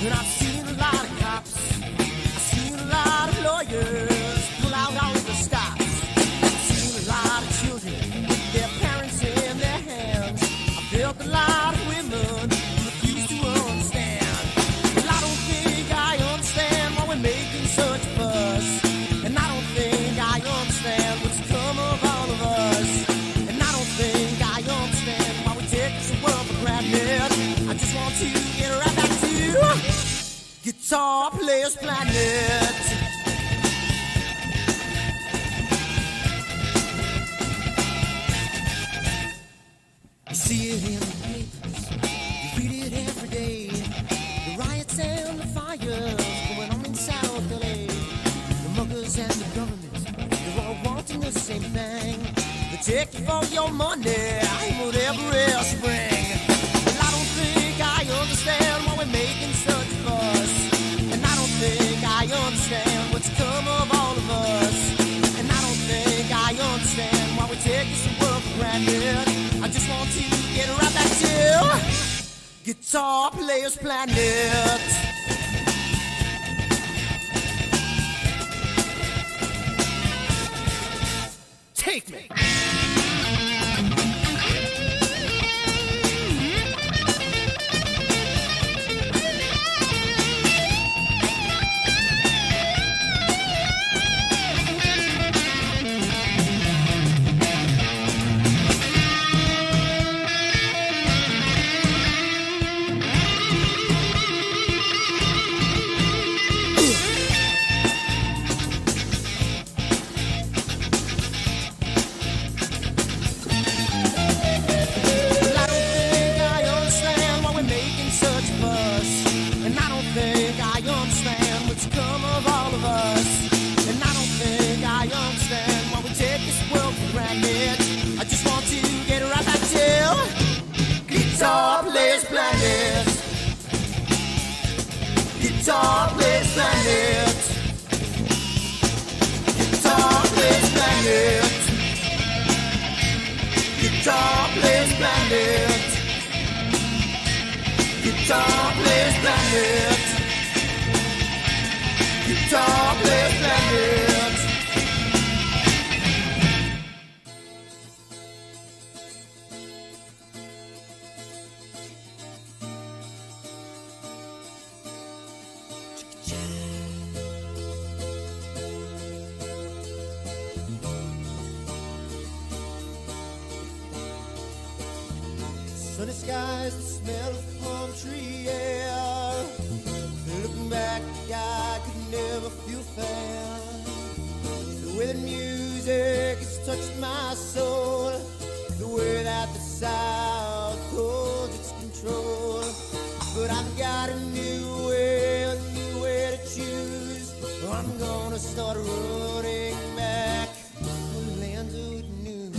And I've seen a lot of cops, I've seen a lot of lawyers pull out all of the stops. I've seen a lot of children with their parents in their hands. I've felt a lot of women who refuse to understand. Well, I don't think I understand why we're making such a fuss. And I don't think I understand what's come of all of us. And I don't think I understand why we take this world for granted. I just want to get right back to Guitar Players Planet. You see it in the papers, you read it every day. The riots and the fires going on in South LA. The muggers and the government, they're all wanting the same thing. They take you for your money and whatever else you bring. Well, I don't think I understand why we're making such a fuss. And I don't think I understand what's come of all of us. And I don't think I understand why we take this world for granted. I just want to get right back to Guitar Players Planet. Take me. Guitar Players Planet. Guitar Players Planet. Guitar Players Planet. Guitar Players Planet. Guitar Players Planet. Guitar Players Planet. Sunny skies, the smell of palm tree air. Looking back, I could never feel fair. The way that music has touched my soul, the way that the South holds its control. But I've got a new way to choose. I'm gonna start running back to the land of new.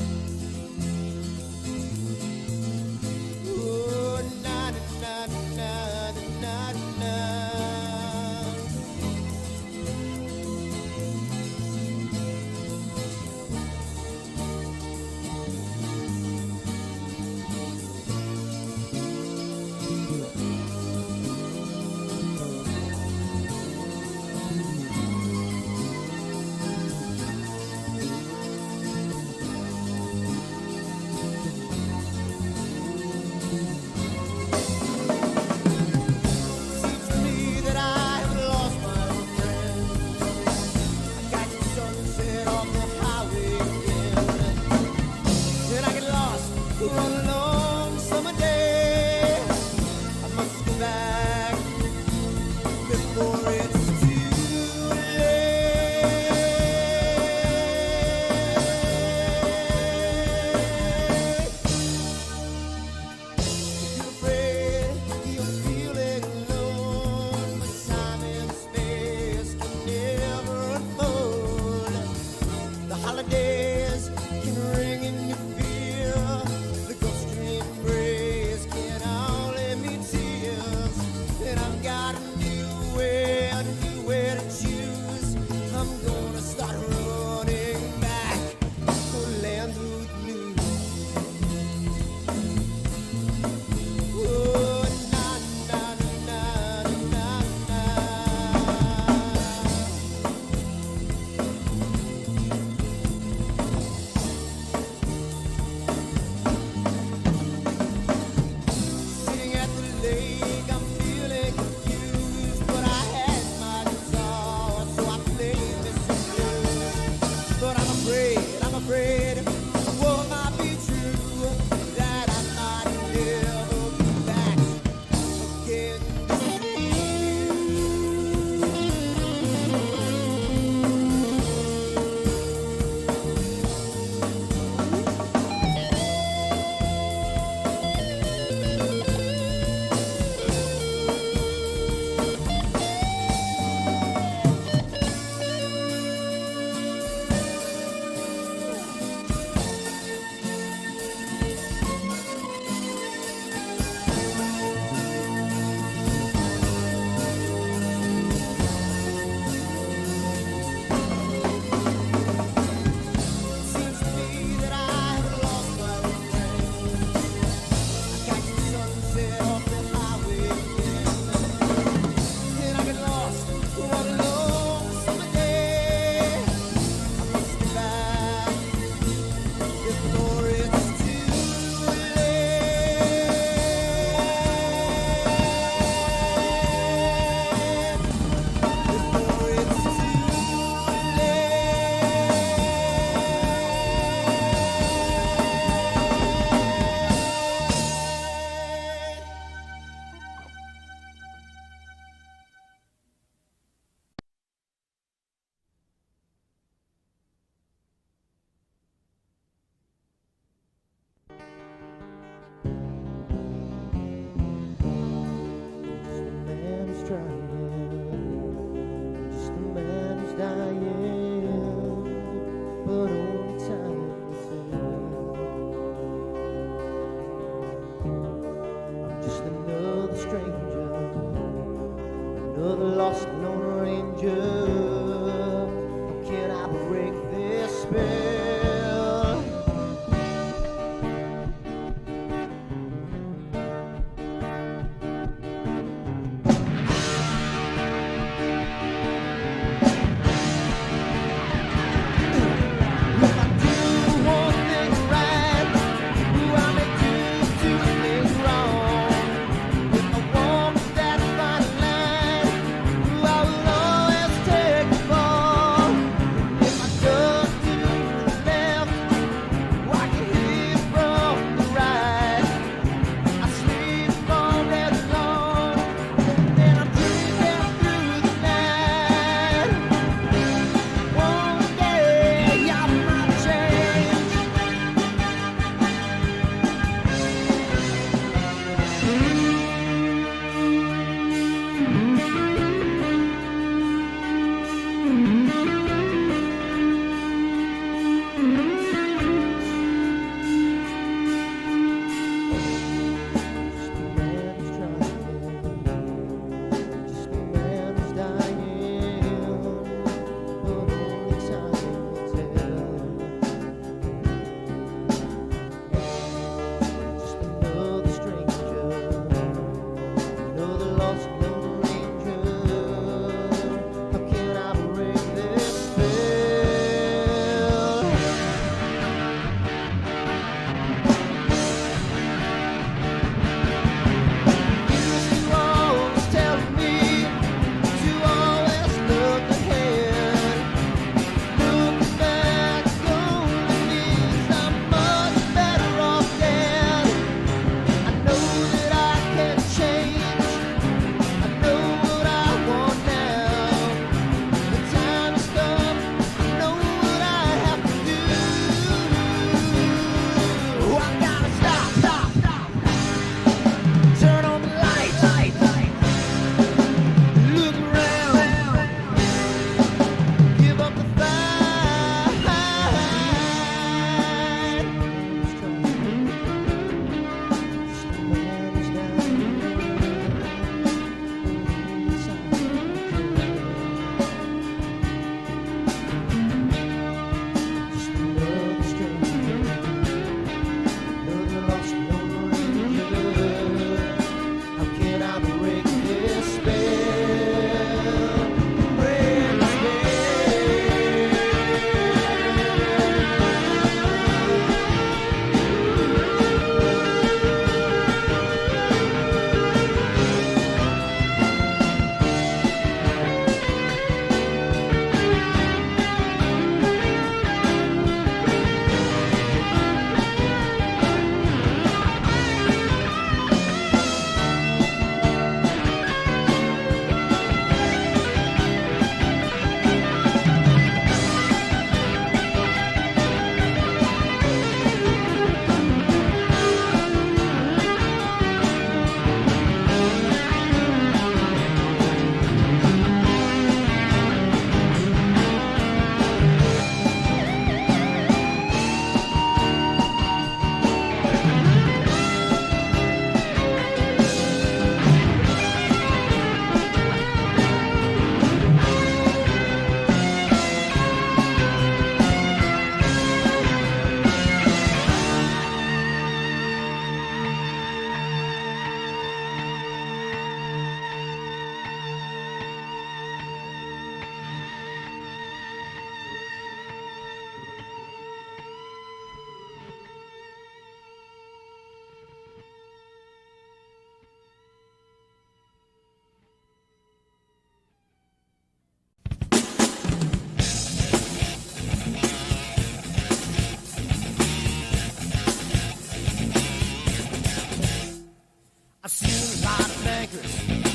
I've seen a lot of bankers,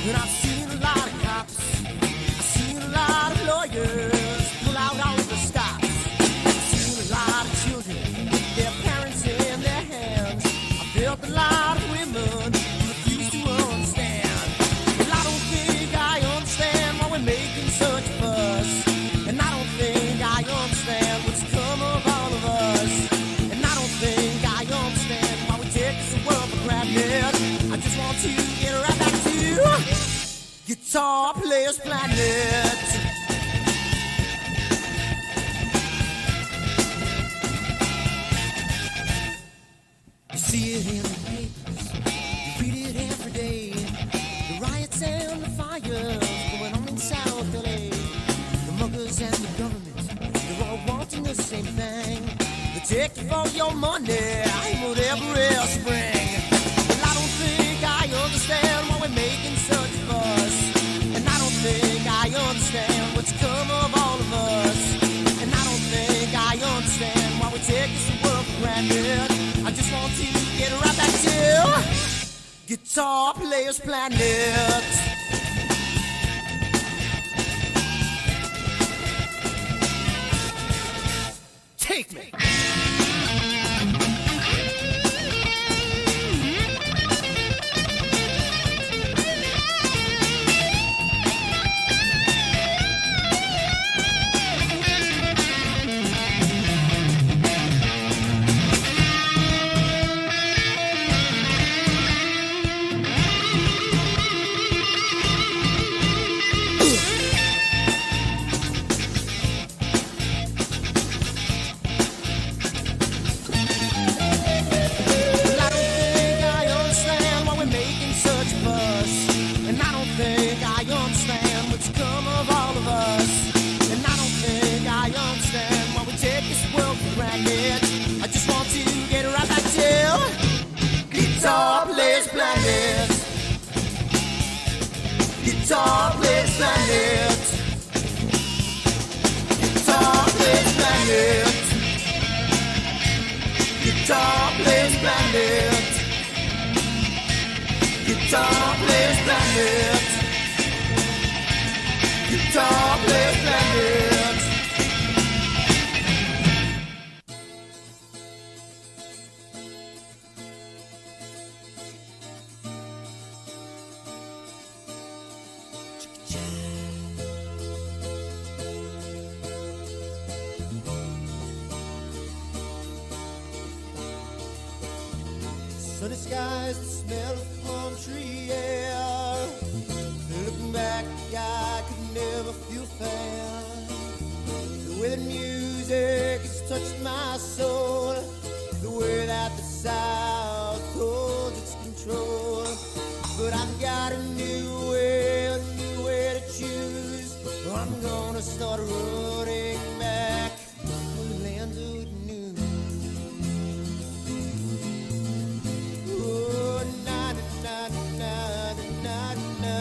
and I've seen a lot of cops. I've seen a lot of lawyers pull out all of the stops. I've seen a lot of children with their parents in their hands. I've felt a lot of women who refuse to understand. Well, I don't think I understand why we're making such a fuss. And I don't think I understand what's come of all of us. And I don't think I understand why we take this world for granted. I just want to get right back to Guitar Players Planet. You see it in the papers, you read it every day. The riots and the fires going on in South LA. The muggers and the government, they're all wanting the same thing. They take you for your money and whatever else bring. Well, I don't think I understand why we're making such a fuss. And I don't think I understand what's come of all of us. And I don't think I understand why we take this world for granted. I just want to get right back to Guitar Players Planet. Take me. I just want to get right back to Guitar Players Planet. Guitar Players Planet. Guitar Players Planet. Guitar Players Planet. Guitar Players Planet. Guitar Players Planet. Sunny skies, the smell of palm tree air. Looking back, I could never feel fair. The way the music has touched my soul, the way that the South holds its control. But I've got a new way to choose. I'm gonna start running back to the land of the new. Oh, na na na na na na.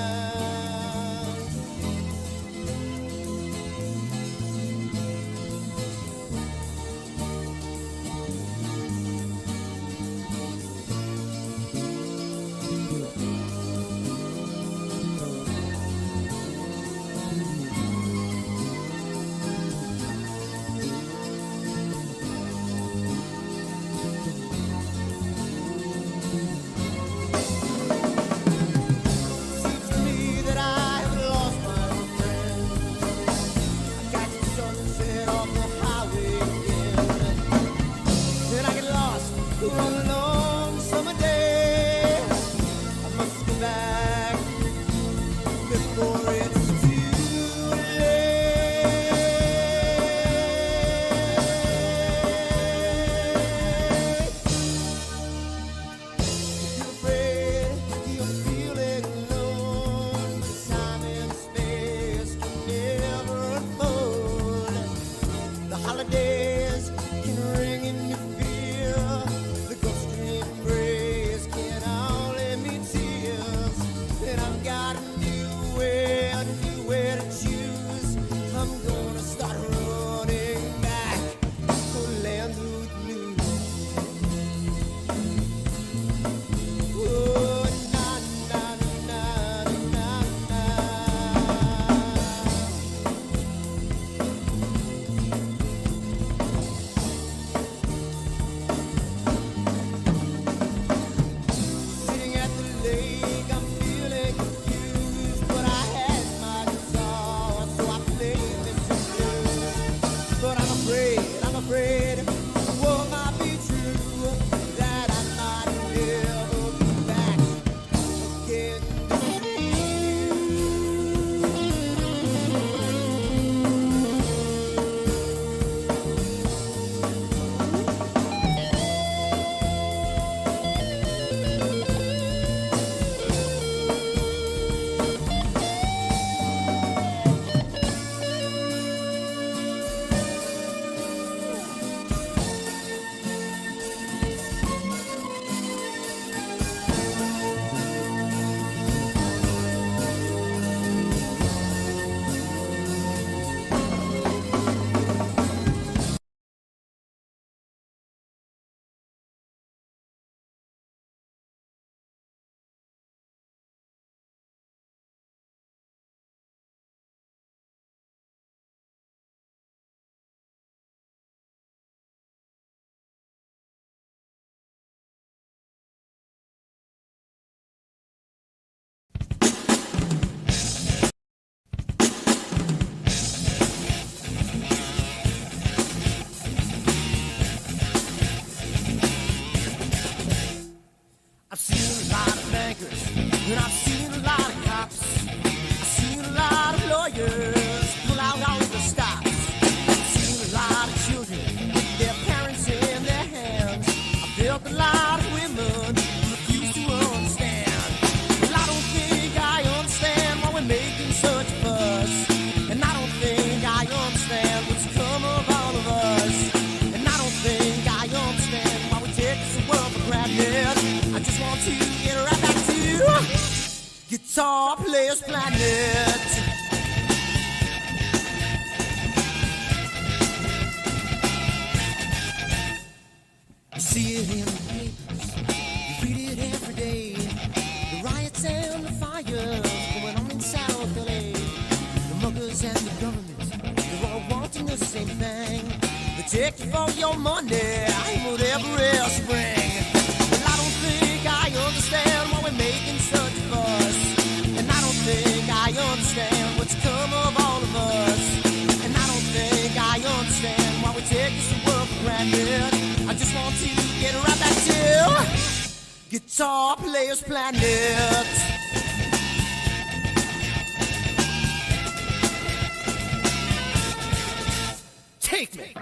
a lot of bankers, and I've seen a lot of cops. I've seen a lot of lawyers pull out all the stops. I've seen a lot of children with their parents in their hands. I've felt a lot of women who refuse to understand. Well, I don't think I understand why we're making such a fuss. And I don't think I understand what's come of all of us. And I don't think I understand why we take this world for granted. I just want to get right back to Guitar Players Planet. You see it in the papers, you read it every day. The riots and the fires going on in South LA. The muggers and the government, they're all wanting the same thing. They take you for your money and whatever else you bring. Well, I don't think I understand why we're making such a fuss. And I don't think I understand what's come of all of us. And I don't think I understand why we take this world for granted. I just want to get right back to Guitar Players Planet. Take me.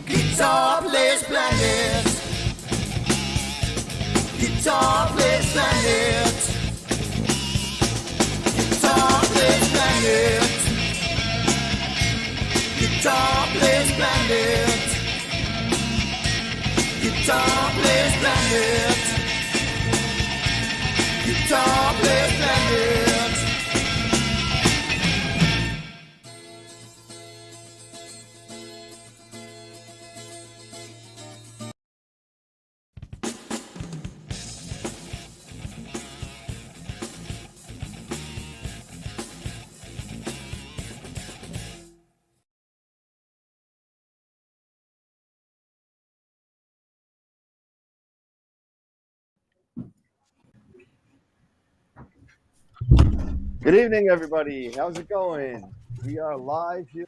Guitar Players Planet. Guitar Players Planet. Guitar Players Planet. Guitar Players Planet. Guitar Players Planet. Guitar Players Planet. Good evening, everybody. How's it going? We are live here.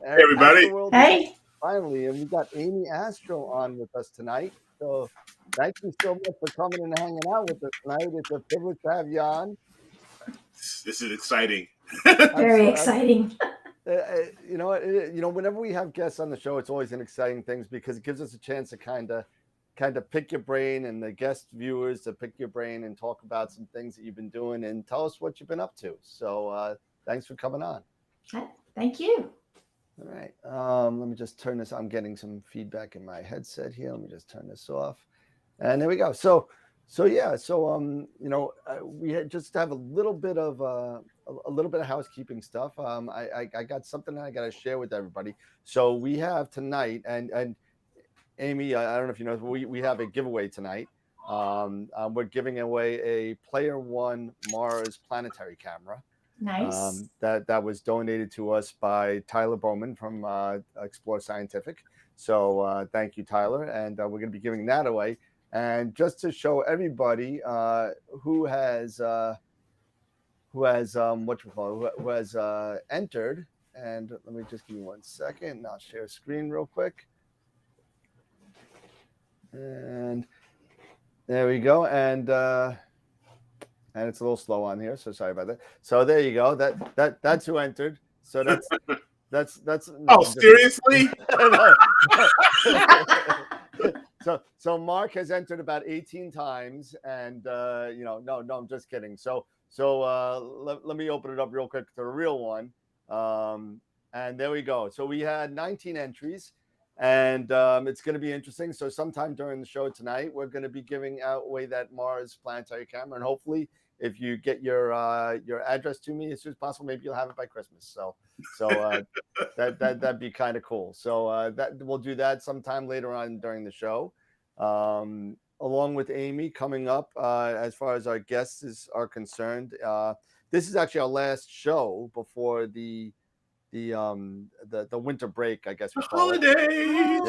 Hey, everybody. AstroWorld Hey. Finally, and we got Amy Astro on with us tonight. So thank you so much for coming and hanging out with us tonight. It's a privilege to have you on. This is exciting. Very exciting. Whenever we have guests on the show, it's always an exciting thing because it gives us a chance to kind of pick your brain and the guest viewers to pick your brain and talk about some things that you've been doing and tell us what you've been up to. So thanks for coming on. Thank you. All right. Let me just turn this. I'm getting some feedback in my headset here. Let me just turn this off. And there we go. We had just have a little bit of housekeeping stuff. I got something I got to share with everybody. So we have tonight, and Amy, I don't know if you know, we have a giveaway tonight. We're giving away a Player One Mars planetary camera. Nice. That was donated to us by Tyler Bowman from Explore Scientific. So thank you, Tyler. And we're going to be giving that away. And just to show everybody who has entered. And let me just give you 1 second. I'll share screen real quick. And there we go. And it's a little slow on here, so sorry about that. So there you go. That's who entered. So that's no, seriously? So Mark has entered about 18 times, and no, I'm just kidding. So let me open it up real quick to the real one. And there we go. So we had 19 entries. And it's going to be interesting. So sometime during the show tonight, we're going to be giving away that Mars planetary camera, and hopefully, if you get your address to me as soon as possible, maybe you'll have it by Christmas. So that'd be kind of cool. So that we'll do that sometime later on during the show, along with Amy coming up. As far as our guests are concerned, this is actually our last show before the winter break, I guess we call it. Holidays.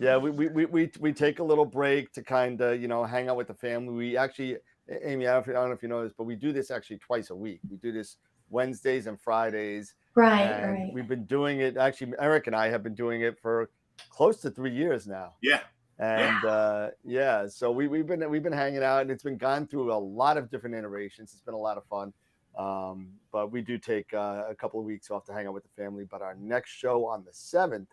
Yeah. We take a little break to kind of hang out with the family. We actually, Amy, I don't know if you know this, but we do this actually twice a week. We do this Wednesdays and Fridays. Right. We've been doing it. Actually, Eric and I have been doing it for close to 3 years now. Yeah. And so we've been hanging out, and it's been gone through a lot of different iterations. It's been a lot of fun. But we do take a couple of weeks off to hang out with the family. But our next show on the 7th,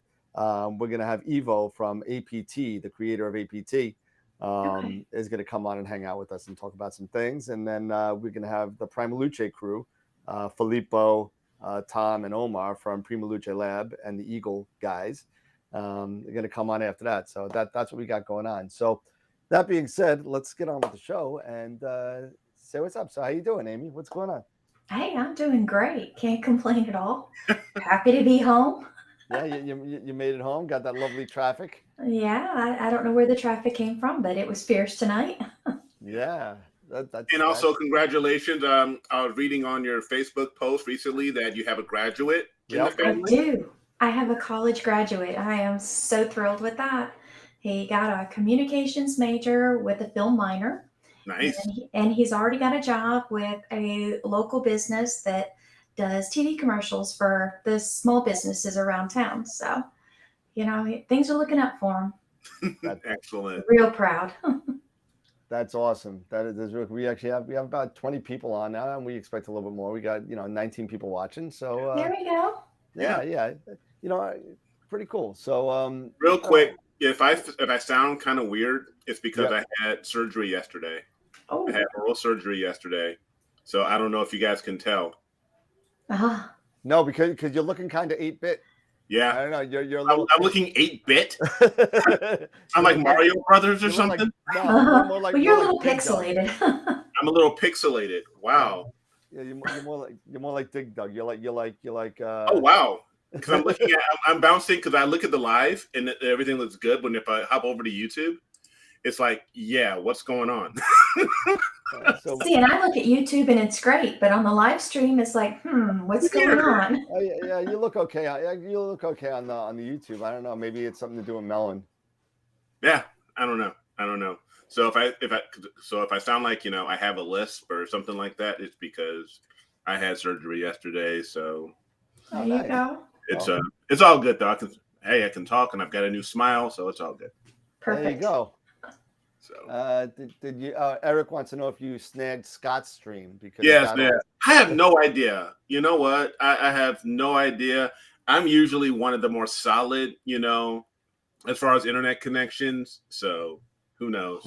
we're going to have Evo from APT, the creator of APT, is going to come on and hang out with us and talk about some things. And then we're going to have the Prima Luce crew, Filippo, Tom, and Omar from Prima Luce Lab and the Eagle guys. They're going to come on after that. So that's what we got going on. So that being said, let's get on with the show and say what's up. So how you doing, Amy? What's going on? Hey, I'm doing great. Can't complain at all. Happy to be home. Yeah, you made it home. Got that lovely traffic. Yeah, I don't know where the traffic came from, but it was fierce tonight. Yeah. And also, congratulations. I was reading on your Facebook post recently that you have a graduate in the family. I do. I have a college graduate. I am so thrilled with that. He got a communications major with a film minor. Nice. And he's already got a job with a local business that does TV commercials for the small businesses around town. So, things are looking up for him. Excellent. Real proud. That's awesome. That is we have about 20 people on now, and we expect a little bit more. We got 19 people watching. So there we go. Yeah. Pretty cool. So real quick, if I sound kind of weird, it's because I had surgery yesterday. Oh. I had oral surgery yesterday, so I don't know if you guys can tell. No, because you're looking kind of 8-bit. Yeah, I don't know. You're a little. I'm looking 8-bit. I'm like Mario Brothers or something. You're a little pixelated. I'm a little pixelated. Wow. Yeah, you're more like Dig Dug. You're like. Oh wow. Because I'm bouncing because I look at the live and everything looks good. But if I hop over to YouTube, it's like, what's going on? See, and I look at YouTube and it's great, but on the live stream, it's like, what's going on? Oh, yeah, you look okay. You look okay on the YouTube. I don't know. Maybe it's something to do with melon. Yeah, I don't know. So if I sound like I have a lisp or something like that, it's because I had surgery yesterday. So there you go. It's all good though. I can talk and I've got a new smile, so it's all good. Perfect. There you go. So did you? Eric wants to know if you snagged Scott's stream because I have no idea. You know what? I have no idea. I'm usually one of the more solid, as far as internet connections. So who knows?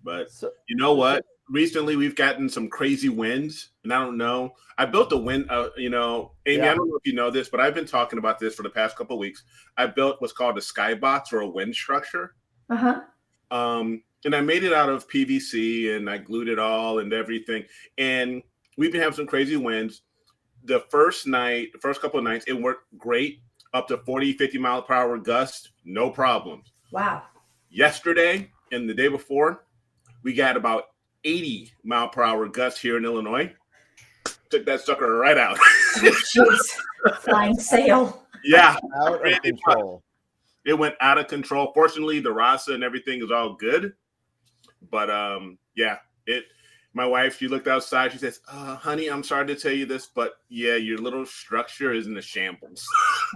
But you know what? Recently, we've gotten some crazy winds, and I don't know. I built a wind, Amy, I don't know if you know this, but I've been talking about this for the past couple of weeks. I built what's called a skybox or a wind structure. And I made it out of PVC, and I glued it all and everything. And we've been having some crazy winds. The first couple of nights, it worked great, up to 40, 50 mile per hour gusts, no problems. Wow. Yesterday and the day before, we got about 80 mile per hour gusts here in Illinois. Took that sucker right out. Flying sail. Yeah. Out of control. It went out of control. Fortunately, the RASA and everything is all good. But my wife, she looked outside. She says, honey, I'm sorry to tell you this, but your little structure is in the shambles.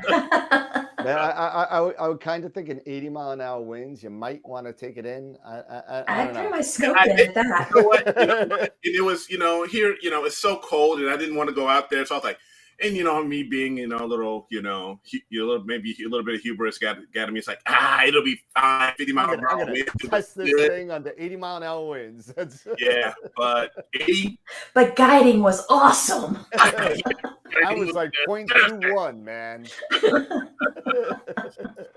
Man, I would kind of think an 80-mile-an-hour winds, you might want to take it in. I don't know. I scoped it at that. You know what? And it was, here, it's so cold and I didn't want to go out there. So I was like, And me being a little, maybe a little bit of hubris got to me. It's like, it'll be fine. 50 mile I'm per hour gonna wind. test this thing on the 80-mile-an-hour winds. Yeah, but 80. But guiding was awesome. I was like 0.21, man.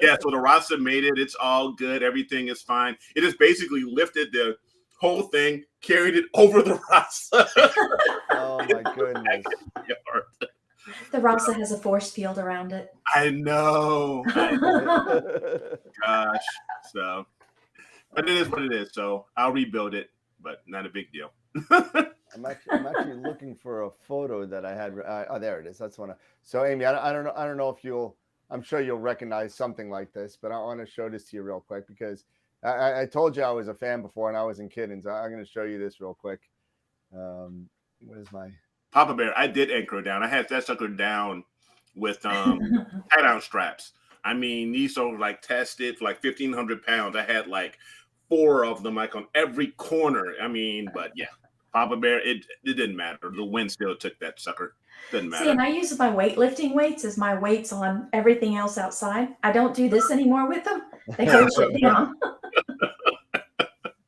Yeah, so the Rasa made it. It's all good. Everything is fine. It has basically lifted the whole thing, carried it over the Rasa. Oh my goodness. The Rasa has a force field around it. I know. Gosh. So, but it is what it is. So I'll rebuild it, but not a big deal. I'm actually looking for a photo that I had. Oh, there it is. That's one. So Amy, I don't know if I'm sure you'll recognize something like this, but I want to show this to you real quick because I told you I was a fan before and I wasn't kidding. So I'm going to show you this real quick. Where's my Papa Bear? I did anchor it down. I had that sucker down with tie-down straps. I mean, these are like tested for like 1,500 pounds. I had like 4 of them, like on every corner. I mean, but yeah, Papa Bear, it didn't matter. The wind still took that sucker. Doesn't matter. See, and I use my weightlifting weights as my weights on everything else outside. I don't do this anymore with them. They hold it down.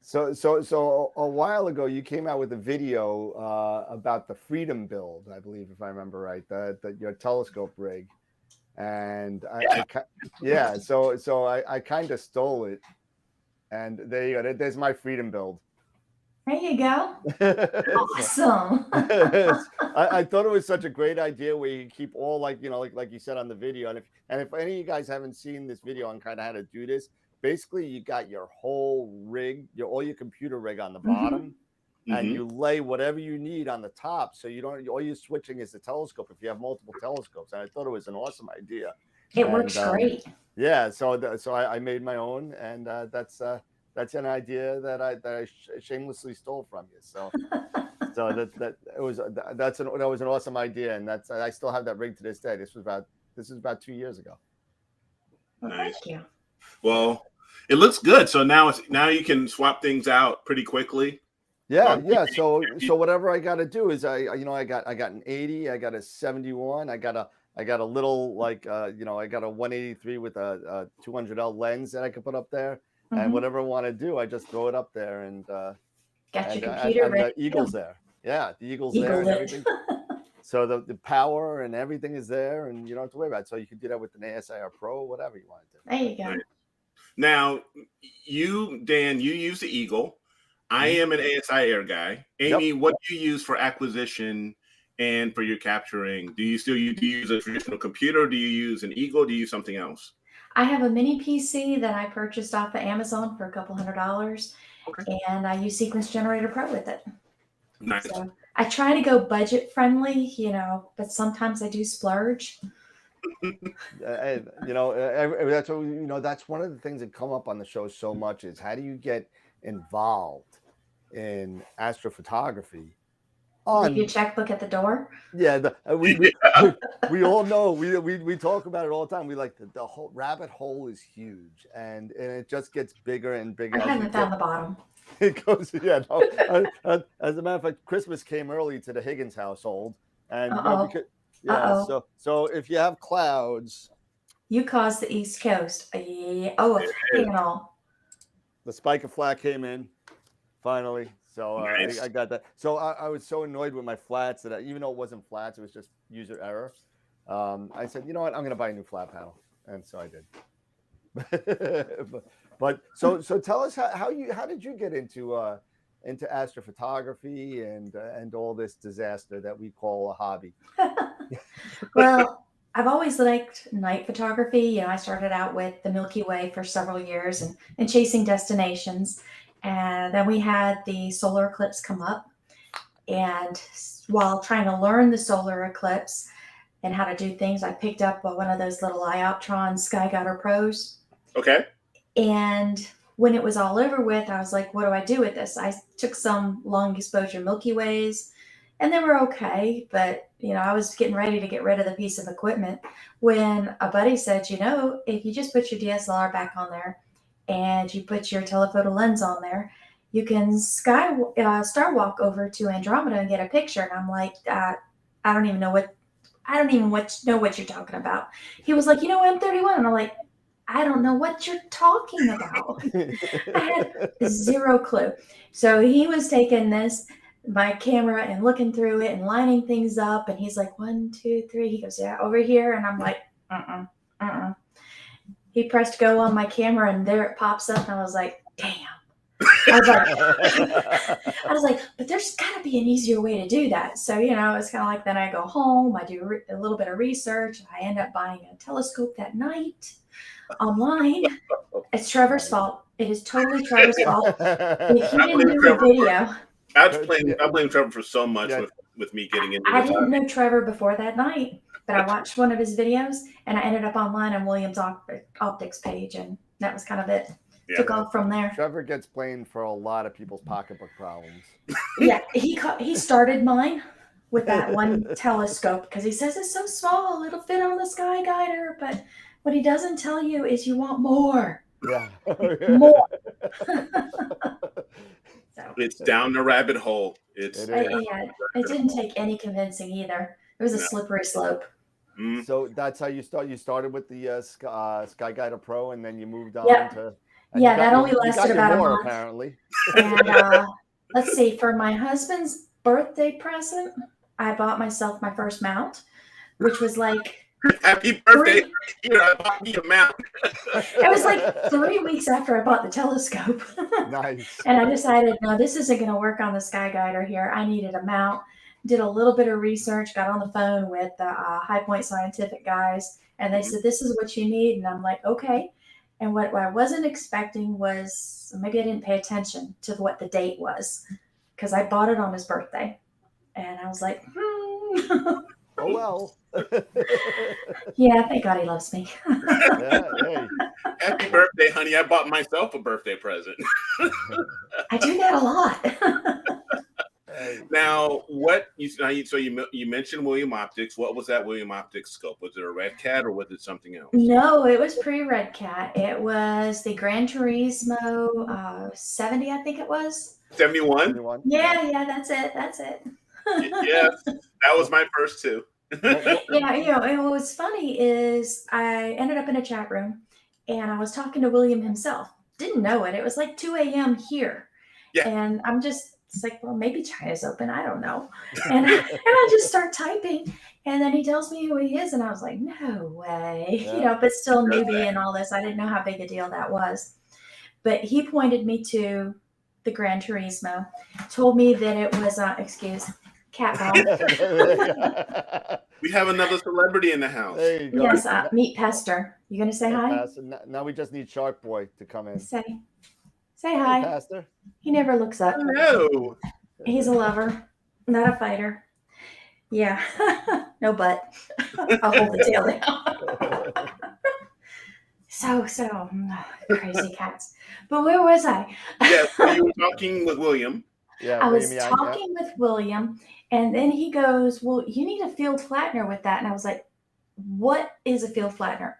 So a while ago, you came out with a video about the Freedom build, I believe, if I remember right, your telescope rig, and I kind of stole it, and there you go. There's my Freedom build. There you go. Awesome. I thought it was such a great idea where you keep all like you said on the video, and if any of you guys haven't seen this video on kind of how to do this. Basically, you got your whole rig, all your computer rig on the bottom, and you lay whatever you need on the top. So you don't. All you're switching is the telescope if you have multiple telescopes. And I thought it was an awesome idea. It works great. Yeah. So I made my own, and that's an idea that I shamelessly stole from you. So that was an awesome idea, and I still have that rig to this day. This is about 2 years ago. Well, Nice. thank you. Well, it looks good. So now you can swap things out pretty quickly. Yeah. So whatever I got to do is I got an 80, I got a 71, I got a little I got a 183 with a 200L lens that I could put up there, and whatever I want to do, I just throw it up there and got your computer ready. The Eagle's there. Yeah, the Eagle's there and everything. So the power and everything is there, and you don't have to worry about it. So you can do that with an ASIR Pro, whatever you want to do. There you go. Right. Now, Dan, you use the Eagle. I am an ASIR guy. Amy, what do you use for acquisition and for your capturing? Do you use a traditional computer? Do you use an Eagle? Do you use something else? I have a mini PC that I purchased off of Amazon for a couple $100, and I use Sequence Generator Pro with it. Nice. So I try to go budget friendly, but sometimes I do splurge. That's one of the things that come up on the show so much is how do you get involved in astrophotography? Leave your checkbook at the door. Yeah, we all know we talk about it all the time. We like the whole rabbit hole is huge, and it just gets bigger and bigger. I haven't found the bottom. It goes, as a matter of fact, Christmas came early to the Higgins household, and so if you have clouds, you caused the East Coast. The spike of flat came in finally. So nice. I got that. So I was so annoyed with my flats that even though it wasn't flats, it was just user error. I said, you know what, I'm going to buy a new flat panel, and so I did. but so tell us how did you get into astrophotography and all this disaster that we call a hobby? Well, I've always liked night photography. I started out with the Milky Way for several years and chasing destinations. And then we had the solar eclipse come up. And while trying to learn the solar eclipse and how to do things, I picked up one of those little Ioptron Sky Gutter Pros. Okay. And when it was all over with, I was like, what do I do with this? I took some long exposure Milky Ways, and they were okay. But, I was getting ready to get rid of the piece of equipment when a buddy said, if you just put your DSLR back on there and you put your telephoto lens on there, you can star walk over to Andromeda and get a picture. And I'm like, I don't even know I don't even know what you're talking about. He was like, M31. And I'm like, I don't know what you're talking about. I had zero clue. So he was taking my camera and looking through it and lining things up. And he's like, 1, 2, 3. He goes, yeah, over here. And I'm like, He pressed go on my camera and there it pops up. And I was like, damn. I was like, but there's got to be an easier way to do that. So, it's kind of like then I go home, I do a little bit of research. I end up buying a telescope that night online. It's Trevor's fault. It is totally Trevor's fault. If he didn't do a video. I blame Trevor for so much with me getting into I didn't know Trevor before that night, but I watched one of his videos and I ended up online on William's optics page, and that was kind of it. Yeah. Took off from there. Trevor gets blamed for a lot of people's pocketbook problems. Yeah, he started mine with that one telescope because he says it's so small, it'll fit on the Sky Guider, but what he doesn't tell you is you want more. Yeah. More. So. It's down the rabbit hole. It didn't take any convincing either. It was a slippery slope. Mm. So that's how you start. You started with the Sky Guider Pro, and then you moved on to. Yeah, that only lasted about a month. Apparently. And let's see, for my husband's birthday present, I bought myself my first mount, which was like happy birthday! I bought me a mount. It was like 3 weeks after I bought the telescope. Nice. And I decided, no, this isn't going to work on the Sky Guider here. I needed a mount. Did a little bit of research, got on the phone with the High Point Scientific guys, and they said, this is what you need. And I'm like, okay. And what I wasn't expecting was, maybe I didn't pay attention to what the date was, because I bought it on his birthday. And I was like, Oh, well. Yeah, thank God he loves me. Hey. Happy birthday, honey. I bought myself a birthday present. I do that a lot. Now, you mentioned William Optics. What was that William Optics scope? Was it a Red Cat or was it something else? No, it was pre-Red Cat. It was the Gran Turismo 70, I think it was. 71? Yeah, that's it. Yes, that was my first too. Yeah, and what was funny is I ended up in a chat room and I was talking to William himself. Didn't know it. It was like 2 a.m. here. Yeah. And it's like, well, maybe China's open. I don't know. And I just start typing. And then he tells me who he is. And I was like, no way. Yeah. But still newbie and all this. I didn't know how big a deal that was. But he pointed me to the Gran Turismo, told me that it was, cat bomb. We have another celebrity in the house. There you go. Yes, meet Pester. You going to say hi? Pastor. Now we just need Shark Boy to come in. Say hi. Hey, Pastor. He never looks up. Hello. He's a lover, not a fighter. Yeah. No butt. I'll hold the tail down. So crazy cats. But where was I? Yes, you were talking with William. Yeah, I was talking with William, and then he goes, well, you need a field flattener with that. And I was like, what is a field flattener?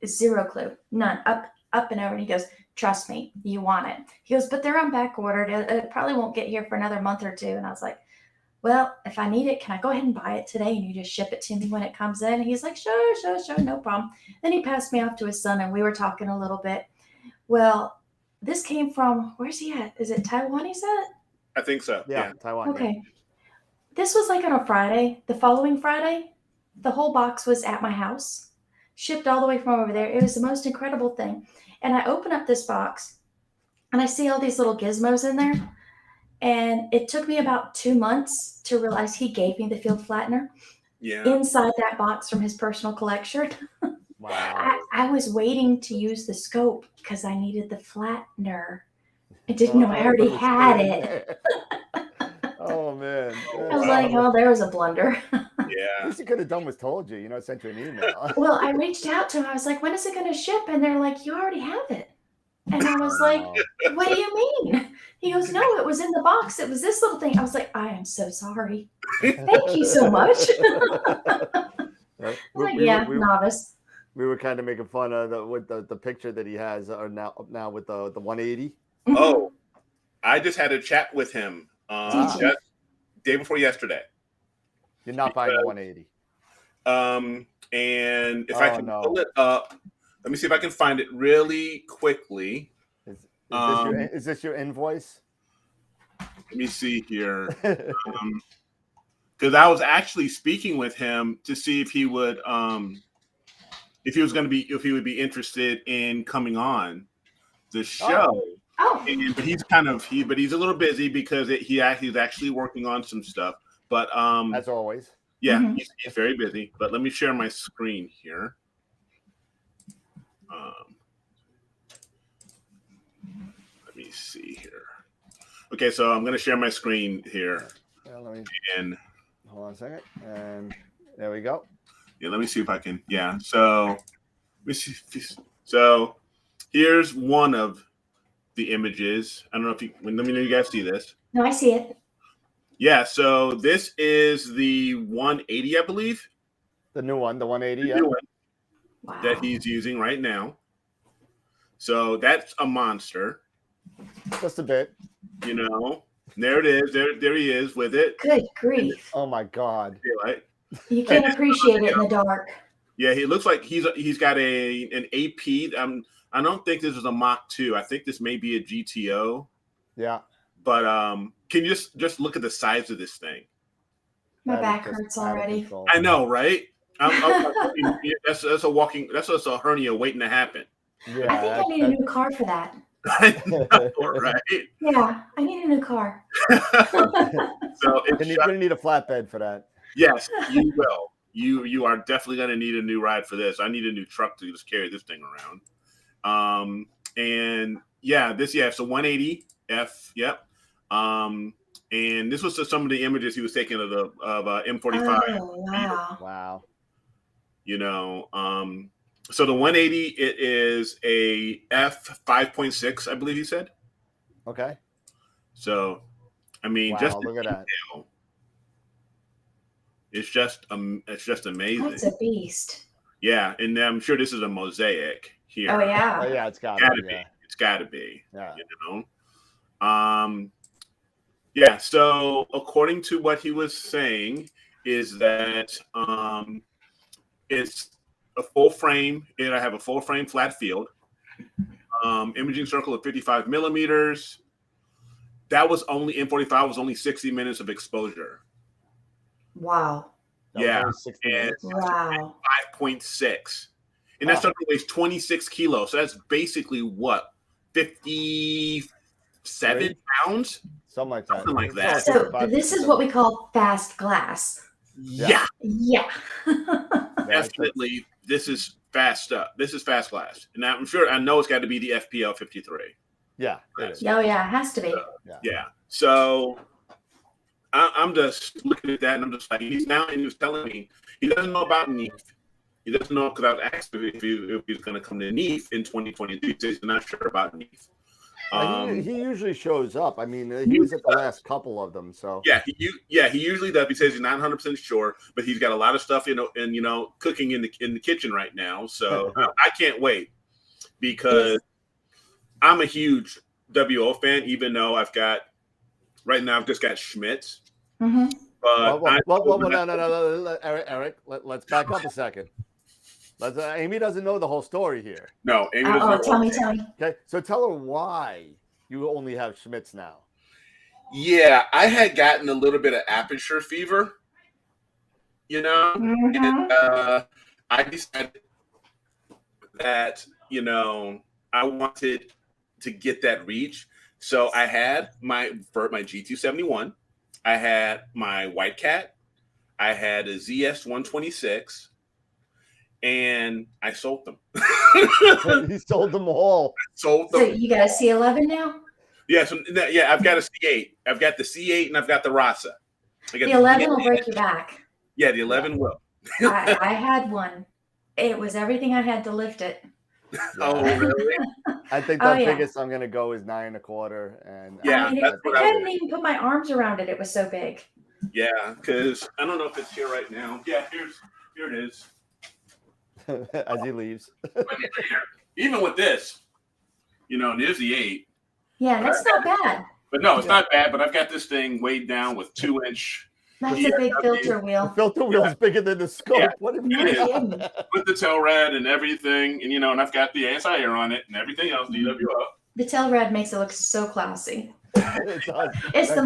Zero clue. None. Up and over. And he goes, trust me, you want it. He goes, but they're on back ordered. It probably won't get here for another month or two. And I was like, well, if I need it, can I go ahead and buy it today? And you just ship it to me when it comes in? And he's like, sure, no problem. Then he passed me off to his son, and we were talking a little bit. Well, this came from, where's he at? Is it Taiwan, he said? I think so. Yeah. Taiwan. Okay. Yeah. This was like on a Friday. The following Friday, the whole box was at my house, shipped all the way from over there. It was the most incredible thing. And I open up this box, and I see all these little gizmos in there. And it took me about 2 months to realize he gave me the field flattener inside that box from his personal collection. Wow. I was waiting to use the scope because I needed the flattener. I didn't know I already had it. Oh, man. I was like, oh, there was a blunder. Yeah. At least you could have done was told you, sent you an email. Well, I reached out to him. I was like, when is it going to ship? And they're like, you already have it. And I was like, what do you mean? He goes, no, it was in the box. It was this little thing. I was like, I am so sorry. Thank you so much. Novice. We were kind of making fun of the picture that he has now with the 180. Oh, I just had a chat with him just day before yesterday. You're not buying a 180. And if I can pull it up, let me see if I can find it really quickly. Is this your invoice? Let me see here. Because I was actually speaking with him to see if he would if he would be interested in coming on the show. But he's he's a little busy because he's actually working on some stuff. But as always, yeah, he's very busy. But let me share my screen here. Let me see here. Okay, so I'm going to share my screen here. And hold on a second. And there we go. Yeah, let me see if I can. Yeah, so let me see. So here's one of the images. I don't know if you. Let me know you guys see this. No, I see it. Yeah, so this is the 180, I believe. The new one, the 180. The new one that he's using right now. So that's a monster. Just a bit. You know, there it is. There he is with it. Good grief! Oh my God! Right? You can't appreciate it in the dark. Yeah, he looks like he's got an AP. I don't think this is a Mach 2. I think this may be a GTO. Yeah. But can you just look at the size of this thing? My back hurts already. I know, right? That's just a hernia waiting to happen. Yeah, I think I need a new car for that. I know, right? Yeah, I need a new car. So you're gonna need a flatbed for that. Yes, you will. You are definitely gonna need a new ride for this. I need a new truck to just carry this thing around. And yeah, so 180 F. Yep. And this was some of the images he was taking of M45. Oh, wow. Wow. You know, so the 180, it is a F 5.6, I believe he said. Okay. So, I mean, just look at that. It's just amazing. That's a beast. Yeah, and I'm sure this is a mosaic here. Oh yeah. Oh yeah, it's gotta be. Yeah. It's gotta be. Yeah. You know. Yeah. So according to what he was saying, is that it's a full frame. I have a full frame flat field. Imaging circle of 55 millimeters. That was only M45 was only 60 minutes of exposure. Wow. Yeah. And wow. 5.6. And that sucker weighs 26 kilos. So that's basically what? 57 pounds? Something like that. Something like that. So this is what we call fast glass. Yeah. Yeah. Definitely. This is fast stuff. This is fast glass. And I know it's got to be the FPL 53. Yeah. Oh yeah, it has to be. Yeah. So I'm just looking at that and I'm just like, he was telling me he doesn't know about Neef. He doesn't know because I was asked if he's going to come to Neef in 2022. He says he's not sure about Neef. He usually shows up. I mean, he was at the last couple of them. So he usually does. He says he's not 100% sure, but he's got a lot of stuff, and cooking in the kitchen right now. So I can't wait because I'm a huge WO fan. Even though I've just got Schmitz. Mm-hmm. But no, Eric. Let's back up a second. Amy doesn't know the whole story here. No, Amy doesn't know. Tell me. Okay, so tell her why you only have Schmitz now. Yeah, I had gotten a little bit of aperture fever, and I decided that, I wanted to get that reach. So I had my G271, I had my White Cat, I had a ZS 126. And I sold them. He sold them all. Sold them. So you got a C11 now? Yeah. So I've got a C8. I've got the C8 and I've got the Rasa. The 11 will break your back. Yeah, the 11 will. I had one. It was everything I had to lift it. Oh, really? I think the biggest I'm gonna go is 9.25. And I couldn't even put my arms around it. It was so big. Yeah, because I don't know if it's here right now. Yeah, here it is. As he leaves. Even with this, there's the 8. Yeah, that's not bad. But no, it's not bad. But I've got this thing weighed down with 2-inch That's a big filter The wheel. filter wheel is bigger than the scope. Yeah. What if No It is. kidding. With the tail rad and everything, and and I've got the ASI air on it and everything else, DWO. The tail rad makes it look so classy. it does? It's the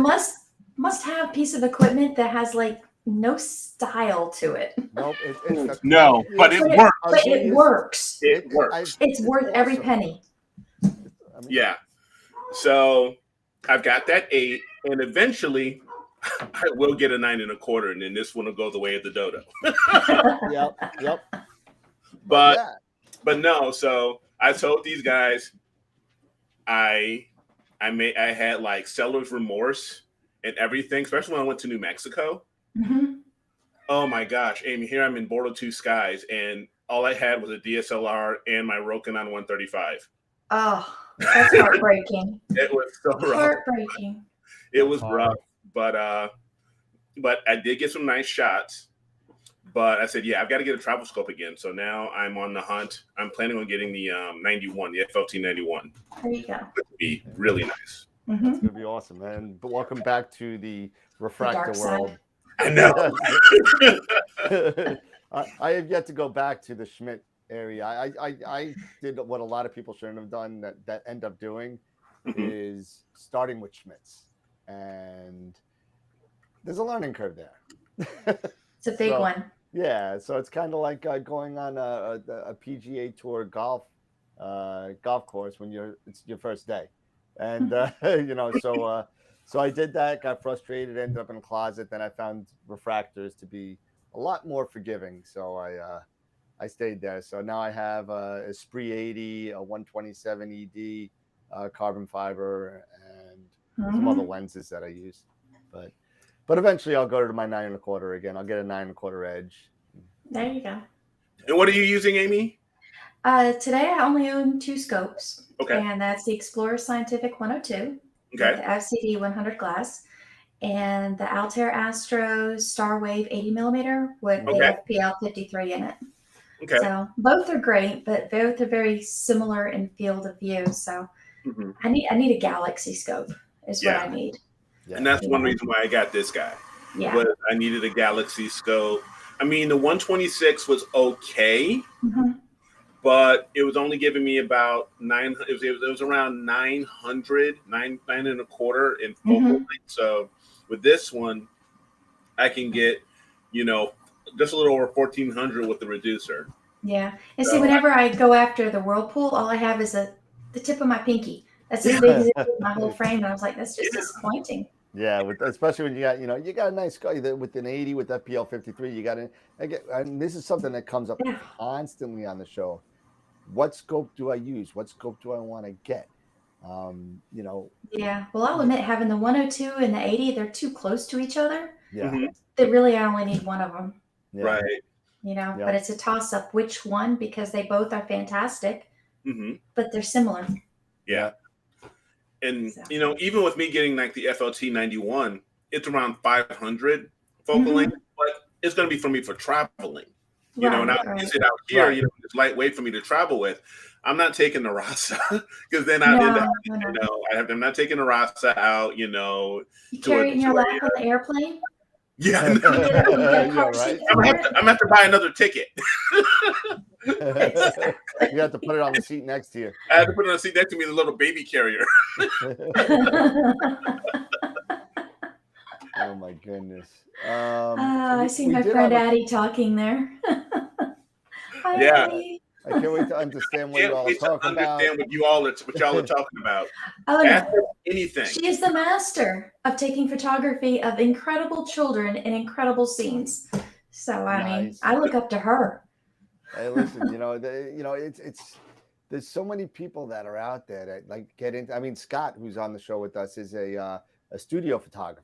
must-have piece of equipment that has like no style to it. Nope. It's No, but it works. But it works. It works. It's worth every awesome. penny. I mean, Yeah. So I've got that 8, and eventually I will get a 9 1/4, and then this one will go the way of the dodo. Yep. But yeah. but no, so I told these guys I had like seller's remorse and everything, especially when I went to New Mexico. Mm-hmm. Oh my gosh, Amy, here I'm in Bordeaux 2 skies, and all I had was a DSLR and my Rokinon 135. Oh, that's heartbreaking. It was so rough. Heartbreaking. It was rough, but I did get some nice shots. But I said, yeah, I've got to get a travel scope again. So now I'm on the hunt. I'm planning on getting the 91, the FLT 91. There you go. Which would be really nice. Mm-hmm. It's gonna be awesome, man. But welcome back to the refractor dark side. world. I know. I have yet to go back to the Schmidt area. I did what a lot of people shouldn't have done that end up doing is starting with Schmidt's, and there's a learning curve there. It's a big one. Yeah, so it's kind of like going on a PGA Tour golf course when it's your first day, and so I did that, got frustrated, ended up in a closet. Then I found refractors to be a lot more forgiving, so I stayed there. So now I have a Esprit 80, a 127 ED, carbon fiber, and some other lenses that I use, But eventually I'll go to my 9 1/4 again. I'll get a 9 1/4 edge. There you go. And what are you using, Amy? Today I only own 2 scopes. Okay. And that's the Explorer Scientific 102. Okay. The FCD 100 glass. And the Altair Astro Starwave 80 millimeter with AFPL 53 in it. Okay. So both are great, but both are very similar in field of view. So I need a Galaxy scope is what I need. Yeah. And that's one reason why I got this guy. Yeah. Was I needed a Galaxy scope. I mean, the 126 was okay, but it was only giving me about 9. It was around 900, 9 1/4 in focal length. So with this one, I can get, just a little over 1400 with the reducer. Yeah. And see, whenever I go after the Whirlpool, all I have is the tip of my pinky. That's as big as it is my whole frame. And I was like, that's just disappointing. Yeah, especially when you got a nice scope with an 80 with FPL 53. You got and this is something that comes up constantly on the show. What scope do I use? What scope do I want to get? Yeah. Well, I'll admit having the 102 and the 80, they're too close to each other. Yeah. That really I only need one of them. Yeah. Right. But it's a toss up which one, because they both are fantastic, but they're similar. Yeah. And, even with me getting like the FLT 91, it's around 500 focal length, but it's going to be for me for traveling. Now is it out here, it's lightweight for me to travel with. I'm not taking the Rasa because then I'm not taking the Rasa out, You carry it in your lap on the airplane? Yeah. You get a car seat I'm going to have to buy another ticket. You have to put it on the seat next to you. I have to put it on the seat next to me, the little baby carrier. Oh my goodness. I see my friend Addie talking there. Hi, Yeah. Addie. I can't wait to understand what you all are talking about. What y'all are talking about. Oh, Ask no. her anything. She is the master of taking photography of incredible children in incredible scenes. So, I mean, I look up to her. Hey, listen, it's there's so many people that are out there that like get into. I mean, Scott, who's on the show with us, is a studio photographer,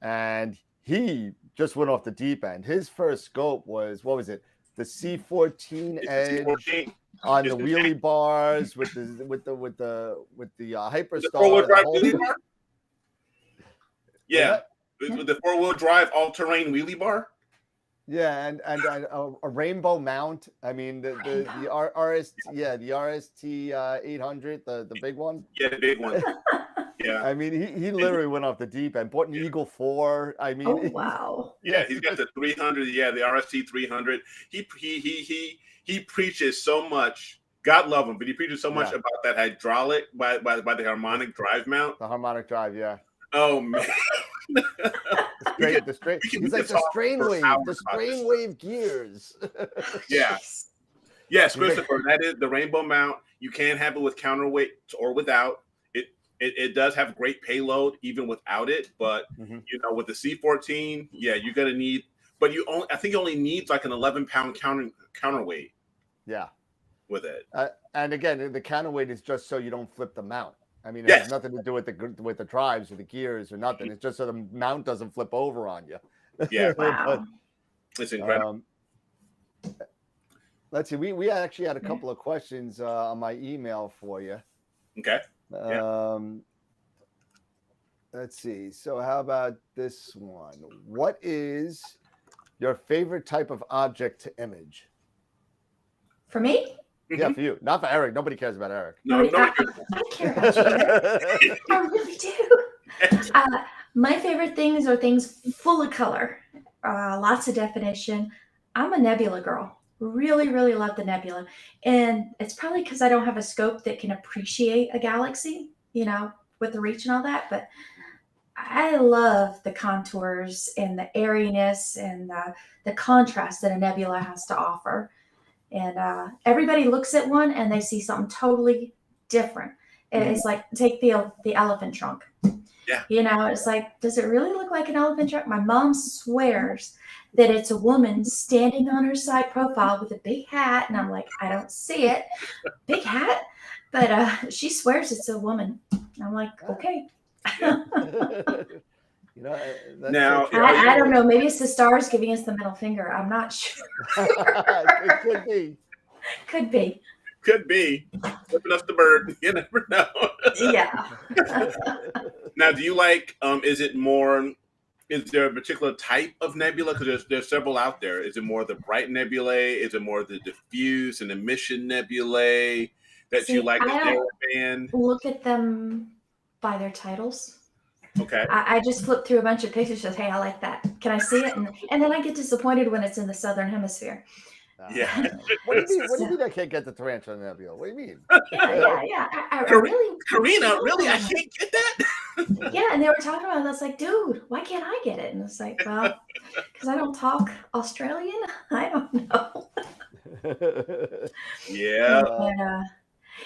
and he just went off the deep end. His first scope was, what was it? The C14 Edge C14. on the wheelie bars with the Hyperstar. The 4-wheel drive wheelie bar? Yeah, with the 4-wheel drive all-terrain wheelie bar. Yeah, and a rainbow mount. I mean the RST, the RST 800, the big one. Yeah, the big one. Yeah. I mean, he literally went off the deep end. Bought an Eagle 4. I mean, Oh wow. Yeah, he's got the 300. Yeah, the RST 300. He preaches so much. God love him, but he preaches so much Yeah. about that hydraulic by the harmonic drive mount. the harmonic drive, yeah. Oh man, The straight. He's like the strain wave gears. Yeah. Jeez. Yes, Christopher, that is the rainbow mount. You can have it with counterweight or without. It does have great payload even without it, but you know, with the C14, yeah, you're gonna need. But I think you only need like an 11-pound counterweight. Yeah. With it. And again, the counterweight is just so you don't flip the mount. I mean, it Yes. has nothing to do with the drives or the gears or nothing. It's just so the mount doesn't flip over on you. Yeah. Wow. It's incredible. Let's see. We actually had a couple of questions on my email for you. Okay. Let's see. So how about this one? What is your favorite type of object to image? For me? Yeah, for you. Not for Eric. Nobody cares about Eric. No, I care about you. Eric. I really do. My favorite things are things full of color, lots of definition. I'm a nebula girl. Really, really love the nebula. And it's probably because I don't have a scope that can appreciate a galaxy, you know, with the reach and all that. But I love the contours and the airiness and the contrast that a nebula has to offer. And everybody looks at one and they see something totally different. It's like, take the elephant trunk. Yeah. You know, it's like, does it really look like an elephant trunk? My mom swears that it's a woman standing on her side profile with a big hat. And I'm like, I don't see it. Big hat. But she swears it's a woman. I'm like, okay. You know, now I don't know. Maybe it's the stars giving us the middle finger. I'm not sure. It could be. Could be. Could be. Flipping us the bird. You never know. Yeah. Now, do you like? Is there a particular type of nebula? Because there's several out there. Is it more the bright nebulae? Is it more the diffuse and emission nebulae that you like? I don't look at them by their titles. Okay. I just flip through a bunch of pictures and say, hey, I like that. Can I see it? And then I get disappointed when it's in the southern hemisphere. Yeah. What do you mean I can't get the Tarantula Nebula? What do you mean? Yeah. I really, Karina, really? I can't get that? Yeah, and they were talking about it. I was like, dude, why can't I get it? And it's like, well, because I don't talk Australian. I don't know. Yeah.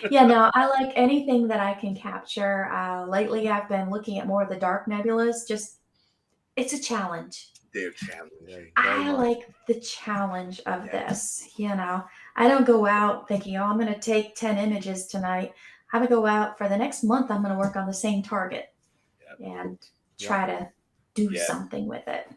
Yeah, no, I like anything that I can capture. Lately, I've been looking at more of the dark nebulas. It's a challenge. They're challenging. I like the challenge of this. You know, I don't go out thinking, oh, I'm going to take 10 images tonight. I would go out for the next month. I'm going to work on the same target and try to do something with it.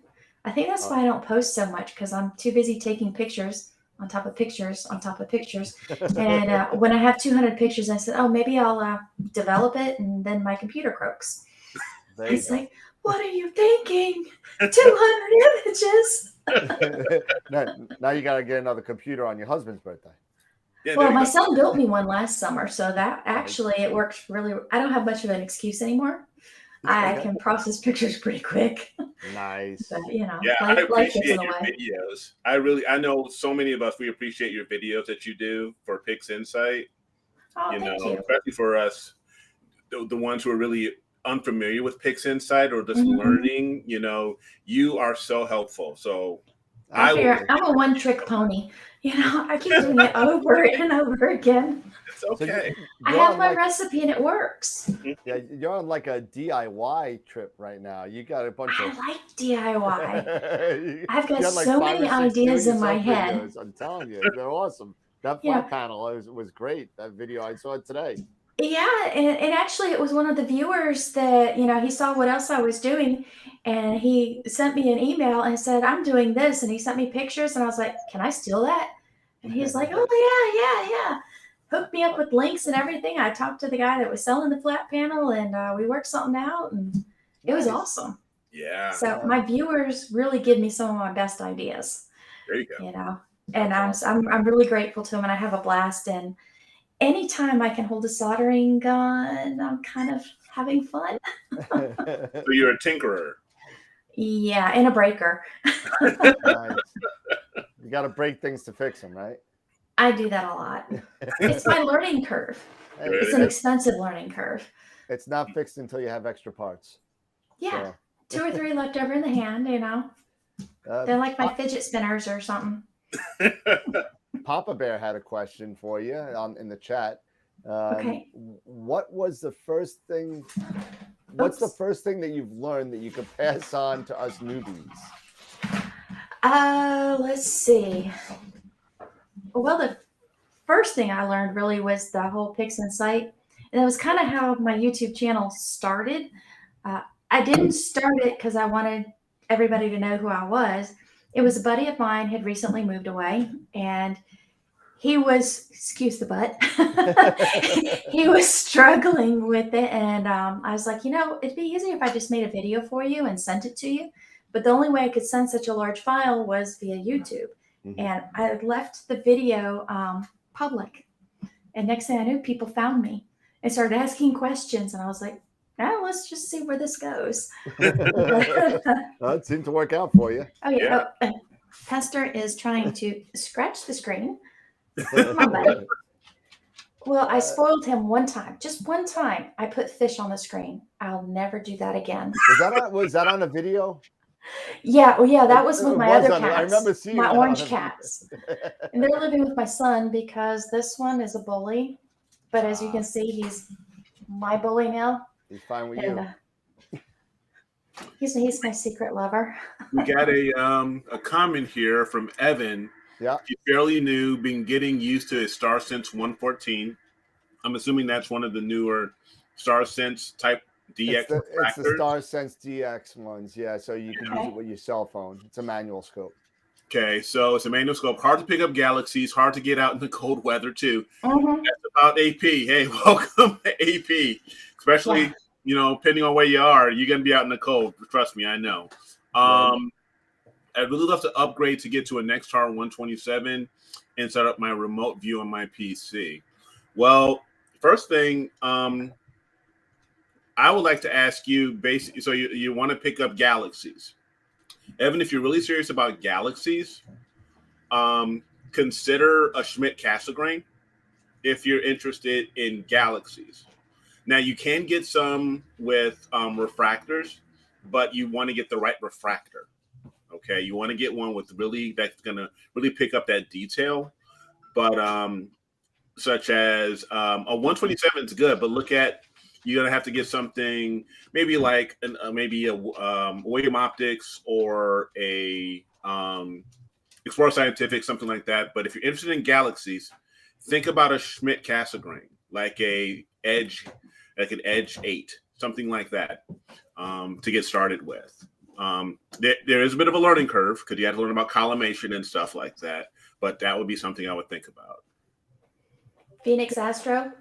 I think that's why I don't post so much, because I'm too busy taking pictures on top of pictures on top of pictures. And when I have 200 pictures, I said, oh, maybe I'll develop it, and then my computer croaks. It's like, what are you thinking? 200 images. Now you got to get another computer on your husband's birthday. Yeah, well, my son built me one last summer, so that actually it works really. I don't have much of an excuse anymore. I can process pictures pretty quick. Nice. But, you know, I life gets appreciate in the your way. videos. I know so many of us, we appreciate your videos that you do for Pix Insight. Oh, thank you. Especially for us, the ones who are really unfamiliar with Pix Insight or just learning, you are so helpful. So I'm a one-trick pony. I keep doing it over and over again. It's okay. I have my recipe and it works. Yeah, you're on like a DIY trip right now. You got a bunch of. I like DIY. I've got like so many ideas in my head. Videos. I'm telling you, they're awesome. That flat panel was great. That video, I saw it today. Yeah, and actually it was one of the viewers that, he saw what else I was doing, and he sent me an email and said, I'm doing this, and he sent me pictures, and I was like, can I steal that? And he's like, oh, yeah. Hooked me up with links and everything. I talked to the guy that was selling the flat panel, and we worked something out, and it was awesome. Yeah. So my viewers really give me some of my best ideas. There you go. And I'm really grateful to them, and I have a blast. And anytime I can hold a soldering gun, I'm kind of having fun. So you're a tinkerer. Yeah, and a breaker. Nice. You got to break things to fix them, right? I do that a lot. It's my learning curve. Hey, It's an expensive learning curve. it's not fixed until you have extra parts. Yeah, So, 2 or 3 left over in the hand, you know. They're like my fidget spinners or something. Papa Bear had a question for you in the chat. Okay. What was the first thing? What's the Oops. first thing that you've learned that you could pass on to us newbies? Let's see. Well, the first thing I learned really was the whole Pix and Sight. And that was kind of how my YouTube channel started. I didn't start it because I wanted everybody to know who I was. It was a buddy of mine had recently moved away, and he was, excuse the butt, he was struggling with it. And I was like, it'd be easier if I just made a video for you and sent it to you. But the only way I could send such a large file was via YouTube. Mhm. And I left the video public. And next thing I knew, people found me and started asking questions. And I was like, let's just see where this goes. Well, it seemed to work out for you. Oh, yeah. Yeah. Oh, Pastor is trying to scratch the screen. Come on, buddy. Well, I spoiled him one time. Just one time, I put fish on the screen. I'll never do that again. Was that on a video? Yeah, well, yeah, that was with It my other on it. cats. I remember seeing my that on orange a video. cats. And they're living with my son because this one is a bully. But as you can see, he's my bully now. He's fine with And you. he's my secret lover. We got a comment here from Evan. Yeah. He's fairly new, been getting used to his StarSense 114. I'm assuming that's one of the newer StarSense type DX It's the refractors. StarSense DX ones. Yeah, so you can use it with your cell phone. It's a manual scope. Okay, so it's a manual scope. Hard to pick up galaxies. Hard to get out in the cold weather too. Mm-hmm. That's about AP. Hey, welcome to AP. Especially, depending on where you are, you're gonna be out in the cold. Trust me, I know. I'd really love to upgrade to get to a Nextar 127 and set up my remote view on my PC. Well, first thing, I would like to ask you, basically, so you want to pick up galaxies. Evan, if you're really serious about galaxies, consider a Schmidt-Cassegrain if you're interested in galaxies. Now, you can get some with refractors, but you want to get the right refractor. Okay, you want to get one with that's going to really pick up that detail. But such as a 127 is good, but you're going to have to get something maybe like maybe a William Optics or a Explorer Scientific, something like that. But if you're interested in galaxies, think about a Schmidt-Cassegrain, like an Edge 8, something like that, to get started with. There is a bit of a learning curve because you have to learn about collimation and stuff like that, but that would be something I would think about. Phoenix Astro,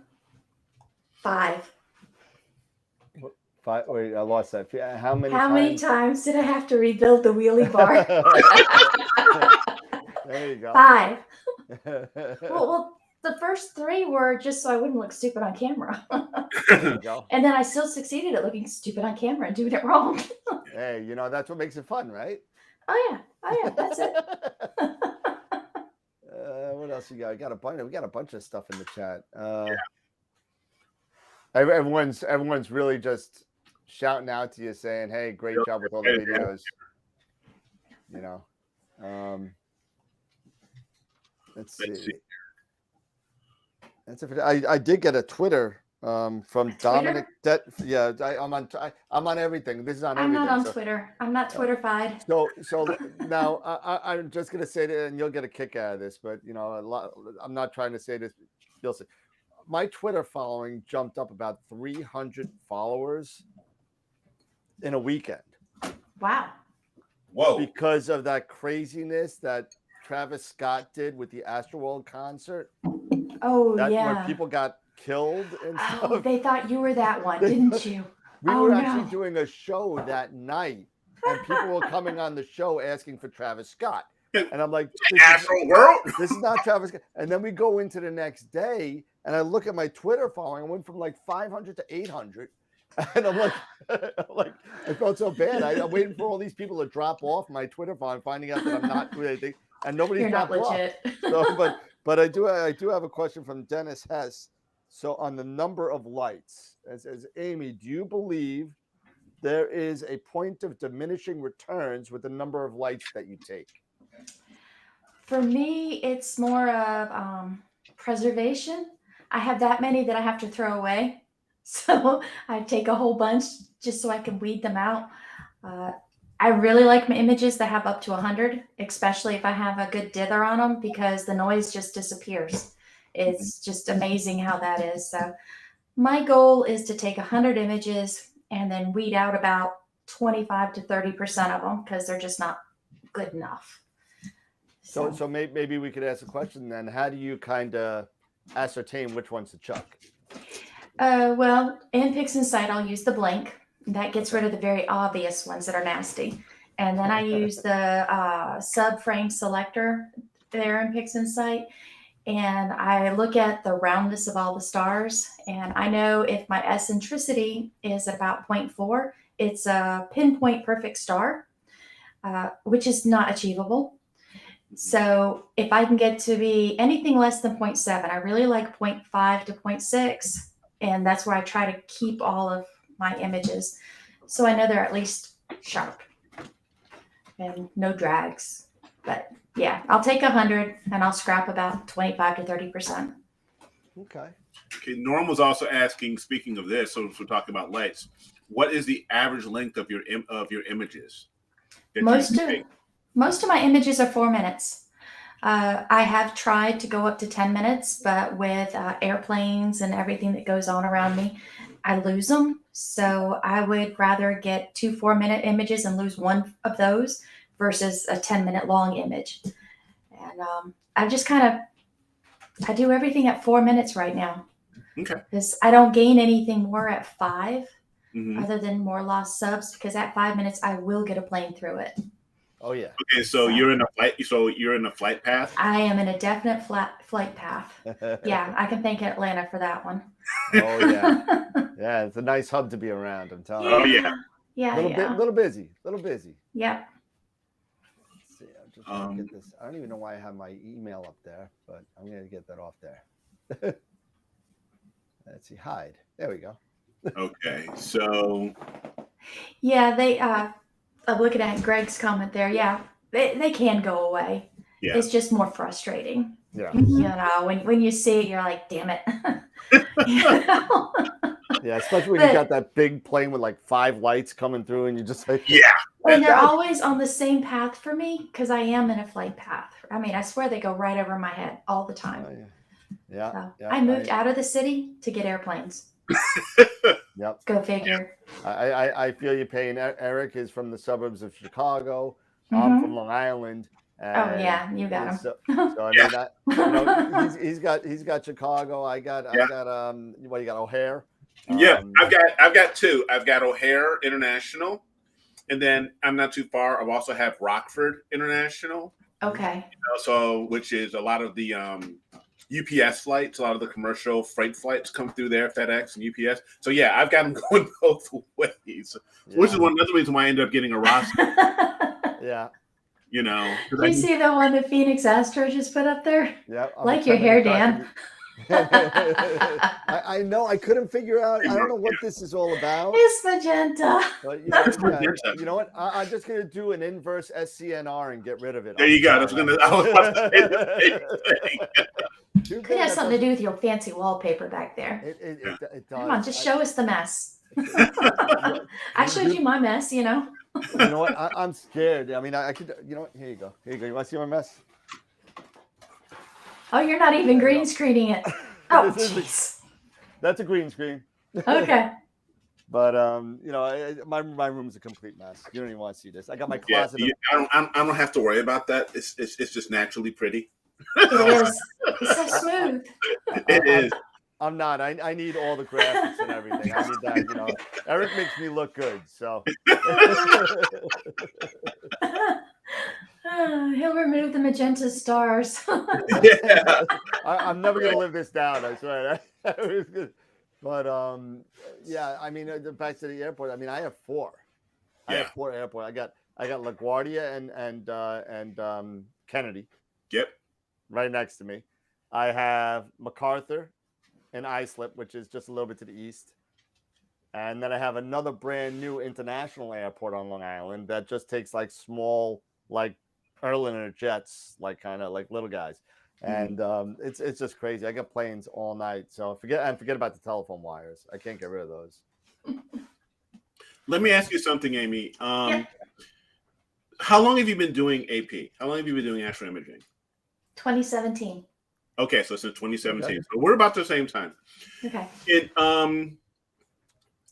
5. Wait, I lost that. How many times did I have to rebuild the wheelie bar? There you go. 5. Well, the first 3 were just so I wouldn't look stupid on camera. There you go. And then I still succeeded at looking stupid on camera and doing it wrong. Hey, that's what makes it fun, right? Oh yeah, that's it. What else you got? We got a bunch of stuff in the chat. Everyone's really just shouting out to you, saying, "Hey, great job with all the videos." Let's see. That's it. I did get a Twitter from Dominic. I'm on everything. This is on everything. I'm not on Twitter. I'm not Twitterfied. So now I'm just gonna say that, and you'll get a kick out of this. But I'm not trying to say this. You'll see. My Twitter following jumped up about 300 followers in a weekend. Wow. Whoa. Because of that craziness that Travis Scott did with the AstroWorld concert. Oh, Where people got killed and stuff. Oh, they thought you were that one, didn't you? We were actually doing a show that night, and people were coming on the show asking for Travis Scott. And I'm like, AstroWorld? This is not Travis Scott. And then we go into the next day, and I look at my Twitter following. I went from like 500 to 800, and I'm like, I felt so bad. I'm waiting for all these people to drop off my Twitter following, finding out that I'm not doing anything, and nobody's You're not dropped off. legit. So, but I do have a question from Dennis Hess. So on the number of lights, as Amy, do you believe there is a point of diminishing returns with the number of lights that you take? For me, it's more of preservation. I have that many that I have to throw away. So I take a whole bunch just so I can weed them out. I really like my images that have up to 100, especially if I have a good dither on them, because the noise just disappears. It's just amazing how that is. So my goal is to take 100 images and then weed out about 25 to 30% of them because they're just not good enough. So maybe we could ask a question then. How do you kind of ascertain which one's to chuck? Well, in PixInsight, I'll use the blank. That gets rid of the very obvious ones that are nasty. And then I use the subframe selector there in PixInsight. And I look at the roundness of all the stars. And I know if my eccentricity is at about 0.4, it's a pinpoint perfect star, which is not achievable. So if I can get to be anything less than 0.7, I really like 0.5 to 0.6. And that's where I try to keep all of my images. So I know they're at least sharp and no drags. But yeah, I'll take 100 and I'll scrap about 25 to 30%. Okay. Norm was also asking, speaking of this, so we're talking about lights, what is the average length of your images? Most of my images are 4 minutes. I have tried to go up to 10 minutes, but with airplanes and everything that goes on around me, I lose them. So I would rather get 2 4-minute images and lose one of those versus a 10-minute long image. And I just I do everything at 4 minutes right now. Okay. Because I don't gain anything more at 5, Mm-hmm. other than more lost subs, because at 5 minutes, I will get a plane through it. Oh yeah. Okay, so you're in a flight. So you're in a flight path. I am in a definite flight path. Yeah, I can thank Atlanta for that one. Oh yeah. Yeah, it's a nice hub to be around. I'm telling you. Oh yeah. Yeah. Little busy. Yep. Let's see, I'm just gonna get this. I don't even know why I have my email up there, but I'm gonna get that off there. Let's see, hide. There we go. Okay, so Yeah, I'm looking at Greg's comment there. Yeah, they can go away. Yeah. It's just more frustrating. Yeah. You know, when you see it, you're like, damn it. You know? Yeah, especially when you got that big plane with like 5 lights coming through, and you just like, yeah. And they're always on the same path for me because I am in a flight path. I mean, I swear they go right over my head all the time. Yeah. I moved out of the city to get airplanes. Yep. Go figure. I feel your pain. Eric is from the suburbs of Chicago. I'm from Long Island. Oh yeah, you got him. So I mean, he's got Chicago. I got what you got, O'Hare? Yeah, I've got 2. I've got O'Hare International, and then I'm not too far. I also have Rockford International. Okay. So which is a lot of the UPS flights, a lot of the commercial freight flights come through there, FedEx and UPS. So yeah, I've got them going both ways, which is another reason why I ended up getting a roster. Yeah. You know, you see the one that Phoenix Astro just put up there? Yeah. Like your hair, Dan. I know. I couldn't figure out. I don't know what this is all about. It's magenta. But you know what? I'm just gonna do an inverse SCNR and get rid of it. There you go. I was about to say the same thing. Could have something to do with your fancy wallpaper back there. It does. Come on, just show us the mess. I showed you my mess, you know. You know what? I'm scared. I mean, I could. You know what? Here you go. You want to see my mess? Oh, you're not even green screening it. Oh, jeez. That's a green screen. Okay. But my room's a complete mess. You don't even want to see this. I got my closet. Yeah, I don't have to worry about that. It's just naturally pretty. It is. It's so smooth. It is. I'm not. I need all the graphics and everything. I need that. You know, Eric makes me look good. So. He'll remove the magenta stars. Yeah. I'm never gonna live this down. I swear. It was good. But yeah. I mean, back to the airport. I mean, I have four. I have Yeah. four airports. I got LaGuardia and Kennedy Yep. right next to me. I have MacArthur and Islip, which is just a little bit to the east. And then I have another brand new international airport on Long Island that just takes like small, like Erlander jets, like kind of like little guys. And it's just crazy. I got planes all night. So forget about the telephone wires. I can't get rid of those. Let me ask you something, Amy. Yep. How long have you been doing AP? How long have you been doing astro imaging? 2017. Okay, so since 2017. Okay. So we're about the same time. Okay. It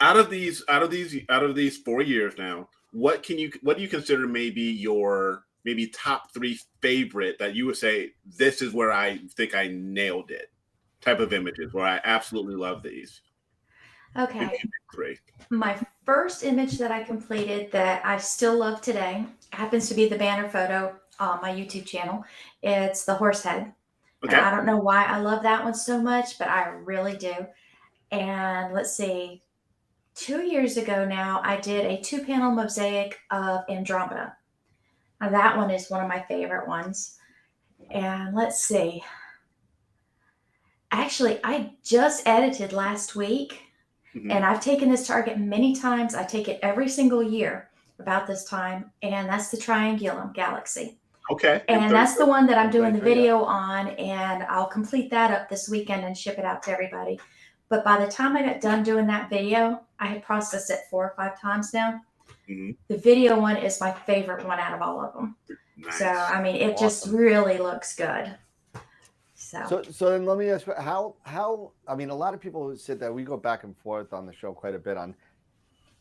out of these 4 years now, what do you consider maybe top 3 favorite that you would say this is where I think I nailed it type of images where I absolutely love these? Okay. 3. My first image that I completed that I still love today happens to be the banner photo on my YouTube channel. It's the horse head. Okay. I don't know why I love that one so much, but I really do. And let's see, 2 years ago now, I did a 2-panel mosaic of Andromeda. Now that one is one of my favorite ones. And let's see. Actually, I just edited last week. And I've taken this target many times. I take it every single year about this time. And that's the Triangulum Galaxy. Okay. And that's the one that I'm doing the video on. And I'll complete that up this weekend and ship it out to everybody. But by the time I got done doing that video, I had processed it 4 or 5 times now. The video one is my favorite one out of all of them. Nice. So, I mean, it just really looks good. So then let me ask you, how I mean, a lot of people said that we go back and forth on the show quite a bit on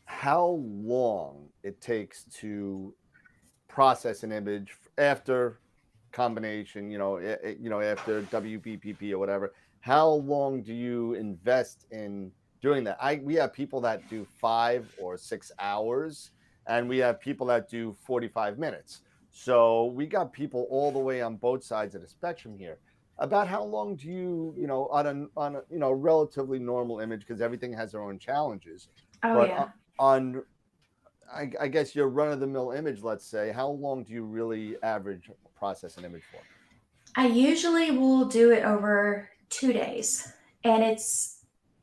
how long it takes to process an image after combination, after WBPP or whatever. How long do you invest in doing that? We have people that do 5 or 6 hours, and we have people that do 45 minutes. So we got people all the way on both sides of the spectrum here. About how long do you, on a relatively normal image, because everything has their own challenges. On I guess your run-of-the-mill image, let's say, how long do you really average process an image for? I usually will do it over 2 days. And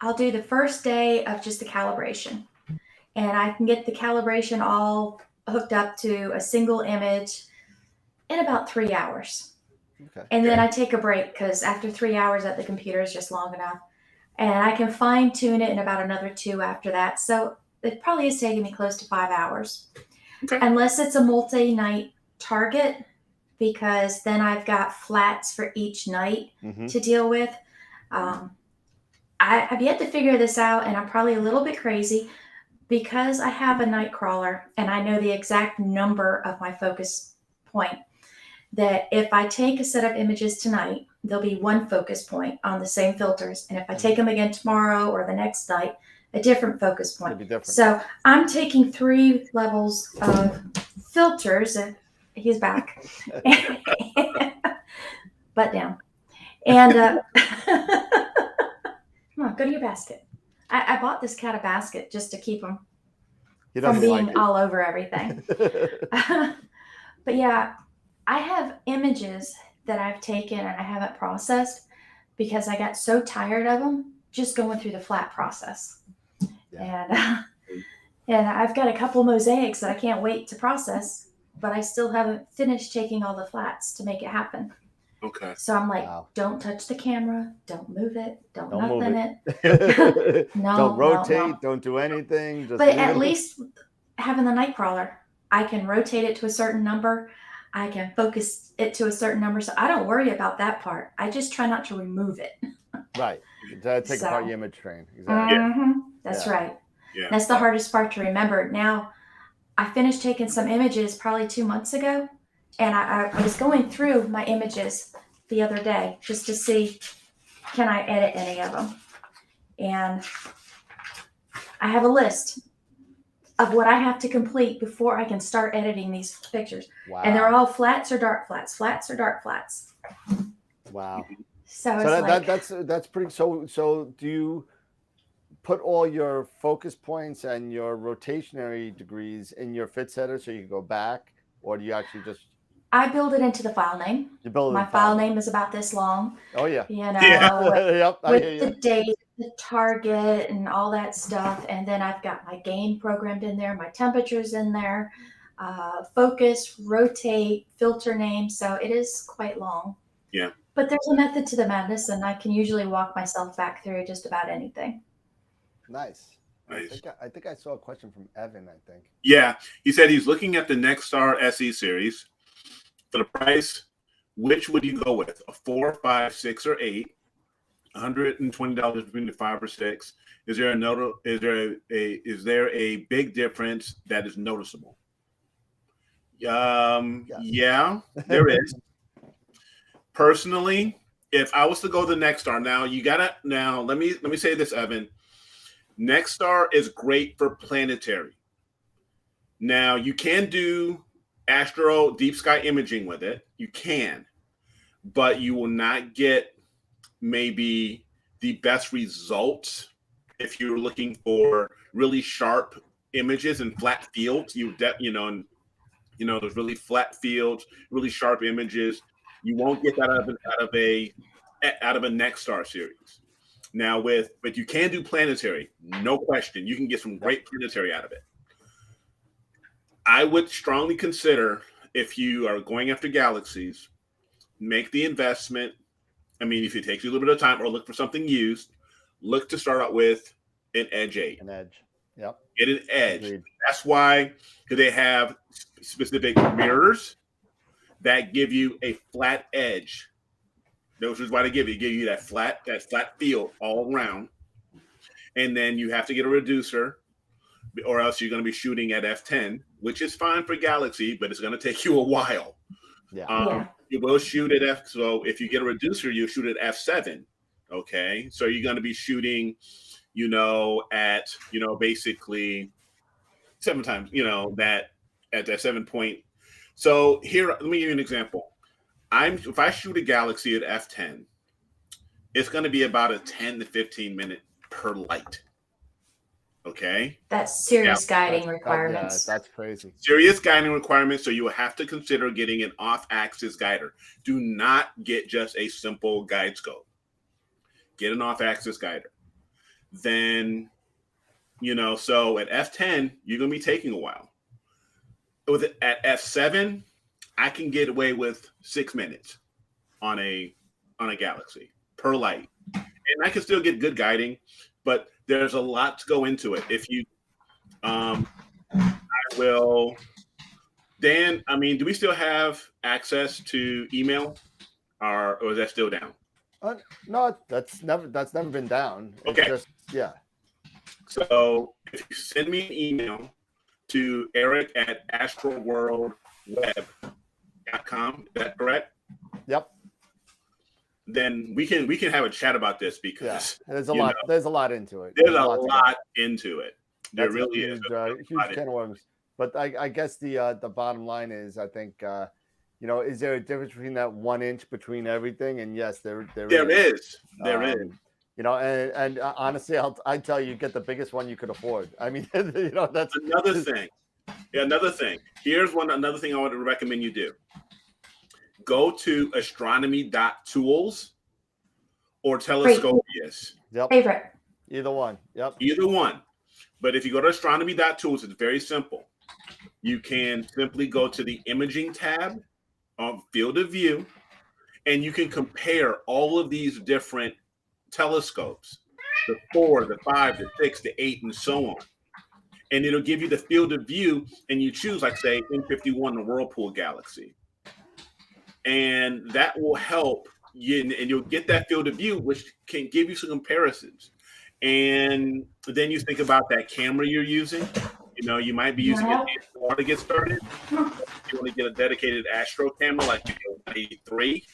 I'll do the first day of just the calibration. And I can get the calibration all hooked up to a single image in about 3 hours. Okay. And then I take a break because after 3 hours at the computer is just long enough. And I can fine tune it in about another 2 after that. So it probably is taking me close to 5 hours. Okay. Unless it's a multi-night target, because then I've got flats for each night to deal with. I've yet to figure this out, and I'm probably a little bit crazy because I have a night crawler and I know the exact number of my focus point. That if I take a set of images tonight, there'll be one focus point on the same filters. And if I take them again tomorrow or the next night, a different focus point. So I'm taking 3 levels of filters. He's back. Butt down. And come on, go to your basket. I bought this cat a basket just to keep him from being all over everything. But yeah, I have images that I've taken and I haven't processed because I got so tired of them just going through the flat process. Yeah. And I've got a couple mosaics that I can't wait to process, but I still haven't finished taking all the flats to make it happen. Okay. So I'm like, Don't touch the camera. Don't move it. Don't nothing it. Don't rotate. No. Don't do anything. Just but at least having the night crawler, I can rotate it to a certain number. I can focus it to a certain number. So I don't worry about that part. I just try not to remove it. Right. Take apart the image train. Exactly. That's right. Yeah. That's the hardest part to remember. Now, I finished taking some images probably 2 months ago. And I was going through my images the other day just to see, can I edit any of them? And I have a list. of what I have to complete before I can start editing these pictures. Wow. And they're all flats or dark flats, flats or dark flats. Wow. So So it's that's pretty. So do you put all your focus points and your rotationary degrees in your fit setter so you can go back, or do you actually just I build it into the file name. you build My file name is about this long. Oh yeah. You know, Yeah. Yep. I hear with you. the date, the target, and all that stuff. And then I've got my gain programmed in there, my temperatures in there, focus, rotate, filter name. So it is quite long. Yeah. But there's a method to the madness, and I can usually walk myself back through just about anything. Nice. Nice. I think I saw a question from Evan, I think. Yeah, he said he's looking at the Nexstar SE series. For the price, which would you go with? A 4, 5, 6, or 8? $120 between the 5 or 6. Is there a big difference that is noticeable? Yeah, there is. Personally, if I was to go the Nexstar, let me say this, Evan. Nexstar is great for planetary. Now you can do Astro deep sky imaging with it. You can, but you will not get maybe the best results if you're looking for really sharp images and flat fields. Those really flat fields, really sharp images. You won't get that out of a Nexstar series. Now but you can do planetary, no question. You can get some great planetary out of it. I would strongly consider, if you are going after galaxies, make the investment. I mean, if it takes you a little bit of time, or look for something used, look to start out with an Edge 8. An Edge. Yep. Get an Edge. Agreed. That's why, because they have specific mirrors that give you a flat edge. Those is why they give you that flat field all around. And then you have to get a reducer, or else you're going to be shooting at f10, which is fine for Galaxy, but it's going to take you a while. Yeah. You will shoot at so if you get a reducer, you shoot at f7. Okay, so you're going to be shooting, at basically 7 times, that at that 7 point. So here, let me give you an example. If I shoot a Galaxy at f10, it's going to be about a 10 to 15 minute per light. Okay. That's serious guiding requirements. That's crazy. Serious guiding requirements. So you will have to consider getting an off-axis guider. Do not get just a simple guide scope. Get an off-axis guider. Then, so at f10, you're going to be taking a while. At f7, I can get away with 6 minutes on a Galaxy per light, and I can still get good guiding, but there's a lot to go into it. If you, I will, Dan. I mean, do we still have access to email, or is that still down? No, that's never been down. It's Okay. Yeah. So if you send me an email to eric@astroworldweb.com, is that correct? Yep. Then we can have a chat about this, because there's a lot. There's a lot into it. There's a lot into it. There really is a huge can of worms. But I guess the bottom line is, I think, is there a difference between that 1 inch between everything? And yes, there is. There is. And honestly, I tell you, get the biggest one you could afford. I mean, that's another thing. Yeah, another thing. Here's another thing I want to recommend you do. Go to astronomy.tools or Telescopius. Yep. Favorite. Either one. Yep. Either one. But if you go to astronomy.tools, it's very simple. You can simply go to the imaging tab of field of view, and you can compare all of these different telescopes, the 4, the 5, the 6, the 8, and so on. And it'll give you the field of view, and you choose, like, say, M51, the Whirlpool Galaxy. And that will help you, and you'll get that field of view, which can give you some comparisons. And then you think about that camera you're using. You might be using a DSLR to get started. You want to get a dedicated Astro camera, like 183,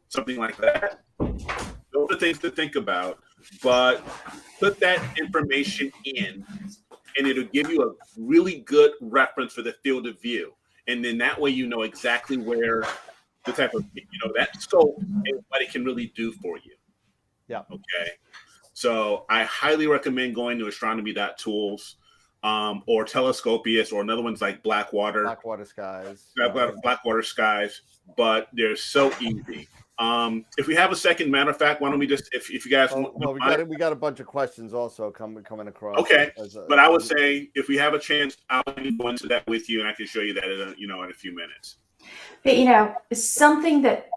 something like that. Those are things to think about. But put that information in, and it'll give you a really good reference for the field of view. And then that way you know exactly where the type of, that scope and what it can really do for you. Yeah. Okay. So I highly recommend going to astronomy.tools or Telescopius, or another one's like Blackwater Skies. Blackwater Skies, but they're so easy. If we have a second, matter of fact, why don't we just, if you guys we got a bunch of questions also coming across. Okay, but I would say if we have a chance, I'll go into that with you, and I can show you that in a few minutes. But something that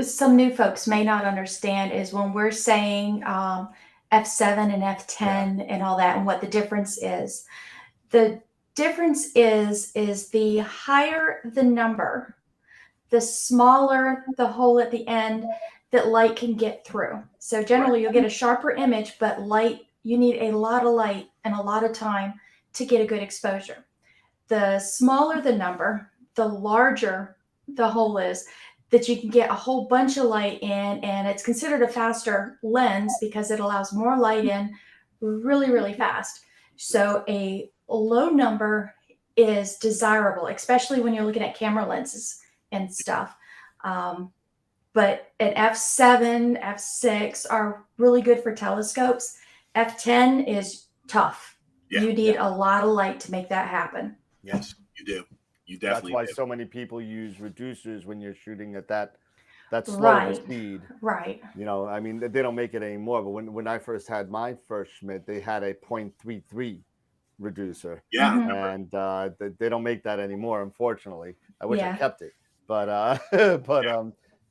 some new folks may not understand is when we're saying F7 and F10 and all that, and what the difference is. The difference is the higher the number, the smaller the hole at the end that light can get through. So generally you'll get a sharper image, but you need a lot of light and a lot of time to get a good exposure. The smaller the number, the larger the hole is, that you can get a whole bunch of light in, and it's considered a faster lens because it allows more light in really, really fast. So a low number is desirable, especially when you're looking at camera lenses and stuff. But an F7, F6 are really good for telescopes. F10 is tough. Yeah, you need a lot of light to make that happen. Yes, you do. You definitely. That's why so many people use reducers when you're shooting at that slower speed. Right. I mean, they don't make it anymore. But when I first had my first Schmidt, they had a 0.33 reducer. Yeah. And they don't make that anymore, unfortunately. I wish I kept it. But the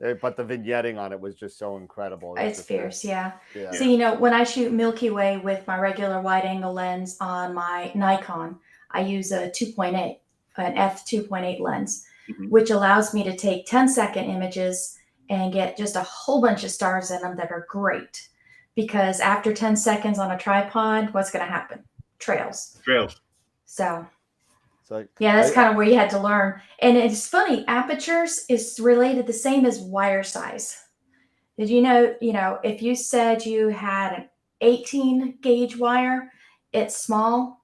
vignetting on it was just so incredible. It's fierce, yeah. Yeah. So, when I shoot Milky Way with my regular wide angle lens on my Nikon, I use a 2.8, an f2.8 lens, which allows me to take 10-second images and get just a whole bunch of stars in them that are great. Because after 10 seconds on a tripod, what's going to happen? Trails. So yeah, that's kind of where you had to learn. And it's funny, apertures is related the same as wire size. Did you know, if you said you had an 18 gauge wire, it's small.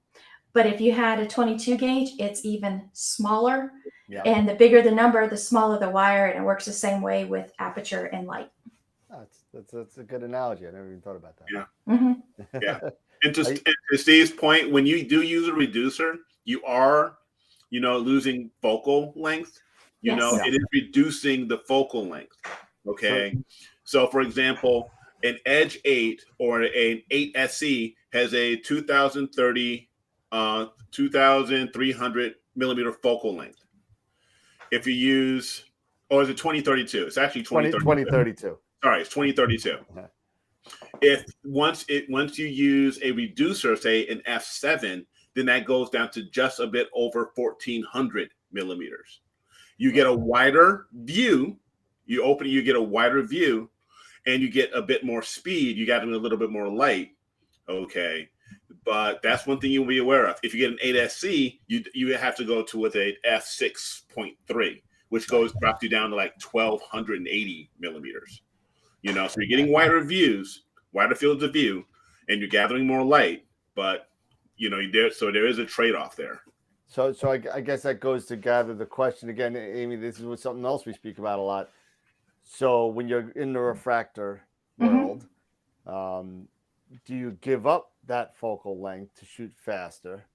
But if you had a 22 gauge, it's even smaller. Yeah. And the bigger the number, the smaller the wire. And it works the same way with aperture and light. That's a good analogy. I never even thought about that. Yeah. Mm-hmm. Yeah. And to Steve's point, when you do use a reducer, you are, losing focal length. It is reducing the focal length. Okay. So for example, an Edge 8 or an 8 SE has a 2300 millimeter focal length. If you use, or is it 2032? It's actually 2032. Sorry, it's 2032. If once you use a reducer, say an F7, then that goes down to just a bit over 1400 millimeters. You get a wider view. You get a wider view, and you get a bit more speed. You got a little bit more light. Okay, but that's one thing you'll be aware of. If you get an 8SC, you have to go to with a f6.3, which drops you down to like 1280 millimeters. So you're getting wider views, wider fields of view, and you're gathering more light. But there is a trade-off there. So I guess that goes to gather the question again, Amy. This is something else we speak about a lot. So when you're in the refractor world, do you give up that focal length to shoot faster,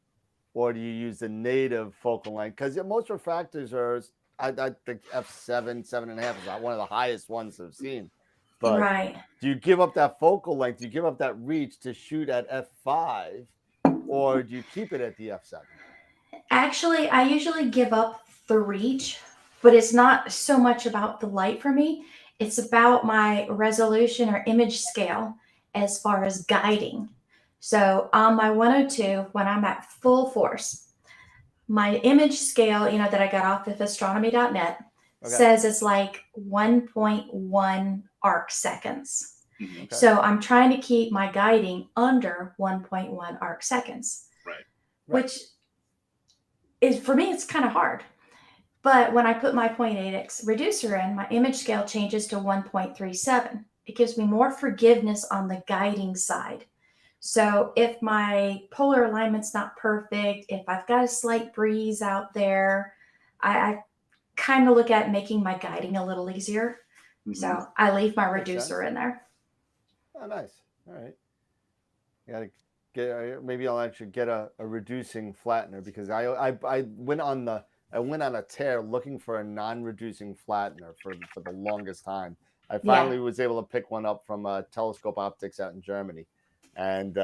or do you use the native focal length? Because most refractors are, I think F7, 7.5 is not one of the highest ones I've seen. But do you give up that focal length? Do you give up that reach to shoot at F5, or do you keep it at the F7? Actually, I usually give up the reach, but it's not so much about the light for me. It's about my resolution or image scale as far as guiding. So on my 102, when I'm at full force, my image scale, that I got off of astronomy.net says it's like 1.1 arc seconds. Okay. So I'm trying to keep my guiding under 1.1 arc seconds, which is, for me, it's kind of hard. But when I put my 0.8x reducer in, my image scale changes to 1.37. It gives me more forgiveness on the guiding side, So if my polar alignment's not perfect, if I've got a slight breeze out there, I kind of look at making my guiding a little easier. Mhm. So I leave my Makes reducer sense. in there. Oh, nice. All right. You gotta get. Maybe I'll actually get a reducing flattener because I went on a tear looking for a non-reducing flattener for the longest time. I finally was able to pick one up from Telescope Optics out in Germany, and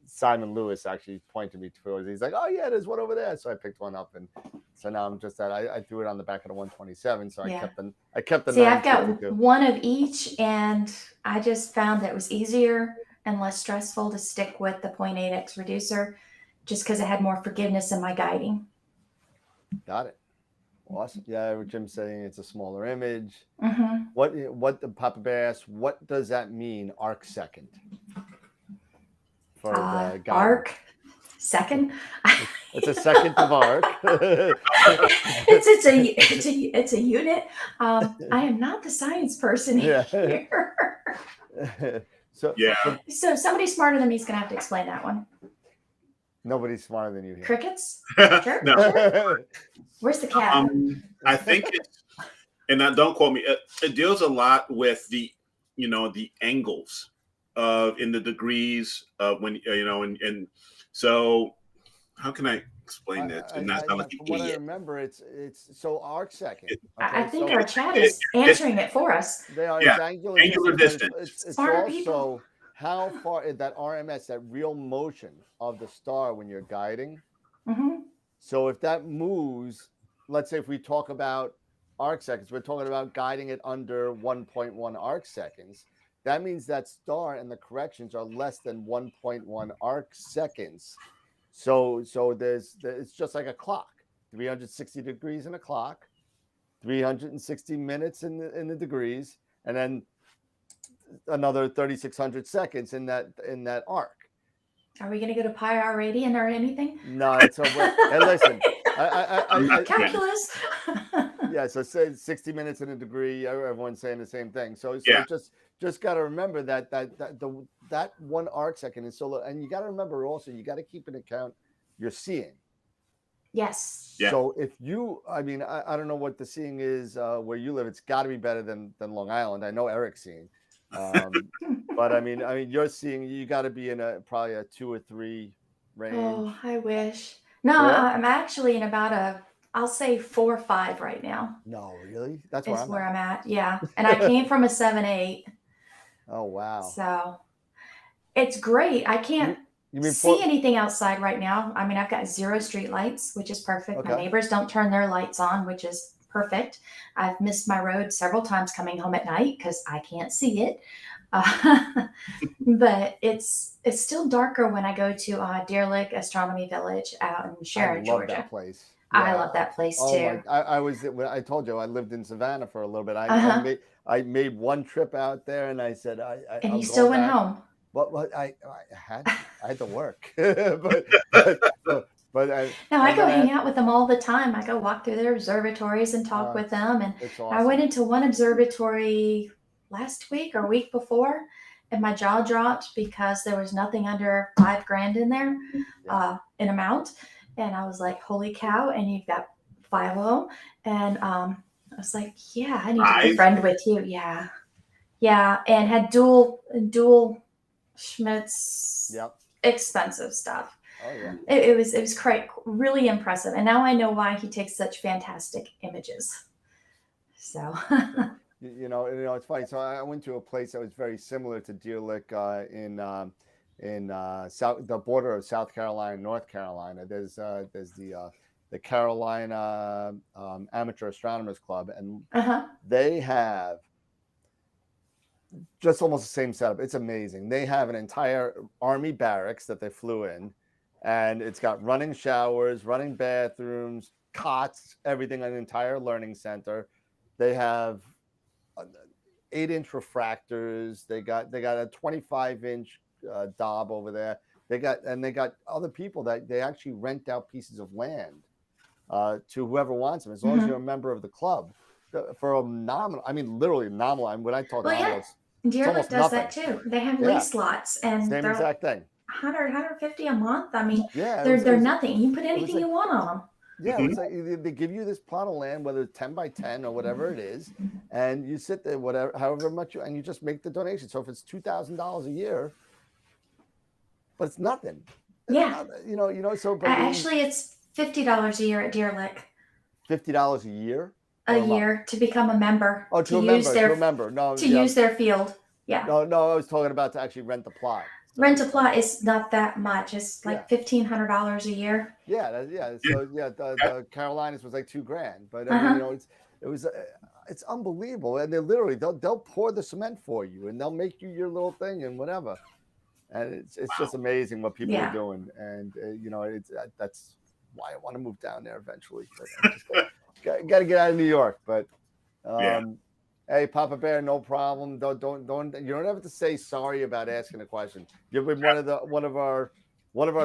Simon Lewis actually pointed me towards it. He's like, "Oh yeah, there's one over there." So I picked one up, and so now I'm just I threw it on the back of the 127. So Yeah. I kept the See, I've got 952. one of each, and I just found that it was easier and less stressful to stick with the 0.8x reducer just because it had more forgiveness in my guiding. Got it. Awesome. Yeah, Jim's saying it's a smaller image. Mm-hmm. What the Papa Bear asked, what does that mean, arc second? For the guiding. Arc second. It's a second of arc. it's a unit. I am not the science person here. So somebody smarter than me is gonna have to explain that one. Nobody's smarter than you here. Crickets? Sure. No. Sure. Where's the cat? I think it's, and don't quote me. It deals a lot with the angles in the degrees of when and so how can I explain that? And not sound like an what I idiot. remember, it's so arc second. Okay? I think our chat is answering it for us. They are angular distance. It's also how far that RMS, that real motion of the star when you're guiding. Mm-hmm. So if that moves, let's say if we talk about arc seconds, we're talking about guiding it under 1.1 arc seconds. That means that star and the corrections are less than 1.1 arc seconds. So it's just like a clock, 360 degrees in a clock, 360 minutes in the degrees, and then another 3,600 seconds in that arc. Are we going to go to pi r radian or anything? No, it's over. And listen, I calculus. Yeah, so say 60 minutes in a degree. Everyone's saying the same thing. So just got to remember that one arc second is so low, and you got to remember also you got to keep into account you're seeing. Yes. Yeah. So if you, I mean, I don't know what the seeing is where you live. It's got to be better than Long Island. I know Eric's seeing, but I mean, you're seeing. You got to be in probably a 2 or 3 range. Oh, I wish. No, 4? I'm actually in about I'll say 4 or 5 right now. No, really? That's where I'm at. Yeah, and I came from a 7-8. Oh wow! So it's great. I can't see anything outside right now. I mean, I've got 0 street lights, which is perfect. Okay. My neighbors don't turn their lights on, which is perfect. I've missed my road several times coming home at night because I can't see it. But it's still darker when I go to Deer Lick Astronomy Village out in Sharon, Georgia. That place. Yeah. I love that place too. I told you I lived in Savannah for a little bit. I made one trip out there, and I said and you still went home. Well, I had to work, but I go hang out with them all the time. I go walk through their observatories and talk with them. And awesome. I went into one observatory last week or week before, and my jaw dropped because there was nothing under $5,000 in there in amount. And I was like, holy cow. And you've got 5 of them. And I was like, yeah, I need to be a friend with you. Yeah. Yeah. And had dual Schmidt's expensive stuff. Oh yeah. It was really impressive. And now I know why he takes such fantastic images. So it's funny. So I went to a place that was very similar to Deer Lick in the border of South Carolina and North Carolina. There's the Carolina Amateur Astronomers Club, and they have just almost the same setup. It's amazing. They have an entire Army barracks that they flew in, and it's got running showers, running bathrooms, cots, everything, an entire learning center. They have 8-inch refractors. They got a 25-inch Dob over there. They got other people that they actually rent out pieces of land to whoever wants them, as long as you're a member of the club, for a nominal. I mean, literally nominal. When I talk nominals, Deer Lick almost does that nothing. too. They have Yeah. lease lots, and Same they're exact thing. 150 a month. I mean, Yeah, they're nothing. You can put was anything like- you want on them. Yeah, it was like they give you this plot of land, whether it's 10 by 10 or whatever it is, and you sit there, whatever, however much and you just make the donation. So if it's $2,000 a year, but it's nothing. Yeah. So but Actually, it's $50 a year at Deer Lick. $50 a year. A year to become a member. Oh, to a member. No, use their field. Yeah. No, I was talking about to actually rent the plot. So, rent a plot is not that much. It's like $1,500 a year. Yeah, So the Carolinas was like $2,000, but I mean, it's unbelievable, and they'll pour the cement for you, and they'll make you your little thing and whatever, and it's just amazing what people are doing, and that's why I want to move down there eventually. But I just got to get out of New York, but. Hey, Papa Bear, no problem. Don't. You don't have to say sorry about asking a question. You've been one of our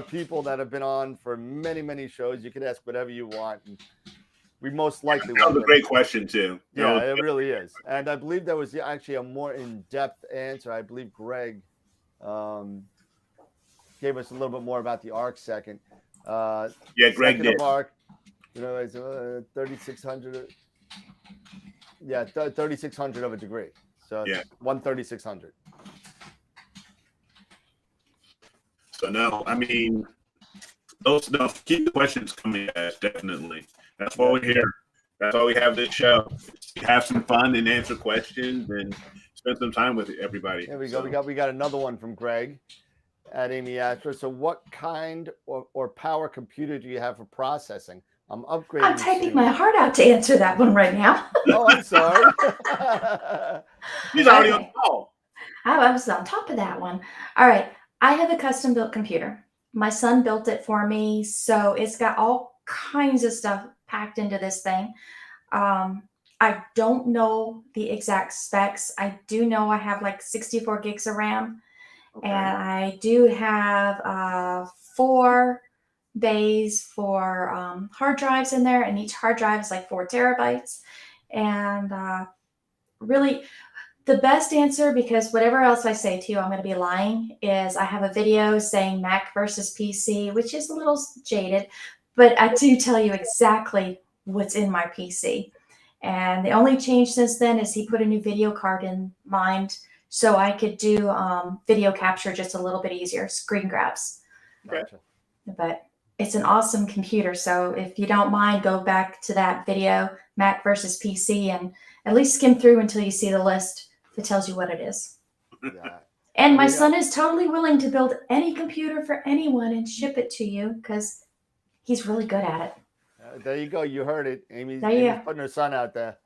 people that have been on for many shows. You can ask whatever you want, and we most likely. That was a great question too. Yeah, it really is, and I believe there was actually a more in-depth answer. I believe Greg gave us a little bit more about the ARC second. Greg did. ARC, it's 3,600. Yeah, 3,600 of a degree. So 1,3600. So no, I mean, keep the questions coming, guys. Definitely, that's why we're here. That's why we have this show. Have some fun and answer questions and spend some time with everybody. Here we go. We got another one from Greg at Amy Astro. So, what kind or power computer do you have for processing? I'm upgrading. I'm typing my heart out to answer that one right now. Oh, I'm sorry. He's already on the call. I was on top of that one. All right. I have a custom built computer. My son built it for me. So it's got all kinds of stuff packed into this thing. I don't know the exact specs. I do know I have like 64 gigs of RAM. Okay. And I do have 4 bays for hard drives in there, and each hard drive is like 4 terabytes. And really the best answer, because whatever else I say to you, I'm going to be lying, is I have a video saying Mac versus PC, which is a little jaded, but I do tell you exactly what's in my PC. And the only change since then is he put a new video card in mind so I could do video capture just a little bit easier, screen grabs. Gotcha. But it's an awesome computer. So if you don't mind, go back to that video, Mac versus PC, and at least skim through until you see the list that tells you what it is. Yeah. And my son is totally willing to build any computer for anyone and ship it to you because he's really good at it. There you go. You heard it. Amy's putting her son out there.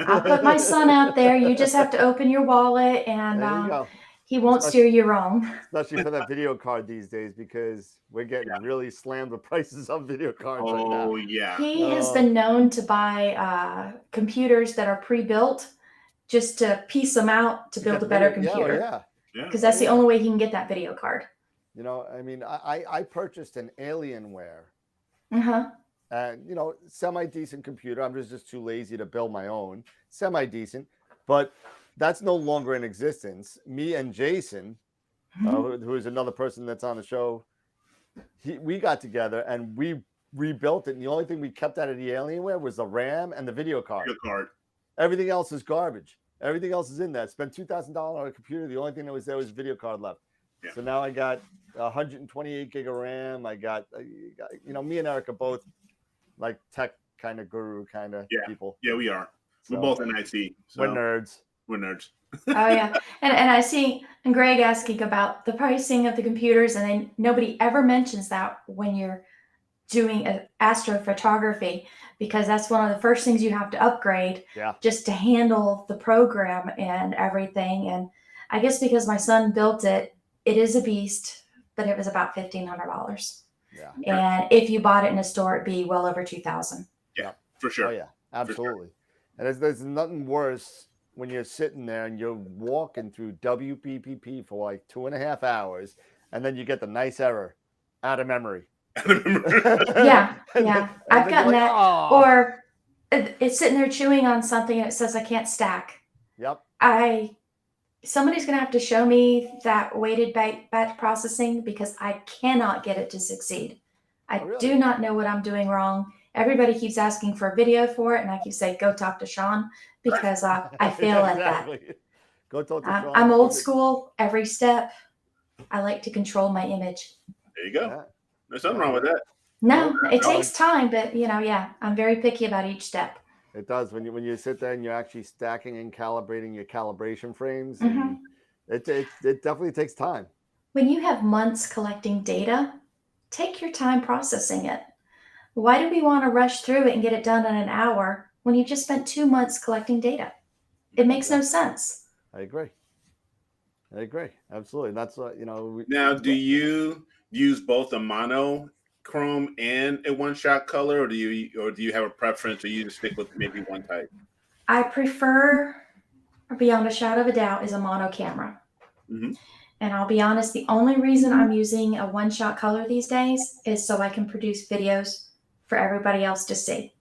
I'll put my son out there. You just have to open your wallet, and he won't steer you wrong. Especially for that video card these days, because we're getting really slammed the prices on video cards right now. Oh, yeah. He has been known to buy computers that are pre-built just to piece them out to build a better computer. Yeah. Because that's the only way he can get that video card. I mean, I purchased an Alienware. Uh-huh. And, semi-decent computer. I'm just too lazy to build my own. Semi-decent. But that's no longer in existence. Me and Jason, who is another person that's on the show, we got together and we rebuilt it. And the only thing we kept out of the Alienware was the RAM and the video card. Everything else is garbage. Everything else is in there. Spent $2,000 on a computer. The only thing that was there was video card left. Yeah. So now I got 128 gig of RAM. I got, me and Eric are both like tech kind of guru kind of people. Yeah, we are. We're both in IT. So we're nerds. Oh yeah, and I see Greg asking about the pricing of the computers, and then nobody ever mentions that when you're doing astrophotography, because that's one of the first things you have to upgrade just to handle the program and everything. And I guess because my son built it, it is a beast, but it was about $1,500. Yeah. And if you bought it in a store, it'd be well over $2,000. Yeah, for sure. Oh yeah, absolutely. Sure. And there's nothing worse when you're sitting there and you're walking through WPPP for like 2.5 hours, and then you get the nice error out of memory. Yeah. I've gotten that. Or it's sitting there chewing on something and it says I can't stack. Yep. I somebody's going to have to show me that weighted batch processing because I cannot get it to succeed. I Oh, really? do not know what I'm doing wrong. Everybody keeps asking for a video for it, and I keep saying, go talk to Sean because I fail at that. Exactly. Go talk to Sean. I'm old school every step. I like to control my image. There you go. Yeah. There's nothing wrong with that. No, it No, takes time, but yeah, I'm very picky about each step. It does when you sit there and you're actually stacking and calibrating your calibration frames. Mhm. And it definitely takes time. When you have months collecting data, take your time processing it. Why do we want to rush through it and get it done in an hour when you just spent 2 months collecting data? It makes no sense. I agree. Absolutely. That's what, Now, do you use both a monochrome and a one-shot color, or do you have a preference, or you just stick with maybe one type? I prefer, beyond a shadow of a doubt, is a mono camera. Mhm. And I'll be honest, the only reason I'm using a one-shot color these days is so I can produce videos for everybody else to see.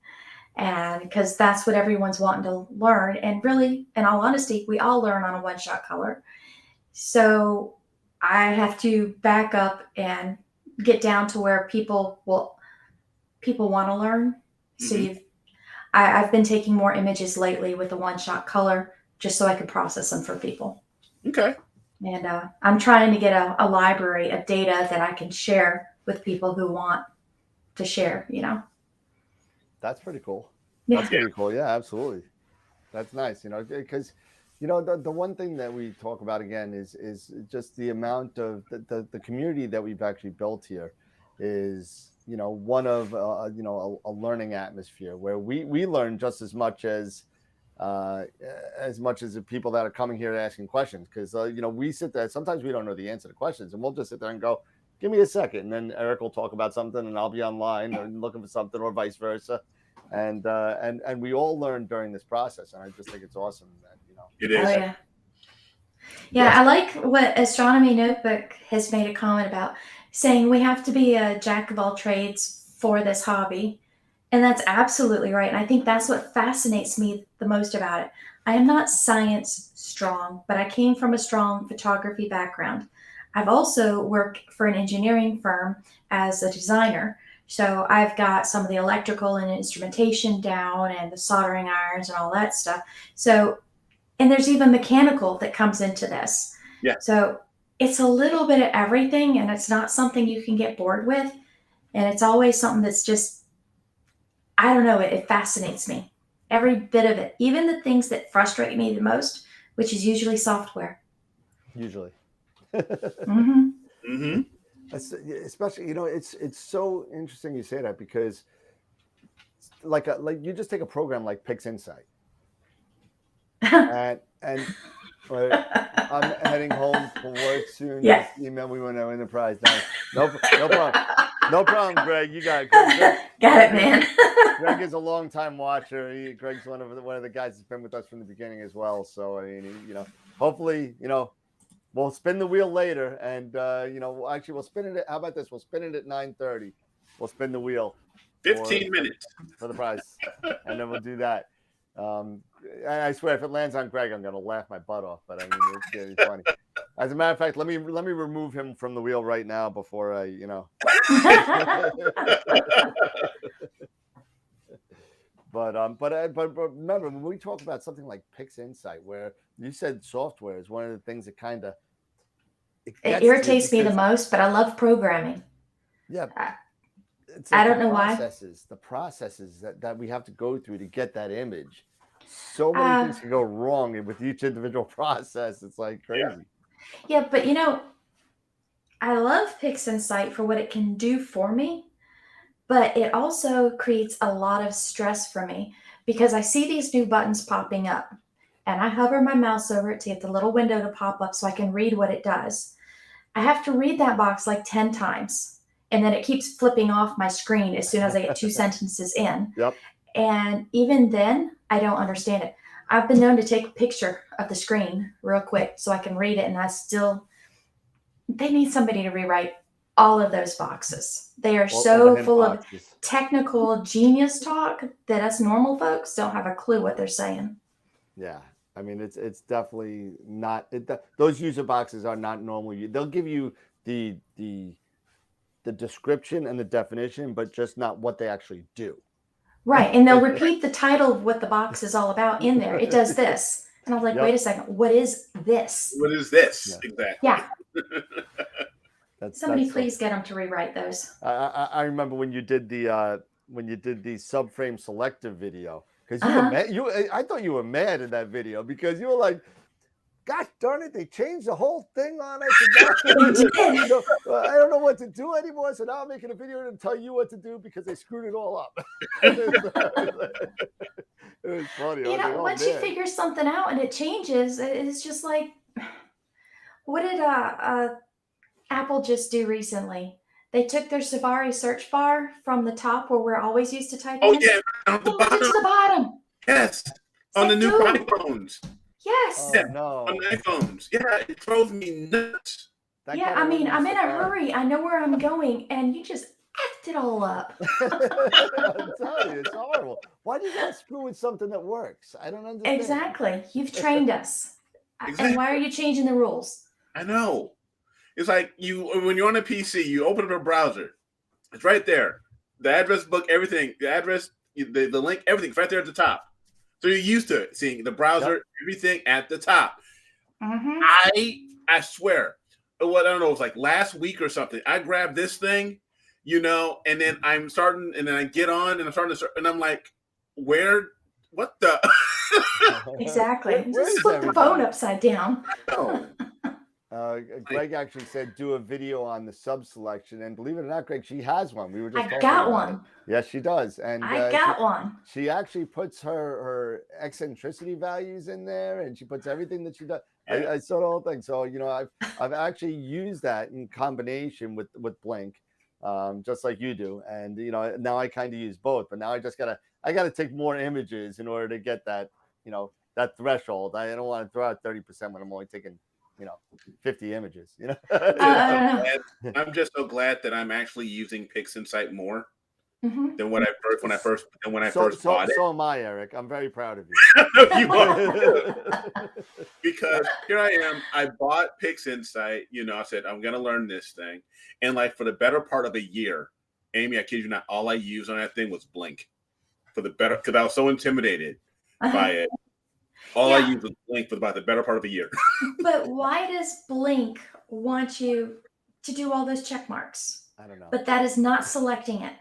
And because that's what everyone's wanting to learn. And really, in all honesty, we all learn on a one-shot color. So I have to back up and get down to where people want to learn. So Mhm. I've been taking more images lately with a one-shot color just so I can process them for people. Okay. And I'm trying to get a library of data that I can share with people who want to share, That's pretty cool. Yeah. That's pretty cool. Yeah, absolutely. That's nice, because the one thing that we talk about again is just the amount of the community that we've actually built here is one of a learning atmosphere where we learn just as much as the people that are coming here asking questions, because we sit there, sometimes we don't know the answer to questions and we'll just sit there and go, give me a second, and then Eric will talk about something and I'll be online and looking for something, or vice versa. And we all learn during this process, and I just think it's awesome that It is. Oh, yeah. I like what Astronomy Notebook has made a comment about, saying we have to be a jack of all trades for this hobby. And that's absolutely right. And I think that's what fascinates me the most about it. I am not science strong, but I came from a strong photography background. I've also worked for an engineering firm as a designer. So I've got some of the electrical and instrumentation down and the soldering irons and all that stuff. So, and there's even mechanical that comes into this. Yeah. So it's a little bit of everything, and it's not something you can get bored with. And it's always something that's just, I don't know, it fascinates me. Every bit of it, even the things that frustrate me the most, which is usually software. usually. Mm-hmm. Mm-hmm. Especially, it's so interesting you say that, because like you just take a program like PixInsight, and I'm heading home from work soon. Yeah. Just email me when I'm in the prize. No problem. No problem, Greg. You got it. Got it, man. Greg is a long time watcher. Greg's one of the guys that's been with us from the beginning as well. So I mean, hopefully, we'll spin the wheel later, and actually we'll spin it. How about this? We'll spin it at 9:30. We'll spin the wheel. 15 minutes for the prize, and then we'll do that. I swear, if it lands on Greg, I'm gonna laugh my butt off. But I mean, it's gonna be funny. As a matter of fact, let me remove him from the wheel right now before I, But remember, when we talk about something like PixInsight, where you said software is one of the things that kind of it irritates me the most, but I love programming. Yeah. I don't know why. The processes that we have to go through to get that image. So many things can go wrong with each individual process. It's like crazy. Yeah, but I love PixInsight for what it can do for me, but it also creates a lot of stress for me because I see these new buttons popping up, and I hover my mouse over it to get the little window to pop up so I can read what it does. I have to read that box like 10 times. And then it keeps flipping off my screen as soon as I get 2 sentences in. Yep. And even then, I don't understand it. I've been known to take a picture of the screen real quick so I can read it, and they need somebody to rewrite all of those boxes. They are so full of technical genius talk that us normal folks don't have a clue what they're saying. Yeah. I mean, it's definitely not. Those user boxes are not normal. They'll give you the description and the definition, but just not what they actually do. Right. And they'll repeat the title of what the box is all about in there. It does this. And I'm like, Yep. wait a second, what is this? What is this? Yeah. Exactly. Yeah. Somebody That's please get them to rewrite those. I remember when you did the subframe selective video, because I thought you were mad in that video because you were like, gosh darn it, they changed the whole thing on us. And now, I don't know what to do anymore. So now I'm making a video to tell you what to do because they screwed it all up. It was funny. You know, once you figure something out and it changes, it's just like, what did Apple just do recently? They took their Safari search bar from the top where we're always used to typing. Oh yeah, on the bottom. To the bottom. Yes, on the new iPhones. Yes. Yeah, on iPhones. Yeah, it drove me nuts. Yeah, I mean, I'm in a hurry. I know where I'm going, and you just effed it all up. I'm telling you, it's horrible. Why do you got to screw with something that works? I don't understand. Exactly. You've trained us. Exactly. And why are you changing the rules? I know. It's like when you're on a PC, you open up a browser. It's right there. The address book, everything, the address, the link, everything's right there at the top. So you're used to it, seeing the browser, everything at the top. Mm-hmm. I swear, what I don't know, it was like last week or something. I grabbed this thing, and then I get on, and I'm starting to, and I'm like, what the? Exactly. Just flip the phone upside down. No. Greg actually said do a video on the sub selection, and believe it or not, Greg, she has one. We were just I got one. Yes, she does, and I got one. She actually puts her eccentricity values in there, and she puts everything that she does. Yeah. I saw the whole thing, so I've actually used that in combination with Blink, just like you do, and now I kind of use both, but now I gotta take more images in order to get that that threshold. I don't want to throw out 30% when I'm only taking 50 images. I'm just so glad that I'm actually using PixInsight more than when I first bought it. So am I, Eric. I'm very proud of you. You are. Because here I am. I bought PixInsight. I said I'm gonna learn this thing, and like for the better part of a year, Amy, I kid you not, all I used on that thing was Blink because I was so intimidated by it. I used was Blink for about the better part of a year. But why does Blink want you to do all those check marks? I don't know. But that is not selecting it.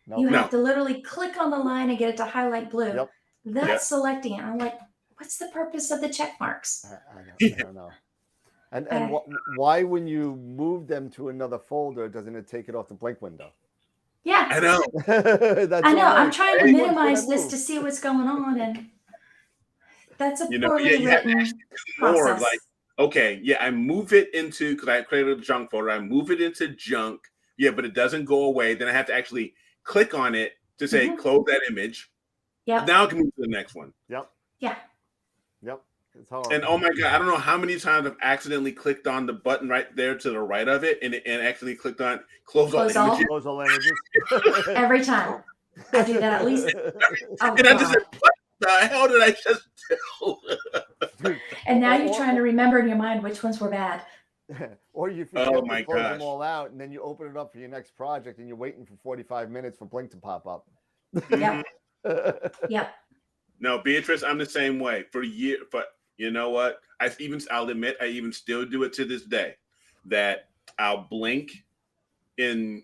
Nope. You have to literally click on the line and get it to highlight blue. Yep. That's selecting it. I'm like, what's the purpose of the check marks? I don't know. And why, when you move them to another folder, doesn't it take it off the Blink window? Yeah. I know. I know. I'm trying to minimize this to see what's going on, and that's a poorly written process. Like, okay, I move it into, because I created a junk folder. I move it into junk. Yeah, but it doesn't go away. Then I have to actually click on it to say close that image. Yeah. Now I can move to the next one. Yep. Yeah. Yep. It's hard. And oh my God, I don't know how many times I've accidentally clicked on the button right there to the right of it and actually clicked on close all images. Close all images. Every time. I do that at least. I just said, what the hell did I just do? And now you're trying to remember in your mind which ones were bad. Or you forget to close them all out, and then you open it up for your next project, and you're waiting for 45 minutes for Blink to pop up. Yep. Yep. No, Beatrice, I'm the same way. For years, but you know what? I'll admit, I even still do it to this day. That I'll blink and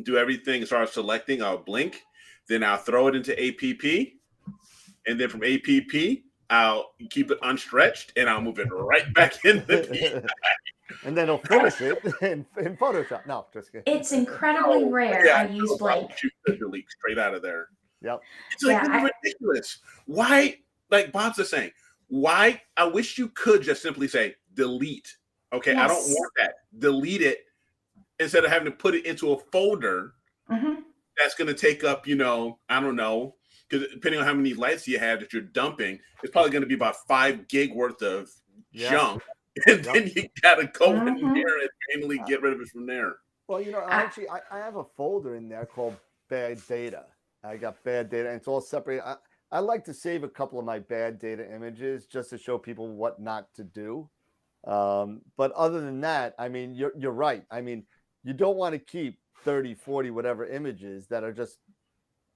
do everything as far as selecting. I'll blink, then I'll throw it into APP, and then from APP, I'll keep it unstretched, and I'll move it right back in the PI. And then it'll finish it in Photoshop. No, just kidding. It's incredibly rare I use Blink. Shoot the delete straight out of there. Yep. It's like ridiculous. Why, like Bob's is saying, why? I wish you could just simply say delete. Okay, yes. I don't want that. Delete it instead of having to put it into a folder that's going to take up, I don't know, because depending on how many lights you have that you're dumping, it's probably going to be about 5 gig worth of junk. And then you got to go in there and manually get rid of it from there. Well, actually, I have a folder in there called bad data. I got bad data, and it's all separate. I like to save a couple of my bad data images just to show people what not to do. But other than that, I mean, you're right. I mean, you don't want to keep 30, 40, whatever images that are just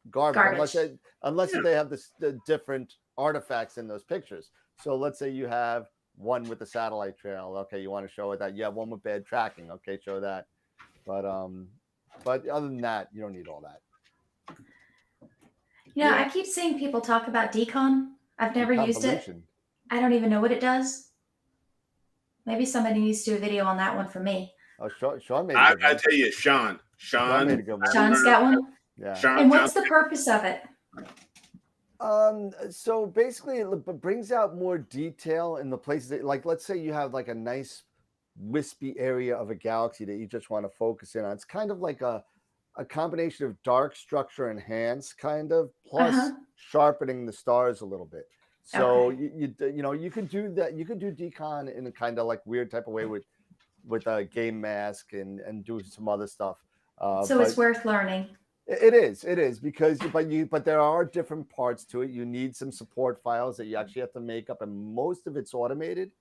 garbage, unless Yeah. they have the different artifacts in those pictures. So let's say you have one with the satellite trail. Okay, you want to show it that. You have one with bad tracking. Okay, show that. But other than that, you don't need all that. You know, Yeah. I keep seeing people talk about decon. I've never used it. Deconvolution. I don't even know what it does. Maybe somebody needs to do a video on that one for me. Oh, Sean made a I good one. tell you, Sean made a good one. Sean's got one. Yeah. Sean, And what's the purpose of it? So basically it brings out more detail in the places that, like, let's say you have like a nice wispy area of a galaxy that you just want to focus in on. It's kind of like a combination of dark structure enhanced kind of plus sharpening the stars a little bit. So you can do that. You can do decon in a kind of like weird type of way with a game mask and do some other stuff. So it's worth learning. It is because but there are different parts to it. You need some support files that you actually have to make up, and most of it's automated.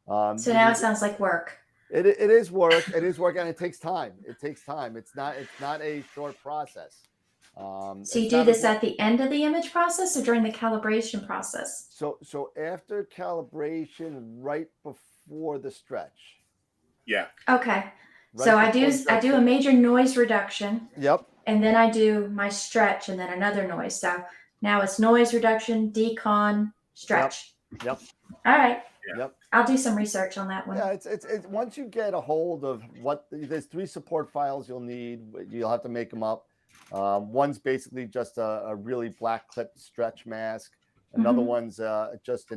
So now it sounds like work. It is work. It is work, and it takes time. It's not a short process. So you do this at the end of the image process or during the calibration process? So after calibration, right before the stretch. Yeah. Okay. Right So I before do a major noise reduction. Yep. And then I do my stretch and then another noise. So now it's noise reduction, decon, stretch. Yep. All right. Yep. I'll do some research on that one. Yeah, it's once you get a hold of there's 3 support files you'll need. You'll have to make them up. One's basically just a really black clipped stretch mask. Another one's just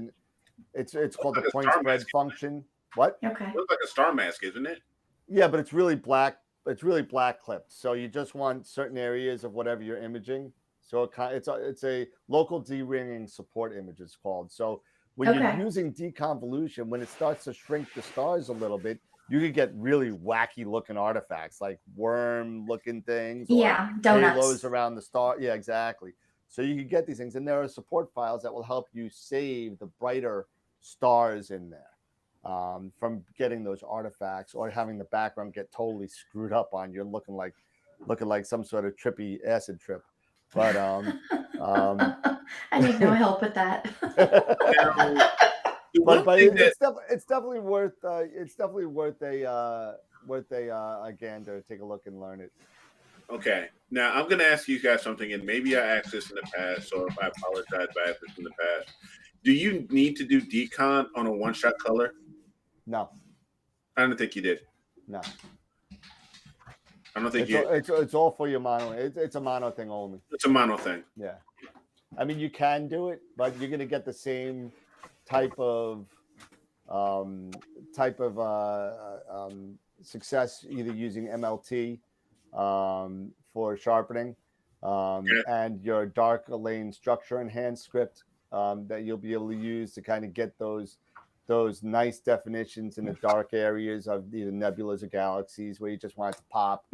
it's called the point spread function. What? Okay. It looks like a star mask, isn't it? Yeah, but it's really black. It's really black clipped. So you just want certain areas of whatever you're imaging. So it's a local de-ringing support image, it's called. So when you're using deconvolution, when it starts to shrink the stars a little bit, you could get really wacky looking artifacts like worm looking things. Or donuts. Halos around the star. Yeah, exactly. So you can get these things, and there are support files that will help you save the brighter stars in there. From getting those artifacts or having the background get totally screwed up on you, looking like some sort of trippy acid trip. But I need no help with that. It's definitely worth a gander. Take a look and learn it. Okay. Now I'm gonna ask you guys something, and maybe I asked this in the past, so if I apologize if I asked this in the past. Do you need to do decon on a one-shot color? No. I don't think you did. No. I don't think it's all for your mono. It's a mono thing only. It's a mono thing. Yeah. I mean, you can do it, but you're gonna get the same type of success either using MLT for sharpening and your dark lane structure enhanced script that you'll be able to use to kind of get those nice definitions in the dark areas of either nebulas or galaxies where you just want it to pop,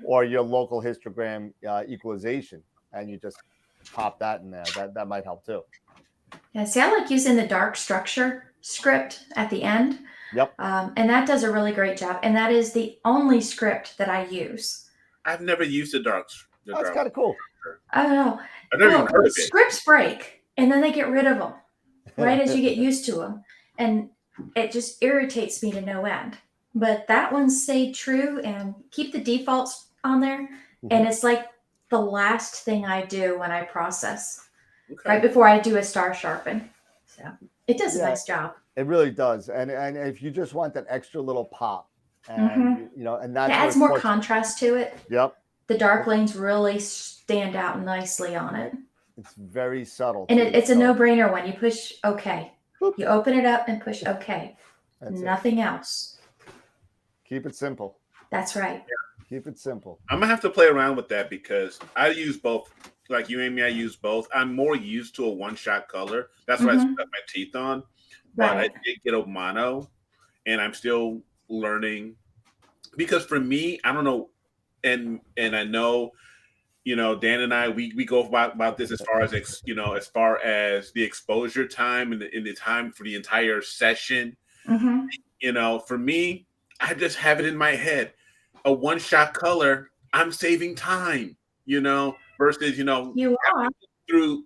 or your local histogram equalization, and you just pop that in there. That might help too. Yeah, see, I like using the dark structure script at the end. Yep. And that does a really great job. And that is the only script that I use. I've never used the dark. That's kind of cool. I don't know. I've never even heard of it. Scripts break, and then they get rid of them right as you get used to them. And it just irritates me to no end. But that one stayed true and keep the defaults on there. And it's like the last thing I do when I process, right before I do a star sharpen. So it does a nice job. It really does. And if you just want that extra little pop, and and that adds more contrast to it. Yep. The dark lanes really stand out nicely on it. It's very subtle. And it's a no-brainer when you push OK. Boop. You open it up and push OK. That's Nothing else. Keep it simple. That's right. Yeah. Keep it simple. I'm going to have to play around with that because I use both. Like you, Amy, I use both. I'm more used to a one-shot color. That's what I stuck my teeth on. But I did get a mono, and I'm still learning. Because for me, I don't know, and I know Dan and I, we go about this as far as as far as the exposure time and the time for the entire session. Mm-hmm. For me, I just have it in my head. A one-shot color, I'm saving time, versus, You are. through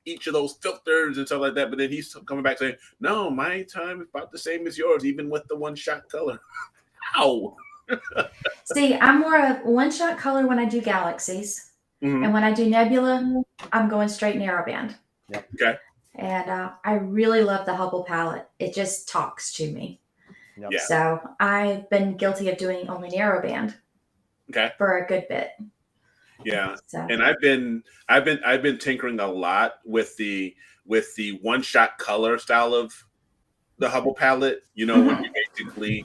each of those filters and stuff like that. But then he's coming back saying, no, my time is about the same as yours, even with the one-shot color. Ow. See, I'm more of one-shot color when I do galaxies. Mhm. And when I do nebula, I'm going straight narrowband. Yep. Okay. And I really love the Hubble palette. It just talks to me. Yep. Yeah. So I've been guilty of doing only narrowband Okay. for a good bit. Yeah. So And I've been tinkering a lot with the one-shot color style of the Hubble palette, when you basically,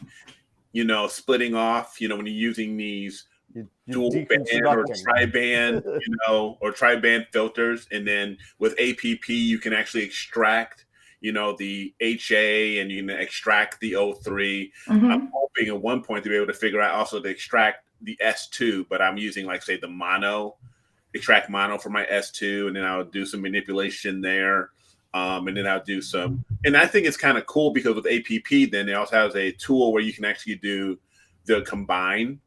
splitting off, when you're using these You're dual band or deconstructing. tri-band, or tri-band filters. And then with APP, you can actually extract, the HA, and you can extract the O3. Mhm. I'm hoping at one point to be able to figure out also to extract the S2, but I'm using say the extract mono for my S2, and then I'll do some manipulation there. And then I'll do some, and I think it's kind of cool because with APP, then it also has a tool where you can actually do the combine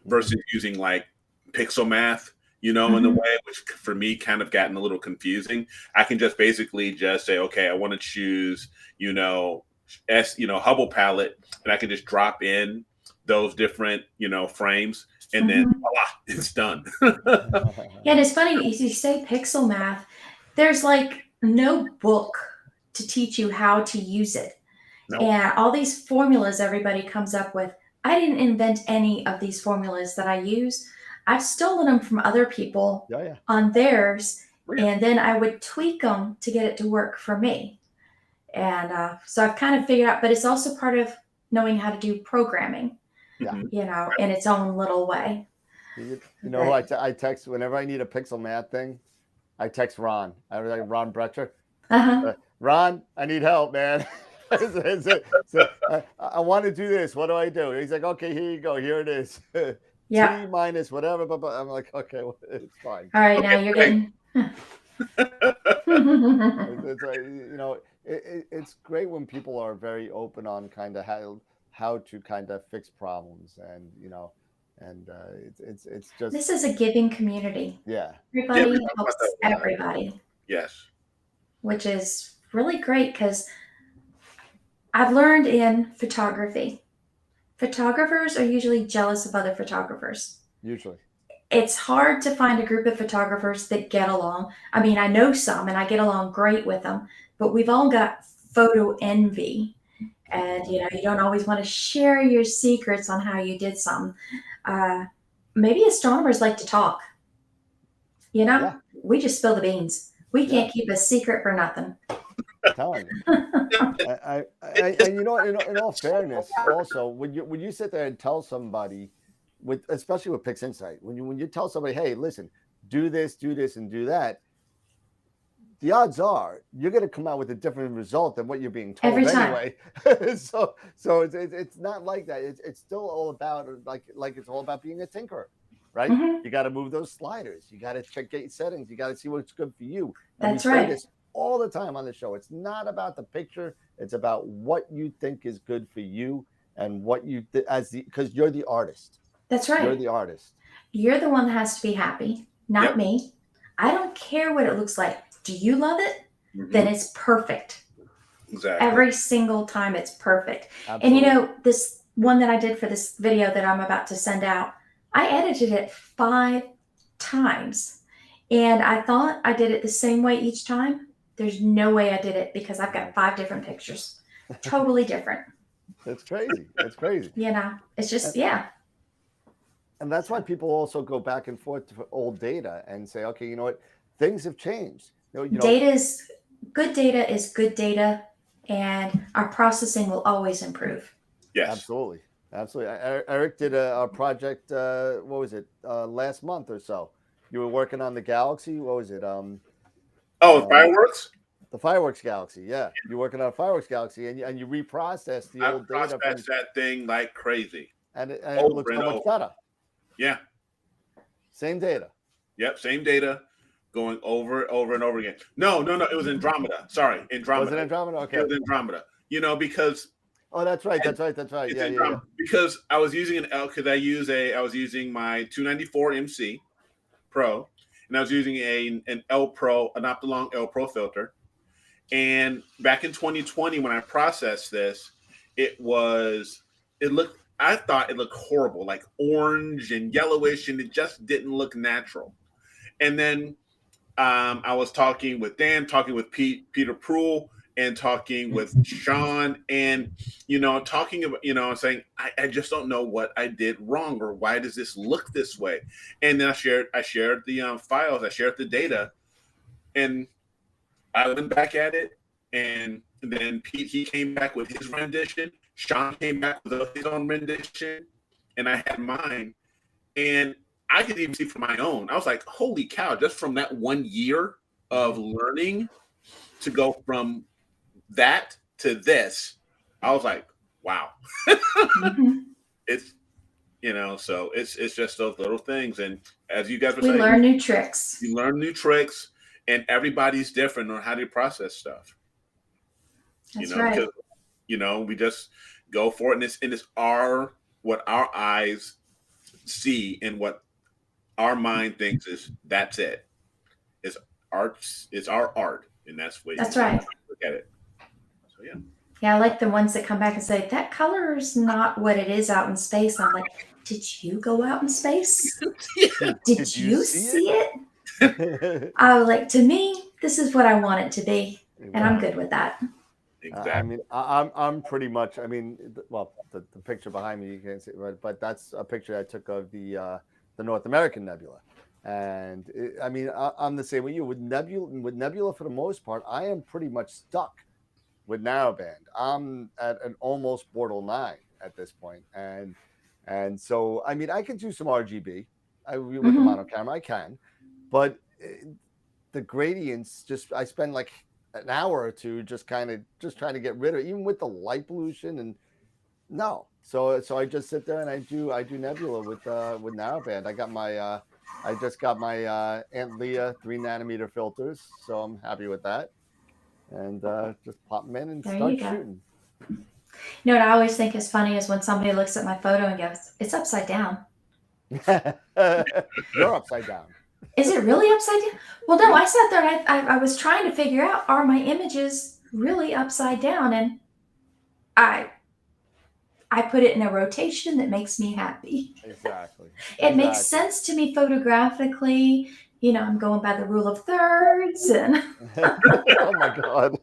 versus using pixel math, in the way, which for me kind of gotten a little confusing. I can just basically just say, okay, I want to choose, Hubble palette, and I can just drop in those different, frames, and then voila, it's done. Yeah, and it's funny you say pixel math. There's no book to teach you how to use it. Nope. And all these formulas everybody comes up with. I didn't invent any of these formulas that I use. I've stolen them from other people on theirs, and then I would tweak them to get it to work for me. And so I've kind of figured out, but it's also part of knowing how to do programming, in its own little way. Who I text whenever I need a pixel math thing? I text Ron. I was like, Ron Brecher. Ron, I need help, man. I want to do this. What do I do? He's like, okay, here you go. Here it is. T minus whatever. But I'm like, okay, well, it's fine. All right, now you're getting. It's great when people are very open on kind of how to kind of fix problems, and it's just. This is a giving community. Yeah. Everybody helps everybody. Yes. Which is really great because I've learned in photography, photographers are usually jealous of other photographers. Usually. It's hard to find a group of photographers that get along. I mean, I know some and I get along great with them, but we've all got photo envy. And, you don't always want to share your secrets on how you did something. Maybe astronomers like to talk. We just spill the beans. We can't keep a secret for nothing. I'm telling you. And in all fairness, also when you sit there and tell somebody, especially with Pix Insight, when you tell somebody, hey, listen, do this, and do that, the odds are you're going to come out with a different result than what you're being told every time. Anyway. so it's not like that. It's still all about like it's all about being a tinkerer. Right? You got to move those sliders. You got to check your settings. You got to see what's good for you. And That's right. Say this all the time on the show. It's not about the picture. It's about what you think is good for you and what you because you're the artist. That's right. You're the artist. You're the one that has to be happy, not me. I don't care what it looks like. Do you love it? Then it's perfect. Exactly. Every single time it's perfect. Absolutely. And this one that I did for this video that I'm about to send out, I edited it 5 times. And I thought I did it the same way each time. There's no way I did it because I've got 5 different pictures. Totally different. That's crazy. That's crazy. It's just, And that's why people also go back and forth to old data and say, okay, you know what? Things have changed. Good data is good data, and our processing will always improve. Yes. Absolutely. Eric did a project, what was it, last month or so? You were working on the Galaxy. What was it? Fireworks? The Fireworks Galaxy, yeah. You're working on a Fireworks Galaxy, and you reprocessed the old data. I processed that thing like crazy. And it looks so much better. Yeah. Same data. Yep, same data going over and over again. No, it was Andromeda. Sorry, Andromeda. Was it Andromeda? It Okay. was Andromeda. Because Oh, that's right. That's right. it's Yeah. Andromeda. Because I was using an L because I was using my 294 MC Pro, and I was using an L Pro, an Optilong L Pro filter. And back in 2020, when I processed this, I thought it looked horrible, like orange and yellowish, and it just didn't look natural. And then I was talking with Dan, talking with Peter Pruill, and talking with Sean, and talking about, saying I just don't know what I did wrong, or why does this look this way. And then I shared the files, I shared the data, and I went back at it, and then Pete, he came back with his rendition. Sean came back with his own rendition, and I had mine. And I could even see from my own. I was like, holy cow, just from that 1 year of learning to go from that to this, I was like, wow. It's, so it's just those little things. And as you guys were saying, we learn new tricks. You learn new tricks, and everybody's different on how to process stuff. That's right. Because, we just go for it, and it's what our eyes see and what our mind thinks that's it. It's art. It's our art, and that's right. Look at it. So yeah. Yeah, I like the ones that come back and say that color is not what it is out in space. I'm like, did you go out in space? Did you see it? I was like, to me, this is what I want it to be, and I'm good with that. Exactly. I mean, I'm pretty much. I mean, well, the picture behind me you can't see, but that's a picture I took of the North American nebula, and I'm the same with you with nebula for the most part. I am pretty much stuck with narrowband. I'm at an almost borderline at this point, and so I mean, I can do some RGB with the mono camera. I can, but the gradients I spend like an hour or two just trying to get rid of, even with the light pollution, and no. So I just sit there and I do nebula with narrowband. I just got my Aunt Leah 3 nanometer filters, so I'm happy with that. And just pop them in and start shooting. You know what I always think is funny is when somebody looks at my photo and goes, "It's upside down." You're upside down. Is it really upside down? Well, no, I sat there and I was trying to figure out, are my images really upside down? And I put it in a rotation that makes me happy. Exactly. It makes sense to me photographically. I'm going by the rule of thirds. And oh my God.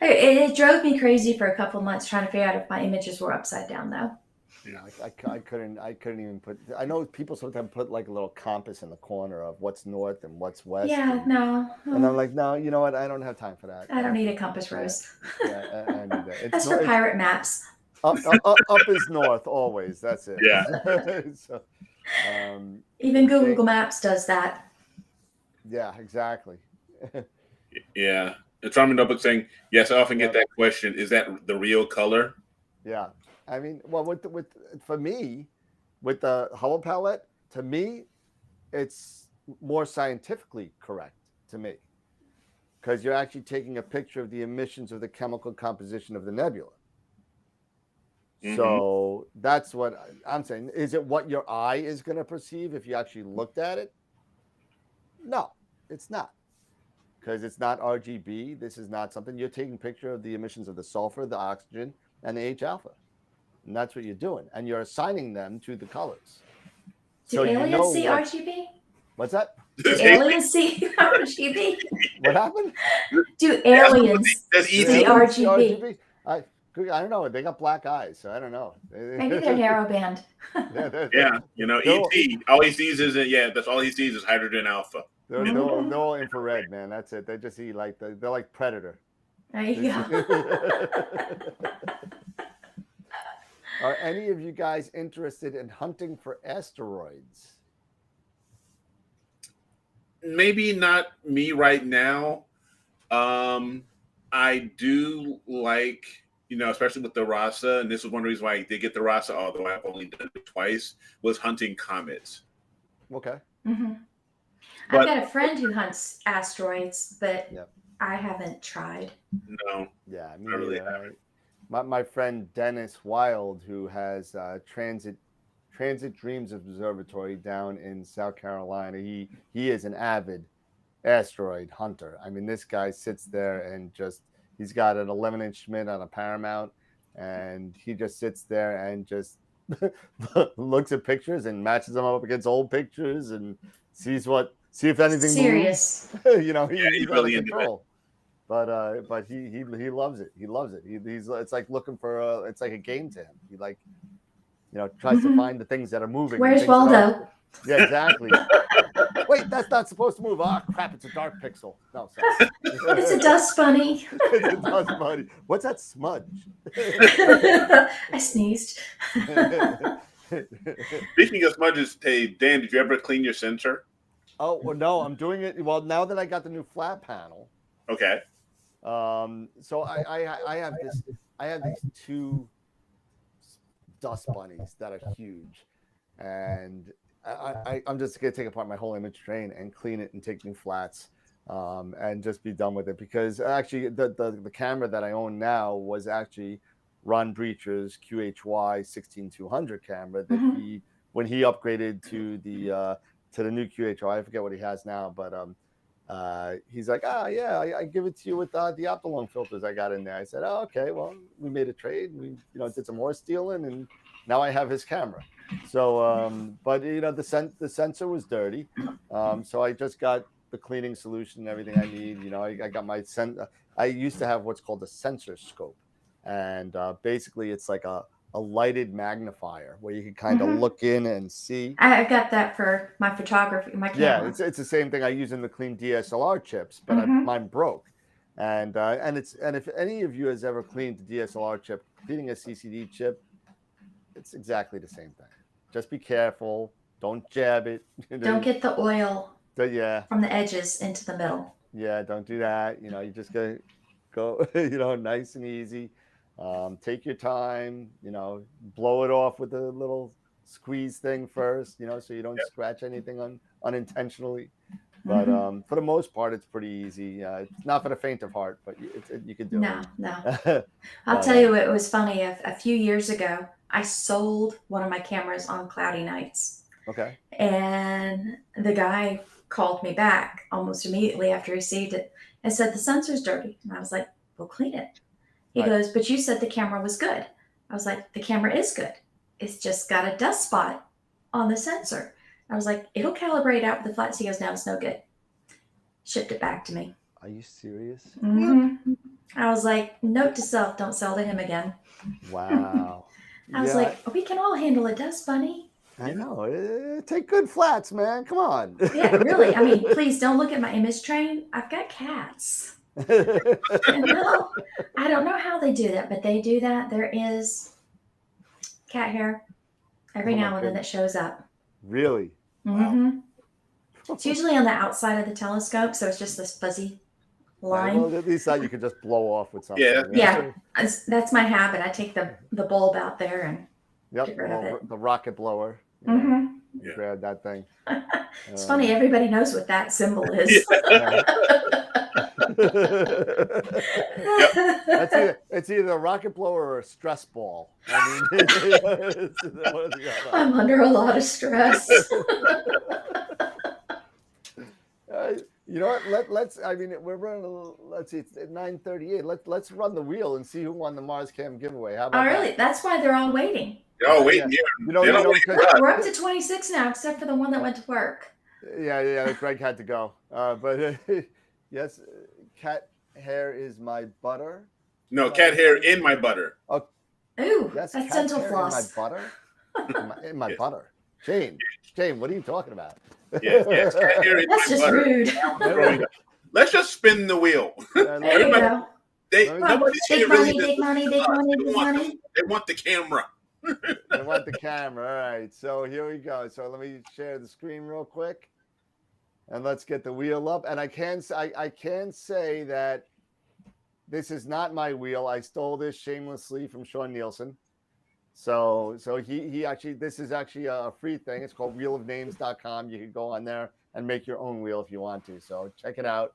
It drove me crazy for a couple of months trying to figure out if my images were upside down, though. Yeah, I couldn't even put. I know people sometimes put like a little compass in the corner of what's north and what's west. Yeah, no. And I'm like, no, you know what? I don't have time for that. I don't need a compass, Rose. Yeah, I need that. That's for pirate maps. Up is north always. That's it. Yeah. So, even Google Maps does that. Yeah, exactly. Yeah. It's from a notebook saying, yes, I often get that question. Is that the real color? Yeah. I mean, well, for me, with the Hubble palette, to me, it's more scientifically correct to me, because you're actually taking a picture of the emissions of the chemical composition of the nebula. Mm-hmm. So that's what I'm saying. Is it what your eye is going to perceive if you actually looked at it? No, it's not, because it's not RGB. This is not something you're taking a picture of the emissions of the sulfur, the oxygen, and the H alpha. And that's what you're doing. And you're assigning them to the colors. Do aliens see RGB? What's that? Do aliens see RGB? What happened? Do aliens see RGB? I don't know. They got black eyes, so I don't know. Maybe they're narrowband. Yeah, ET, all he sees is that's all he sees is hydrogen alpha. They're all infrared, man. That's it. They just see they're like Predator. There you go. Are any of you guys interested in hunting for asteroids? Maybe not me right now. I do like, especially with the RASA, and this is one reason why I did get the RASA, although I've only done it twice, was hunting comets. Okay. hmm But- I've got a friend who hunts asteroids, but Yep. I haven't tried. No. Yeah, me I really neither. My friend Dennis Wild, who has Transit Dreams Observatory down in South Carolina, he is an avid asteroid hunter. I mean, this guy sits there and he's got an 11-inch Schmidt on a Paramount, and he just sits there and just looks at pictures and matches them up against old pictures and see if anything Serious. moves. You know, he's he's out really of into control. But he loves it. He loves it. He's it's like looking for it's like a game to him. He tries to find the things that are moving. Where's Waldo? Yeah, exactly. Wait, that's not supposed to move. Oh crap! It's a dark pixel. No, sorry. It's a dust bunny. It's a dust bunny. What's that smudge? I sneezed. Speaking of smudges, hey Dan, did you ever clean your sensor? Oh well, no, I'm doing it. Well, now that I got the new flat panel, Okay. so I have these two dust bunnies that are huge, and I'm just gonna take apart my whole image train and clean it and take new flats, and just be done with it, because actually the camera that I own now was actually Ron Breacher's QHY 16200 camera that when he upgraded to the new QHY, I forget what he has now, but he's like, yeah, I give it to you with the Optolong filters I got in there. I said, oh, okay, well, we made a trade. We did some horse stealing, and now I have his camera. So, but the sensor was dirty, so I just got the cleaning solution and everything I need. I got my I used to have what's called a sensor scope, and basically it's like a lighted magnifier where you can kind of look in and see. I've got that for my photography, my camera. Yeah, it's the same thing I use in the clean DSLR chips, but mine broke. And if any of you has ever cleaned the DSLR chip, cleaning a CCD chip, it's exactly the same thing. Just be careful. Don't jab it. Don't get the oil from the edges into the middle. Yeah, don't do that. You just go nice and easy. Take your time. Blow it off with a little squeeze thing first. So you don't scratch anything unintentionally. But for the most part, it's pretty easy. It's not for the faint of heart, but you can do it. No. I'll tell you, it was funny. A few years ago, I sold one of my cameras on cloudy nights. Okay. And the guy called me back almost immediately after he received it and said, the sensor's dirty. And I was like, well, clean it. He goes, but you said the camera was good. I was like, the camera is good. It's just got a dust spot on the sensor. I was like, it'll calibrate out with the flats. He goes, no, it's no good. Shipped it back to me. Are you serious? I was like, note to self, don't sell to him again. Wow. I was like, we can all handle a dust bunny. I know. Take good flats, man. Come on. Yeah, really. I mean, please don't look at my image train. I've got cats. No, I don't know how they do that, but they do that. There is cat hair every now and then that shows up. Really? Wow. It's usually on the outside of the telescope, so it's just this fuzzy line. Well, at least that you can just blow off with something. Yeah. That's my habit. I take the bulb out there and get rid of it. The rocket blower. Grab that thing. It's funny. Everybody knows what that symbol is. It's either a rocket blower or a stress ball. I mean, I'm under a lot of stress. You know what? Let's. I mean, we're running. Let's see. It's at 9:38. Let's run the wheel and see who won the Mars Cam giveaway. How about really? That's why they're all waiting. Oh, wait. Yeah. We're up to 26 now, except for the one that went to work. Yeah. Greg had to go. But yes, cat hair is my butter. No, cat hair in my butter. Oh, ooh, yes, that's dental floss. In my butter. In my butter. Jane, what are you talking about? Yes, cat hair in that's my just butter. rude. Let's just spin the wheel. There you go. Nobody's Big money. They want the camera. I want the camera. All right. So here we go. So let me share the screen real quick. And let's get the wheel up. And I can say that this is not my wheel. I stole this shamelessly from Sean Nielsen. So he actually, this is actually a free thing. It's called wheelofnames.com. You can go on there and make your own wheel if you want to. So check it out.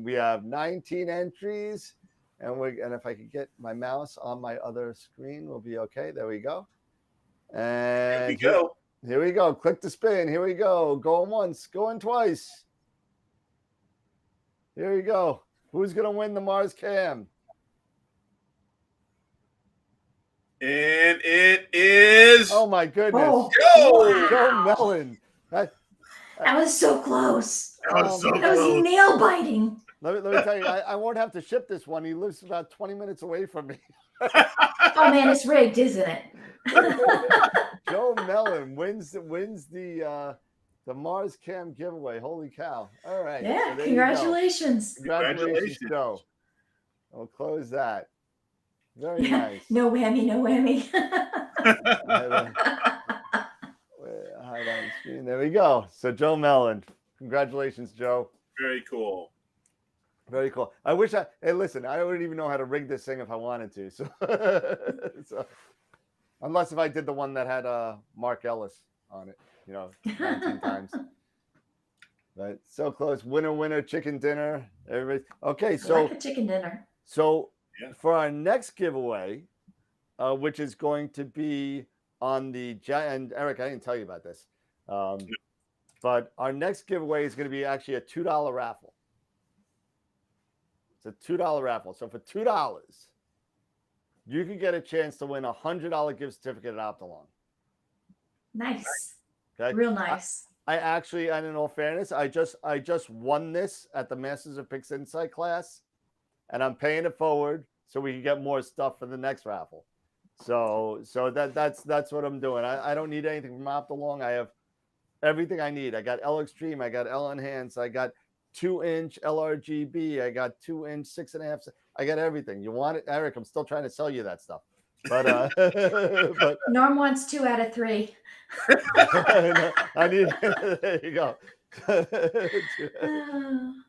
We have 19 entries, and if I could get my mouse on my other screen, we'll be okay. There we go. And here we go. Click to spin. Here we go. Going once, going twice. Here we go. Who's gonna win the Mars Cam? And it is. Oh my goodness. Oh, Joe Mellon. that was so close. That was so That was close. nail biting. Let me tell you, I won't have to ship this one. He lives about 20 minutes away from me. Oh man, it's rigged, isn't it? Joe Mellon wins the Mars Cam giveaway. Holy cow. All right. Yeah, so there you go. congratulations. Congratulations, Joe. We'll close that. Very nice. No whammy, no whammy. Hide on screen. There we go. So Joe Mellon. Congratulations, Joe. Very cool. Very cool. I wish hey, listen, I wouldn't even know how to rig this thing if I wanted to. So, unless if I did the one that had Mark Ellis on it, 19 times. But so close. Winner, chicken dinner. Everybody. Okay, so like a chicken dinner. So for our next giveaway, which is going to be on the and Eric, I didn't tell you about this, but our next giveaway is going to be actually a $2 raffle. It's a $2 raffle. So for $2, you can get a chance to win a $100 gift certificate at Optalong. Nice. Okay. Real nice. I actually, and in all fairness, I just won this at the Masters of Picks Insight class, and I'm paying it forward so we can get more stuff for the next raffle. So that's what I'm doing. I don't need anything from Optalong. I have everything I need. I got L Extreme, I got L Enhance, I got 2-inch LRGB, I got 2-inch 6.5. I got everything. You want it, Eric? I'm still trying to sell you that stuff. But but Norm wants 2 out of 3. I need there you go.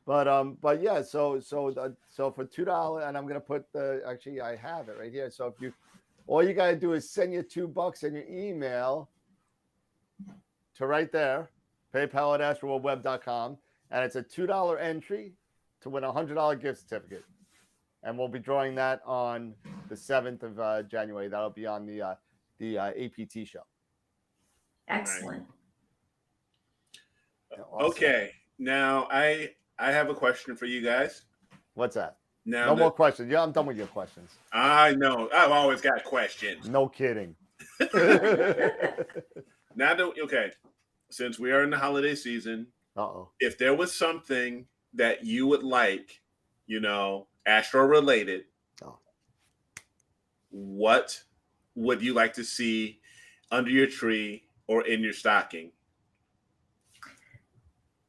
But yeah, so for $2, and I'm gonna put actually I have it right here. So if all you gotta do is send your $2 in your email to right there, PayPal at AstroWorldWeb.com, and it's a $2 entry to win a $100 gift certificate. And we'll be drawing that on the 7th of January. That'll be on the APT show. Excellent. Awesome. Okay. Now I have a question for you guys. What's that? Now No more questions. Yeah, I'm done with your questions. I know. I've always got questions. No kidding. Okay. Since we are in the holiday season, if there was something that you would like, Astro related, what would you like to see under your tree or in your stocking?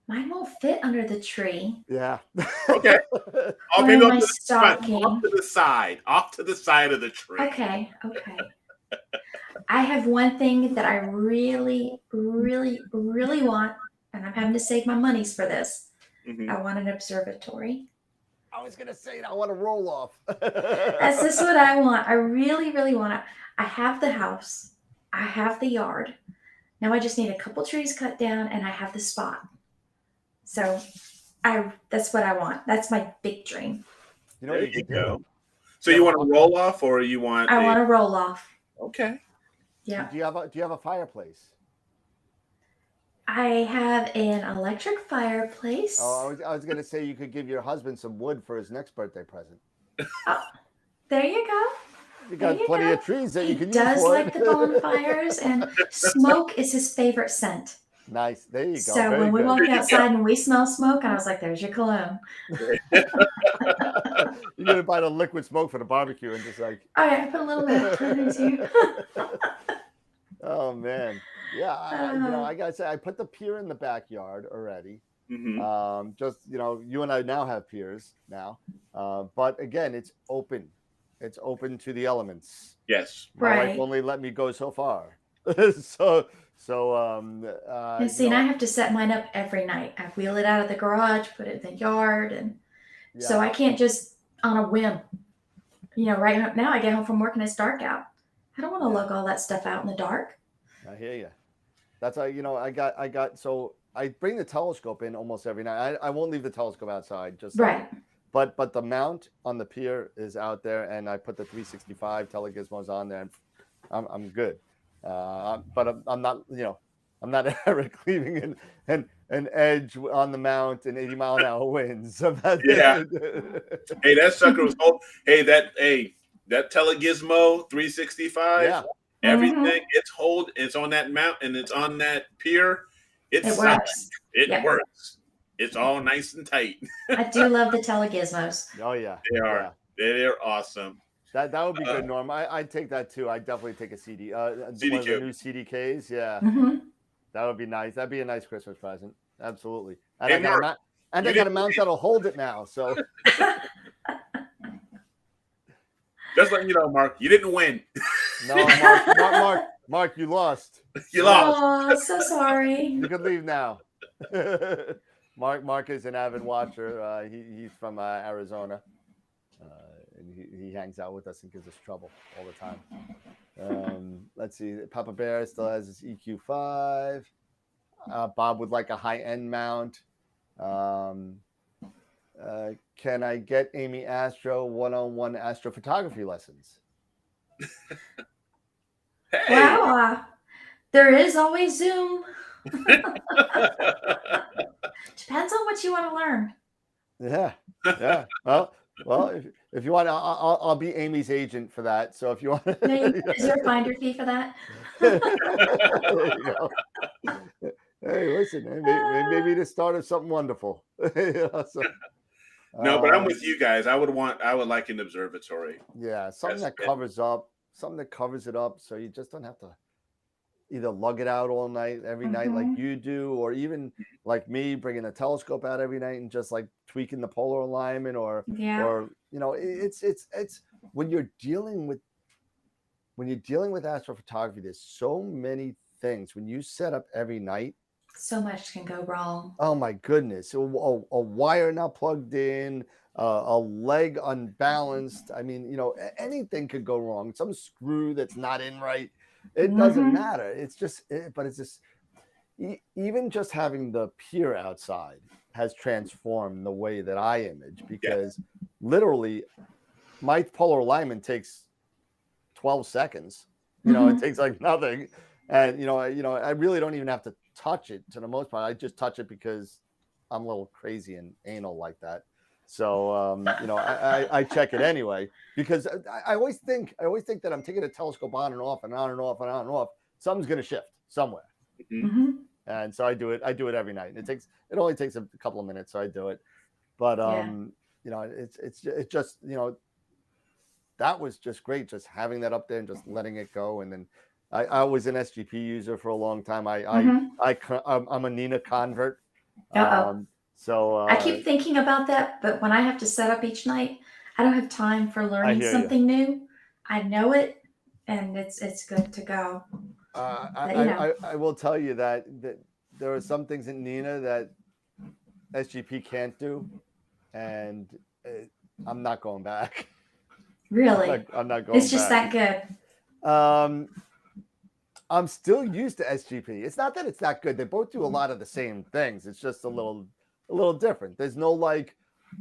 Mine won't fit under the tree. Yeah. Okay. Maybe my stocking. Off to the side of the tree. Okay. I have one thing that I really, really, really want, and I'm having to save my monies for this. Mm-hmm. I want an observatory. I was gonna say I want to roll off. That's just what I want. I really, really want it. I have the house. I have the yard. Now I just need a couple trees cut down, and I have the spot. So, that's what I want. That's my big dream. There you go. So you want to roll off, or you want? I want to roll off. Okay. Yeah. Do you have a fireplace? I have an electric fireplace. Oh, I was gonna say you could give your husband some wood for his next birthday present. Oh, there you go. You got plenty of trees that you can use. He does like the bonfires, and smoke is his favorite scent. Nice. There you go. So when we walk outside and we smell smoke, I was like, "There's your cologne." You're gonna buy the liquid smoke for the barbecue and just like. Oh yeah, I put a little bit too. Oh man, yeah. I gotta say, I put the pier in the backyard already. Mm-hmm. Just you and I now have piers now, but again, it's open. It's open to the elements. Yes. My wife only let me go so far. So. And see, and I have to set mine up every night. I wheel it out of the garage, put it in the yard, and so I can't just on a whim. Right now I get home from work and it's dark out. I don't want to lug all that stuff out in the dark. I hear you. That's how, so I bring the telescope in almost every night. I won't leave the telescope outside, just Right. but the mount on the pier is out there, and I put the 365 telegizmos on there, and I'm good. But I'm not, I'm not Eric leaving an edge on the mount and 80-mile-an-hour winds. Yeah. Hey, that sucker was old. Hey, that telegizmo 365. Yeah. Everything it's on that mount and it's on that pier. It solid. works. It works. It's all nice and tight. I do love the telegizmos. Oh yeah, They are. Yeah. They're awesome. That would be good, Norm. I'd take that too. I'd definitely take a CD. One of the CDQ. new CDKs. Yeah, that would be nice. That'd be a nice Christmas present. Absolutely. And Hey, Mark, I got a mount that'll hold it now. So just letting you know, Mark, you didn't win. no, Mark, you lost. You lost. Oh, so sorry. You can leave now. Mark is an avid watcher. He's from Arizona, and he hangs out with us and gives us trouble all the time. Let's see. Papa Bear still has his EQ5. Bob would like a high-end mount. Can I get Amy Astro one-on-one astrophotography lessons? Hey. Wow. There is always Zoom. Depends on what you want to learn. Yeah. Well, if you want, I'll be Amy's agent for that. So if you want, Is there a finder fee for that? there you go. Hey, listen, maybe the start of something wonderful. No, but I'm with you guys. I would like an observatory. Yeah, something that covers it up, so you just don't have to either lug it out all night, every night like you do, or even like me bringing a telescope out every night and just like tweaking the polar alignment, or it's when you're dealing with astrophotography, there's so many things when you set up every night. So much can go wrong. Oh my goodness. A wire not plugged in, a leg unbalanced. I mean, anything could go wrong. Some screw that's not in right. It doesn't matter. It's just, even just having the pier outside has transformed the way that I image, because literally my polar alignment takes 12 seconds. It takes like nothing. And, I really don't even have to touch it to the most part. I just touch it because I'm a little crazy and anal like that. So, I check it anyway, because I always think that I'm taking a telescope on and off and on and off and on and off. Something's going to shift somewhere. And so I do it every night. It only takes a couple of minutes. So I do it. But, it's just, that was just great. Just having that up there and just letting it go. And then I was an SGP user for a long time. I'm a Nina convert. So I keep thinking about that, but when I have to set up each night, I don't have time for learning something new. I know it, and it's good to go. I will tell you that there are some things in Nina that SGP can't do, and I'm not going back. Really? I'm not going back. It's just that good. I'm still used to SGP. It's not that it's not good. They both do a lot of the same things. It's just a little different. There's no like,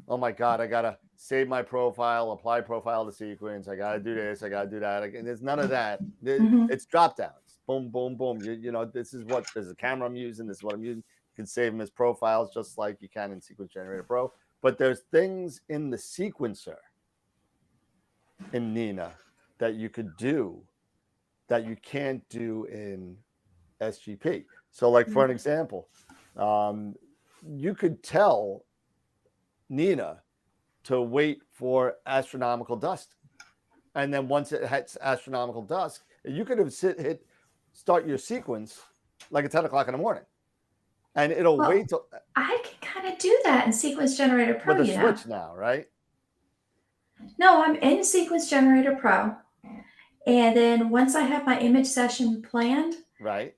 oh my God, I gotta save my profile, apply profile to sequence. I gotta do this. I gotta do that. There's none of that. It's drop downs. Boom, boom, boom. There's a camera I'm using. This is what I'm using. You can save them as profiles just like you can in Sequence Generator Pro. But there's things in the sequencer in Nina that you could do that you can't do in SGP. So like, for an example, you could tell Nina to wait for astronomical dusk. And then once it hits astronomical dusk, you could have start your sequence like at 10 o'clock in the morning. And it'll wait till... I can kind of do that in Sequence Generator Pro, with a switch now, right? No, I'm in Sequence Generator Pro. And then once I have my image session planned,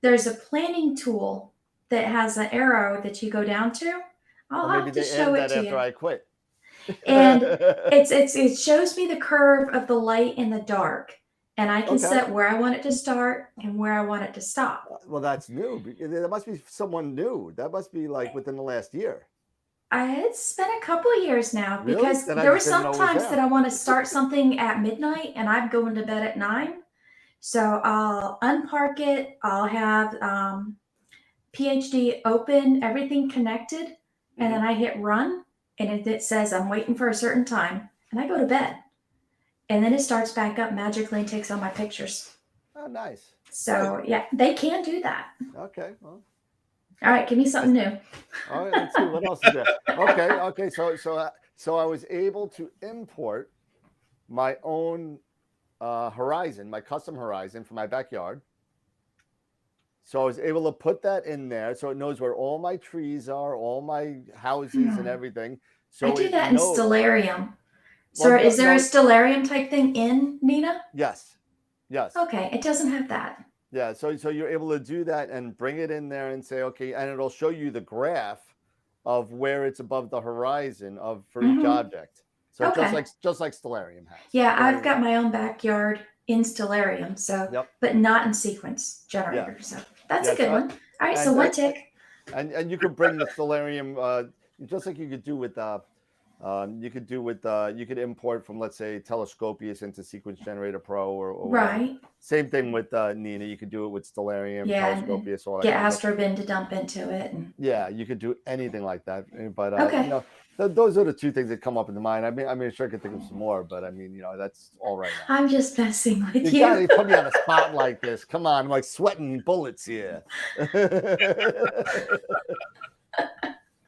there's a planning tool that has an arrow that you go down to. I'll have to show it to you. After I quit. And it shows me the curve of the light in the dark. and I can Okay. set where I want it to start and where I want it to stop. Well, that's new. There must be someone new. That must be like within the last year. It's been a couple of years now Really? because Then I there were just didn't know some it was times there. that I want to start something at midnight and I'm going to bed at 9. So I'll unpark it. I'll have PhD open, everything connected, and then I hit run, and it says I'm waiting for a certain time, and I go to bed, and then it starts back up magically and takes all my pictures. Oh, nice. So Nice. yeah, they can do that. Okay. Well, All right, give me something new. all right. Let's see what else is there. Okay. So I was able to import my own horizon, my custom horizon for my backyard. So I was able to put that in there, so it knows where all my trees are, all my houses, and everything. So I do it that in knows. Stellarium. So Well, is there no, a Stellarium type thing in Nina? Yes. Okay, it doesn't have that. Yeah. So you're able to do that and bring it in there and say, okay, and it'll show you the graph of where it's above the horizon for each object. So Okay. just like Stellarium has. Yeah, I've Stellarium- got my own backyard in Stellarium, so Yep. but not in sequence generator. So that's a good one. All right, so one tick. And you could bring the Stellarium just like you could do with you could import from, let's say, Telescopius into Sequence Generator Pro or whatever. Right. Same thing with Nina. You could do it with Stellarium, Yeah, Telescopius, all that. get kind of stuff. AstroBin to dump into it. Yeah, you could do anything like that. But Okay. you know, those are the two things that come up in the mind. I mean, sure I could think of some more, but I mean, you know, that's all right now. I'm just messing with You you. gotta put me on a spot like this. Come on, I'm like sweating bullets here.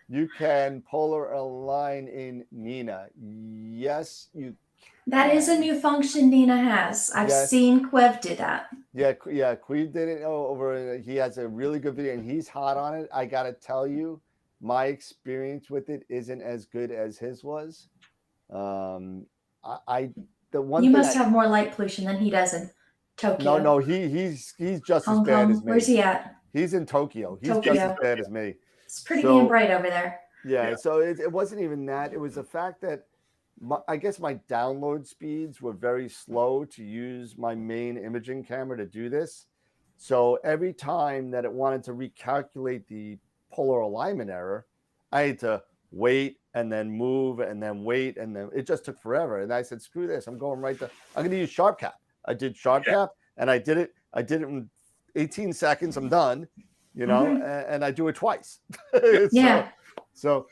You can polar align in Nina. Yes, you. That is a new function Nina has. I've seen Quev do that. Yeah, Queeve did it over. He has a really good video, and he's hot on it. I gotta tell you, my experience with it isn't as good as his was. The one you thing must have more light pollution than he does in Tokyo. No, he's just Hong as bad Kong. as me. Where's he at? He's in Tokyo. He's Tokyo. just as bad as me. It's pretty damn bright over there. Yeah. So it wasn't even that. It was the fact that I guess my download speeds were very slow to use my main imaging camera to do this. So every time that it wanted to recalculate the polar alignment error, I had to wait and then move and then wait, and then it just took forever. And I said, screw this. I'm going I'm going to use SharpCap. I did SharpCap and I did it in 18 seconds. I'm done, you know, and I do it twice. So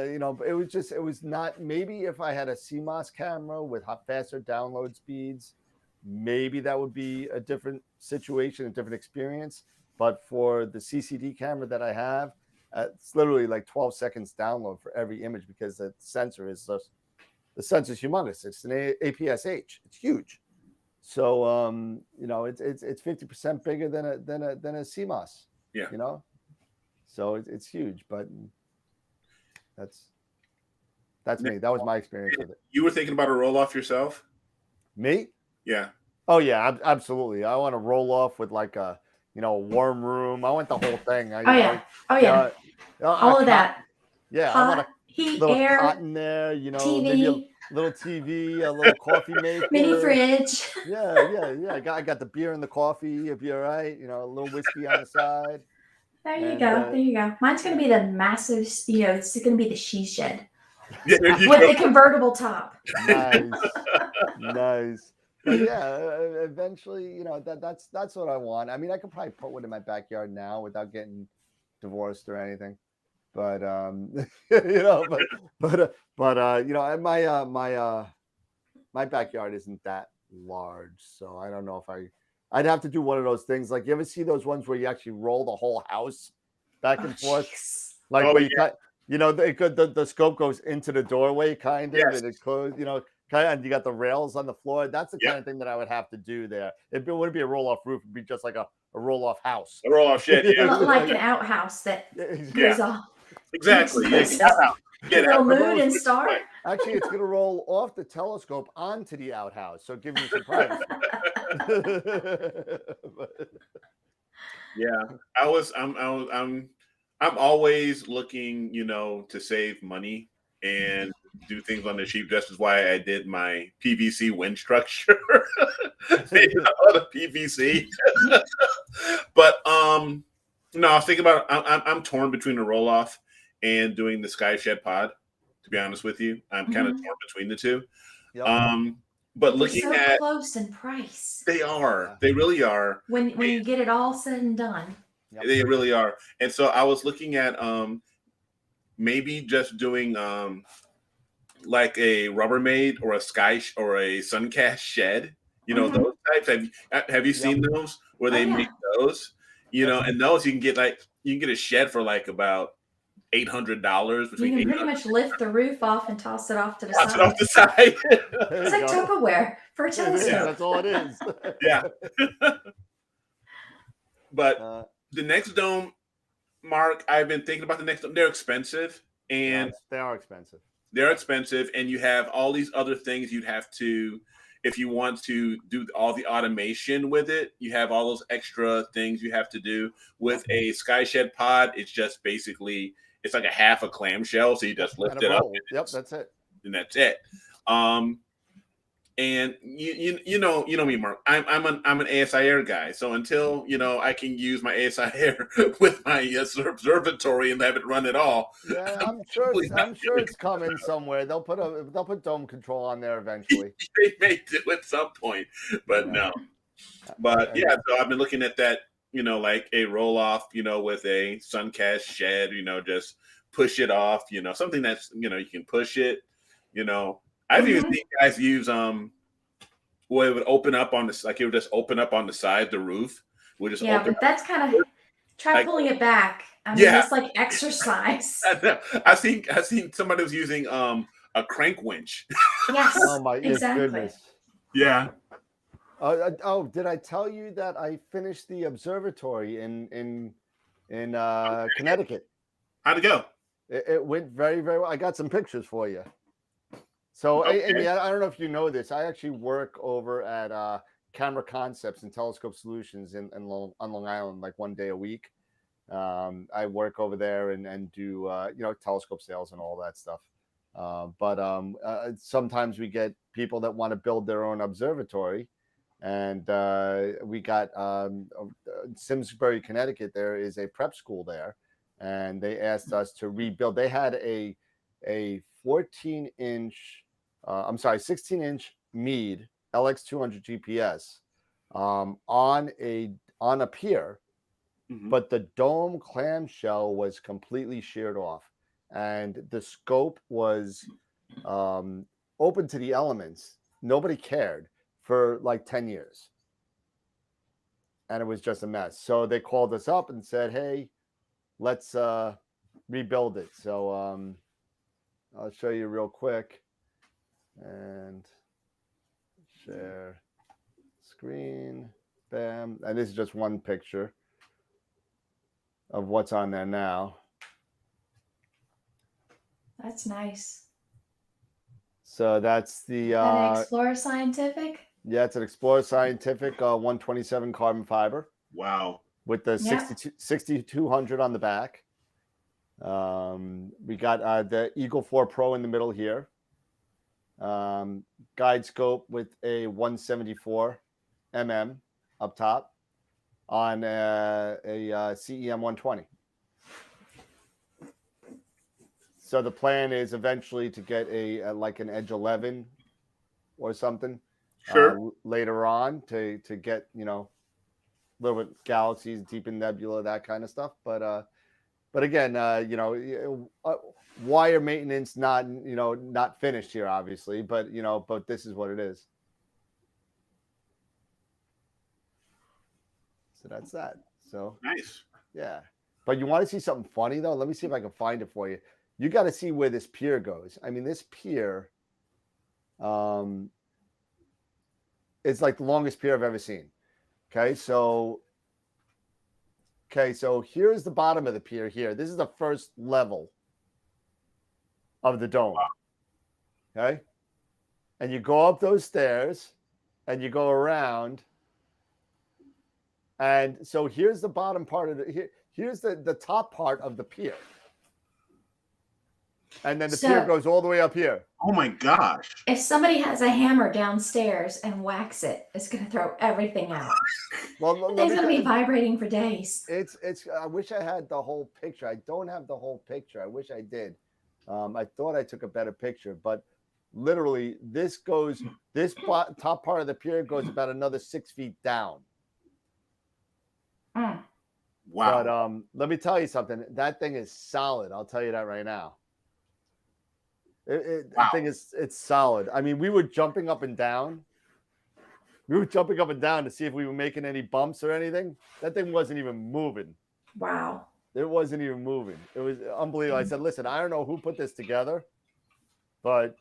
you know, it was not, maybe if I had a CMOS camera with faster download speeds, maybe that would be a different situation, a different experience. But for the CCD camera that I have, it's literally like 12 seconds download for every image because the sensor is humongous. It's an APS-H. It's huge. So you know, it's 50% bigger than a CMOS. Yeah. You know, so it's huge, but. That's me. That was my experience with it. You were thinking about a roll off yourself? Me? Yeah. Oh yeah, absolutely. I want to roll off with like a, you know, warm room. I want the whole thing. All of that. Yeah, hot, I want a heat, little air, cot in there. You know, TV. maybe a little TV, a little coffee maker, mini fridge. Yeah. I got the beer and the coffee. If you're all right, you know, a little whiskey on the side. There you go. Mine's going to be the massive, you know, it's going to be the she shed with the convertible top. Nice. But yeah, eventually, you know, that's what I want. I mean, I could probably put one in my backyard now without getting divorced or anything. But you know, but you know, my backyard isn't that large, so I don't know if I'd have to do one of those things. Like, you ever see those ones where you actually roll the whole house back and forth? Like, where you cut, you know, the scope goes into the doorway, kind of, and it closes, you know, kind of, and you got the rails on the floor. That's the kind of thing that I would have to do there. It wouldn't be a roll-off roof. It'd be just like a roll-off house. A roll-off shed, yeah. Like an outhouse that goes off. Exactly. A little moon and star. Actually, it's going to roll off the telescope onto the outhouse, so give me some privacy. I'm always looking, you know, to save money. and do things on the cheap. Just as why I did my PVC wind structure. Made out of PVC. But no, I was thinking about. I'm torn between the roll off and doing the Sky Shed pod. To be honest with you, I'm kind of torn between the two. Yep. But They're looking so at close in price. they really are. When you get it all said and done. Yep. They really are. And so I was looking at maybe just doing like a Rubbermaid or a Suncast shed. You know, those types. Have you seen those where they make those? You know, and those you can get a shed for like about $800. You can pretty much lift the roof off and toss it off to the side. It off the side. It's like Tupperware for a telescope. That's all it is. Yeah. But the next dome, Mark, I've been thinking about the next dome. They're expensive, and they are expensive. They're expensive, and you have all these other things you'd have to, if you want to do all the automation with it, you have all those extra things you have to do. With a Sky Shed pod, it's just basically, it's like a half a clamshell, so you just lift it up. Yep, that's it. And that's it. And you know me, Mark. I'm an ASI Air guy. So until I can use my ASI Air with my observatory and have it run it all. Yeah, I'm sure it's coming somewhere. They'll put dome control on there eventually. They may do at some point, but no. But yeah, so I've been looking at that. Like a roll off. With a Suncast shed. Just push it off. Something that's you can push it. I've even seen guys use where it would open up on the it would just open up on the side, the roof would just open. But that's kind of try pulling it back. I mean, it's like exercise. I've seen somebody was using a crank winch. Yes. Oh my goodness. Yeah. Did I tell you that I finished the observatory in Connecticut? How'd it go? It went very, very well. I got some pictures for you. So, Amy, I don't know if you know this. I actually work over at Camera Concepts and Telescope Solutions on Long Island, like one day a week. I work over there and do telescope sales and all that stuff. But sometimes we get people that want to build their own observatory, and we got Simsbury, Connecticut. There is a prep school there, and they asked us to rebuild. They had a 16-inch Meade LX200 GPS on a pier, but the dome clamshell was completely sheared off, and the scope was open to the elements. Nobody cared for like 10 years, and it was just a mess. So they called us up and said, "Hey, let's rebuild it." So I'll show you real quick. And share screen, bam. And this is just one picture of what's on there now. That's nice. So that's the an Explorer Scientific. Yeah, it's an Explorer Scientific 127 carbon fiber. Wow. With the 6200 on the back. We got the Eagle 4 Pro in the middle here. Guide scope with a 174 up top on a CEM 120. So the plan is eventually to get a like an Edge 11 or something later on to get a little bit galaxies, deep in nebula, that kind of stuff. But again, wire maintenance not finished here, obviously, but this is what it is. So that's that. So nice. Yeah. But you want to see something funny though? Let me see if I can find it for you. You got to see where this pier goes. I mean, this pier is like the longest pier I've ever seen. Okay, so here's the bottom of the pier here. This is the first level of the dome. Okay? And you go up those stairs and you go around. And so here's the bottom part of here's the top part of the pier. And then the So- pier goes all the way up here. Oh my gosh. If somebody has a hammer downstairs and whacks it, it's going to throw everything out. Well, That let thing's me going to tell be you, vibrating for days. it's. I wish I had the whole picture. I don't have the whole picture. I wish I did. I thought I took a better picture, but literally, this top part of the pier goes about another 6 feet down. Mm. Wow. But let me tell you something. That thing is solid. I'll tell you that right now. The thing is, it's solid. I mean, we were jumping up and down. We were jumping up and down to see if we were making any bumps or anything. That thing wasn't even moving. Wow. It wasn't even moving. It was unbelievable. I said, listen, I don't know who put this together, but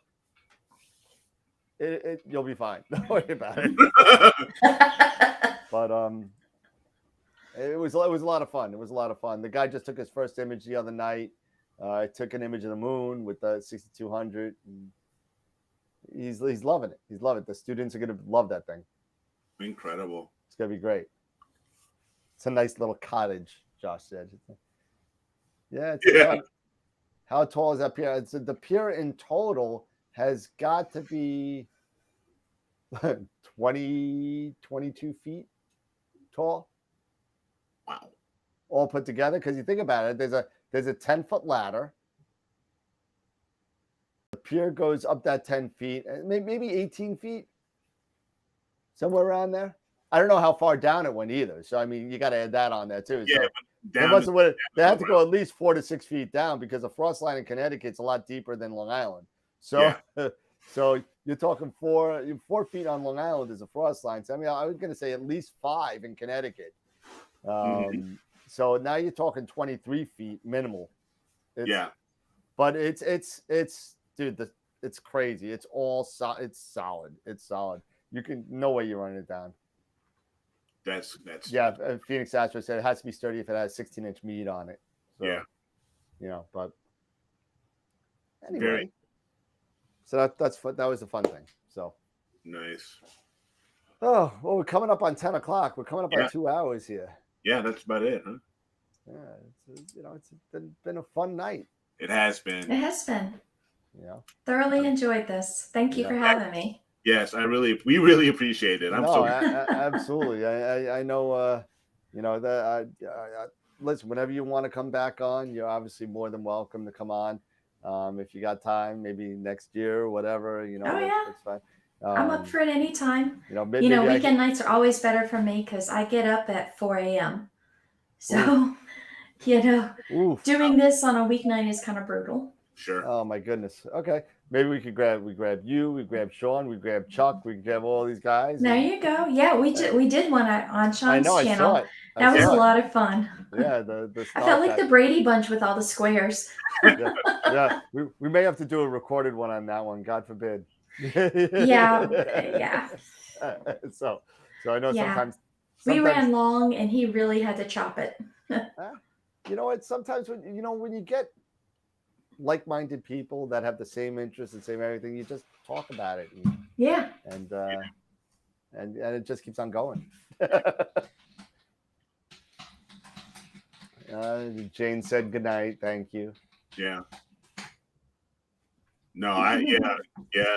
you'll be fine. Don't worry about it. But it was a lot of fun. It was a lot of fun. The guy just took his first image the other night. I took an image of the moon with the 6200. He's loving it. He's loving it. The students are gonna love that thing. Incredible. It's gonna be great. It's a nice little cottage, Josh said. Yeah. Yeah. How tall is that pier? The pier in total has got to be 20, 22 feet tall. Wow. All put together. Because you think about it, there's a 10-foot ladder. The pier goes up that 10 feet, maybe 18 feet, somewhere around there. I don't know how far down it went either. So I mean, you got to add that on there too. Yeah, So they had to go at least 4 to 6 feet down because the frost line in Connecticut's a lot deeper than Long Island. So, so you're talking 4 feet on Long Island is a frost line. So I mean, I was going to say at least 5 in Connecticut. So now you're talking 23 feet minimal. But it's dude, it's crazy. It's all it's solid. It's solid. You can no way you're running it down. That's Phoenix Astro said it has to be sturdy if it has 16-inch meat on it. So, you know, but anyway. So that was a fun thing. So nice. Oh, well, we're coming up on 10 o'clock. We're coming up on 2 hours here. Yeah, that's about it, huh? Yeah, it's been a fun night. It has been. It has been. Yeah. Thoroughly enjoyed this. Thank you for having me. Yes, we really appreciate it. Absolutely. I know. Listen, whenever you want to come back on, you're obviously more than welcome to come on. If you got time, maybe next year or whatever. It's fine. I'm up for it anytime. Maybe weekend nights are always better for me because I get up at 4 a.m. So, doing this on a weeknight is kind of brutal. Sure. Oh my goodness. Okay. Maybe we grab you, we grab Sean, we grab Chuck, we grab all these guys. There you go. Yeah, we did one on Sean's channel. I saw it. That was a lot of fun. Yeah, the I felt like the Brady Bunch with all the squares. yeah. We may have to do a recorded one on that one. God forbid. Yeah. So I know sometimes we ran long, and he really had to chop it. You know what? Sometimes when you get like-minded people that have the same interests and same everything, you just talk about it. And it just keeps on going. Jane said good night. Thank you. Yeah. No,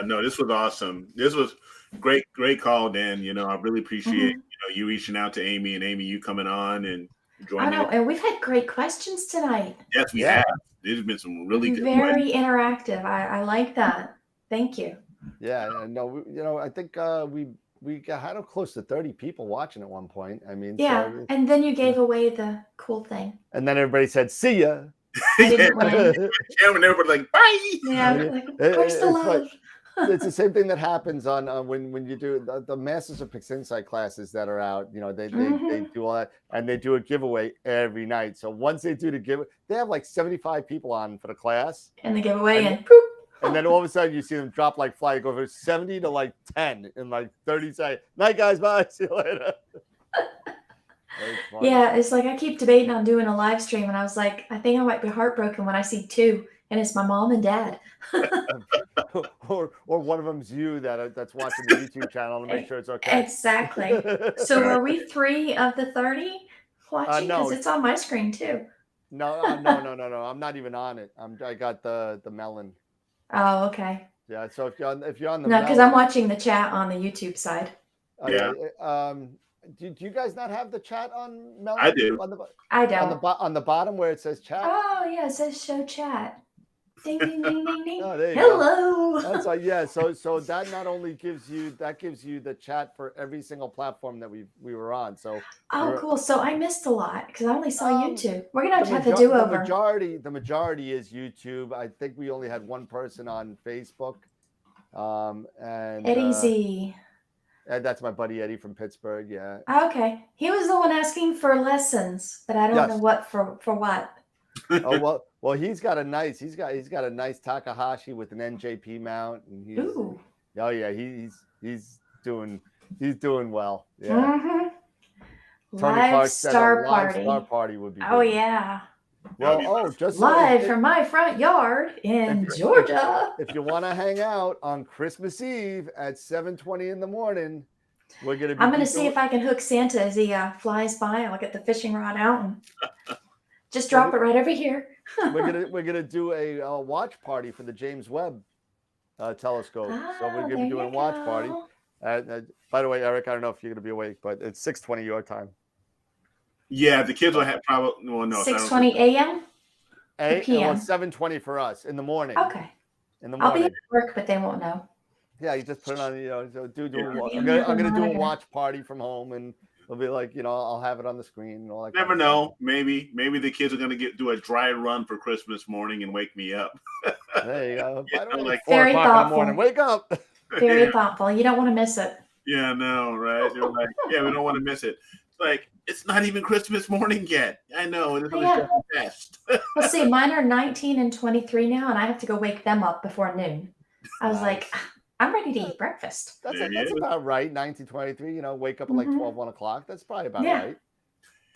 no, this was awesome. This was great call, Dan. I really appreciate you reaching out to Amy, and Amy, you coming on and joining. I know, and we've had great questions tonight. Yes, we have. There's been some really good very interactive. I like that. Thank you. Yeah, no, I think we had close to 30 people watching at one point. I mean, and then you gave away the cool thing. And then everybody said, "See ya." When everybody like, bye. Yeah, of course the love. It's the same thing that happens on when you do the Masters of Pix Insight classes that are out. They do all that, and they do a giveaway every night. So once they do the giveaway, they have like 75 people on for the class, and the giveaway, and poop. And then all of a sudden you see them drop like fly, go from 70 to like 10 in like 30 seconds. Night, guys. Bye. See you later. Yeah, it's like I keep debating on doing a live stream, and I was like, I think I might be heartbroken when I see 2, and it's my mom and dad. or one of them's you that's watching the YouTube channel to make sure it's okay. Exactly. So are we 3 of the 30 watching? Because it's on my screen too. No. I'm not even on it. I got the melon. Oh, okay. Yeah. So if you're on the No, because melon, I'm watching the chat on the YouTube side. oh, Yeah. Do you guys not have the chat on melon? I do. I don't. On the bottom where it says chat. Oh, yeah, it says show chat. Ding, ding, ding, ding, ding. Oh, there you go. Hello. That's like, yeah. So that not only gives you the chat for every single platform that we were on. So Oh, cool. So I missed a lot because I only saw YouTube. We're gonna have the to do over. The majority is YouTube. I think we only had one person on Facebook. And Eddie Z. And that's my buddy Eddie from Pittsburgh. Yeah. Okay, he was the one asking for lessons, but I don't know what for what. Oh well, he's got a nice Takahashi with an NJP mount, and he's oh yeah, he's doing well. Yeah. Mm-hmm. Tony Live Clark said star a party. live star party would be. Oh good. yeah. Well, just live from my front yard in Georgia. If you want to hang out on Christmas Eve at 7:20 in the morning, I'm gonna see if I can hook Santa as he flies by. I'll get the fishing rod out and just drop it right over here. we're gonna do a watch party for the James Webb telescope. So we're gonna be doing a watch party. By the way, Eric, I don't know if you're gonna be awake, but it's 6:20 your time. Yeah, the kids will have probably 6:20 a.m. PM. 7:20 for us in the morning. Okay. In the morning. I'll be at work, but they won't know. Yeah, you just put it on. I'm gonna do a watch party from home, and it'll be like I'll have it on the screen and all that. Never know. Maybe the kids are gonna do a dry run for Christmas morning and wake me up. There you go. By the way, like 4 very o'clock thoughtful. in the morning. Wake up. Very thoughtful. You don't want to miss it. Yeah, no, right? They're like, yeah, we don't want to miss it. It's like it's not even Christmas morning yet. I know it is fast. Well, see, mine are 19 and 23 now, and I have to go wake them up before noon. I was like, I'm ready to eat breakfast. That's about right. 1923. Wake up at like 12, 1 o'clock. That's probably about right.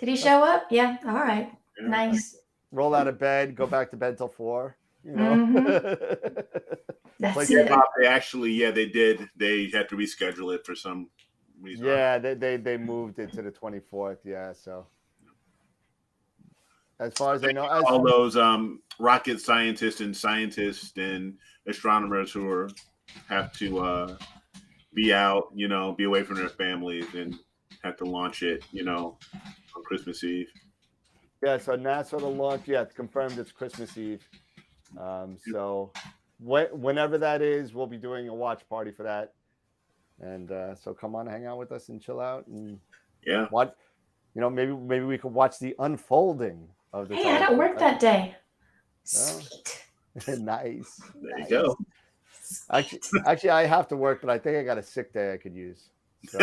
Did he show up? Yeah. All right. Yeah. Nice. Roll out of bed. Go back to bed till 4. That's it. They actually, they did. They had to reschedule it for some reason. Yeah, they moved it to the 24th. Yeah, so as far as I know, all those rocket scientists and astronomers who have to be out, be away from their families and have to launch it, on Christmas Eve. Yeah, so NASA will launch. Yeah, it's confirmed it's Christmas Eve. So whenever that is, we'll be doing a watch party for that. And so come on, hang out with us and chill out and watch. Maybe we could watch the unfolding of the. Hey, I don't work that day. Sweet. Nice. There you go. Actually, I have to work, but I think I got a sick day I could use. So.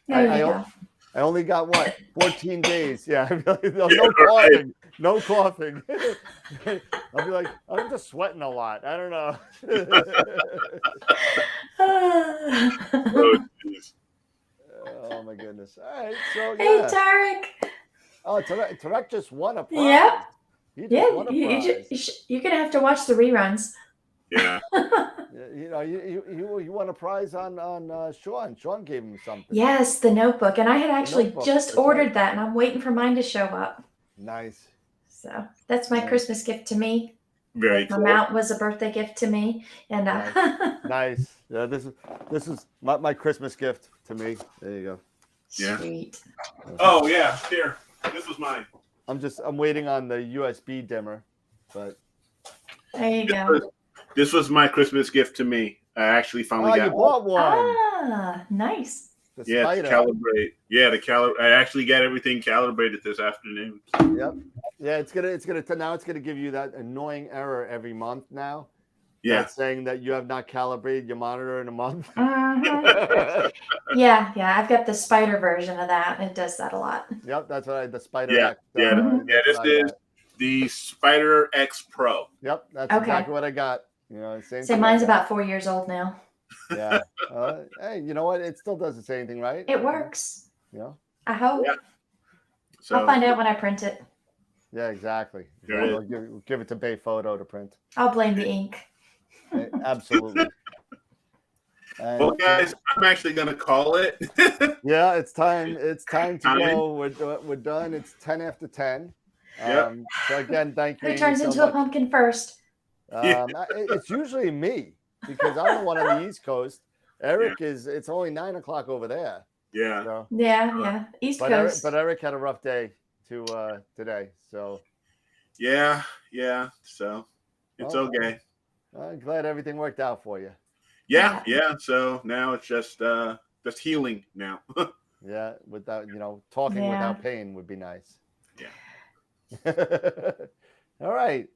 I only got 14 days. Yeah, no coughing. I'll be like, I'm just sweating a lot. I don't know. Oh my goodness! All right, so hey Tarek. Oh, Tarek just won a prize. Yeah. You're gonna have to watch the reruns. Yeah. You won a prize on Sean. Sean gave him something. Yes, the Notebook, and I had actually just ordered that, and I'm waiting for mine to show up. Nice. So that's my Christmas gift to me. Very cool. My mount was a birthday gift to me, and nice. Yeah, this is my Christmas gift to me. There you go. Yeah. Sweet. Oh yeah, here. This was mine. I'm waiting on the USB dimmer, but there you go. This was my Christmas gift to me. I actually finally got you bought one. Ah, nice. To calibrate. Yeah, I actually got everything calibrated this afternoon. Yep. Yeah, it's gonna give you that annoying error every month now. Yeah. That's saying that you have not calibrated your monitor in a month. Mm-hmm. yeah. I've got the Spider version of that. It does that a lot. Yep, that's what the Spider. Yeah, X, this is the Spider X Pro. Yep, that's exactly what I got. So mine's about 4 years old now. Yeah. Hey, you know what? It still does the same thing, right? It works. Yeah. I hope. Yeah. So, I'll find out when I print it. Yeah, exactly. We'll give it to Bay Photo to print. I'll blame the ink. Absolutely. Well, guys, I'm actually going to call it. Yeah, it's time. It's time to go. We're done. It's 10 after 10. Yep. So again, thank you. Who Amy, turns so into much. a pumpkin first? It's usually me because I'm the one on the East Coast. Eric it's only 9 o'clock over there. Yeah. So, Yeah. East Coast. But Eric had a rough day today. So Yeah. So it's well, okay. I'm glad everything worked out for you. Yeah. So now it's just healing now. Yeah, without talking Yeah. without pain would be nice. Yeah. All right,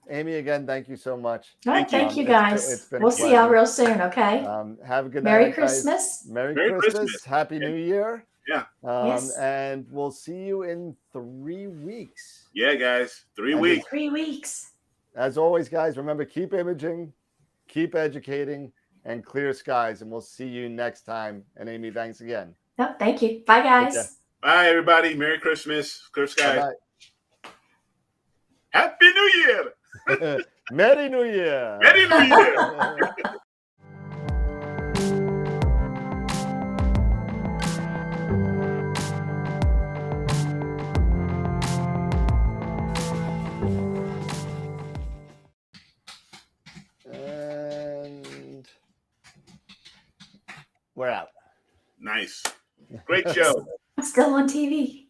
Amy. Again, thank you so much. All right, thank you It's guys. been a We'll see y'all pleasure. real soon, okay? Have a good Merry night, Christmas. guys. Merry Merry Christmas. Christmas. Happy New Year. Yeah. Yes. And we'll see you in 3 weeks. Yeah, guys. 3 And weeks. 3 weeks. As always, guys, remember, keep imaging, keep educating, and clear skies. And we'll see you next time. And Amy, thanks again. No, thank you. Bye, guys. Bye, everybody. Merry Christmas. Clear skies. Bye-bye. Happy New Year. Merry New Year. Merry New Year. And we're out. Nice. Great show. I'm still on TV.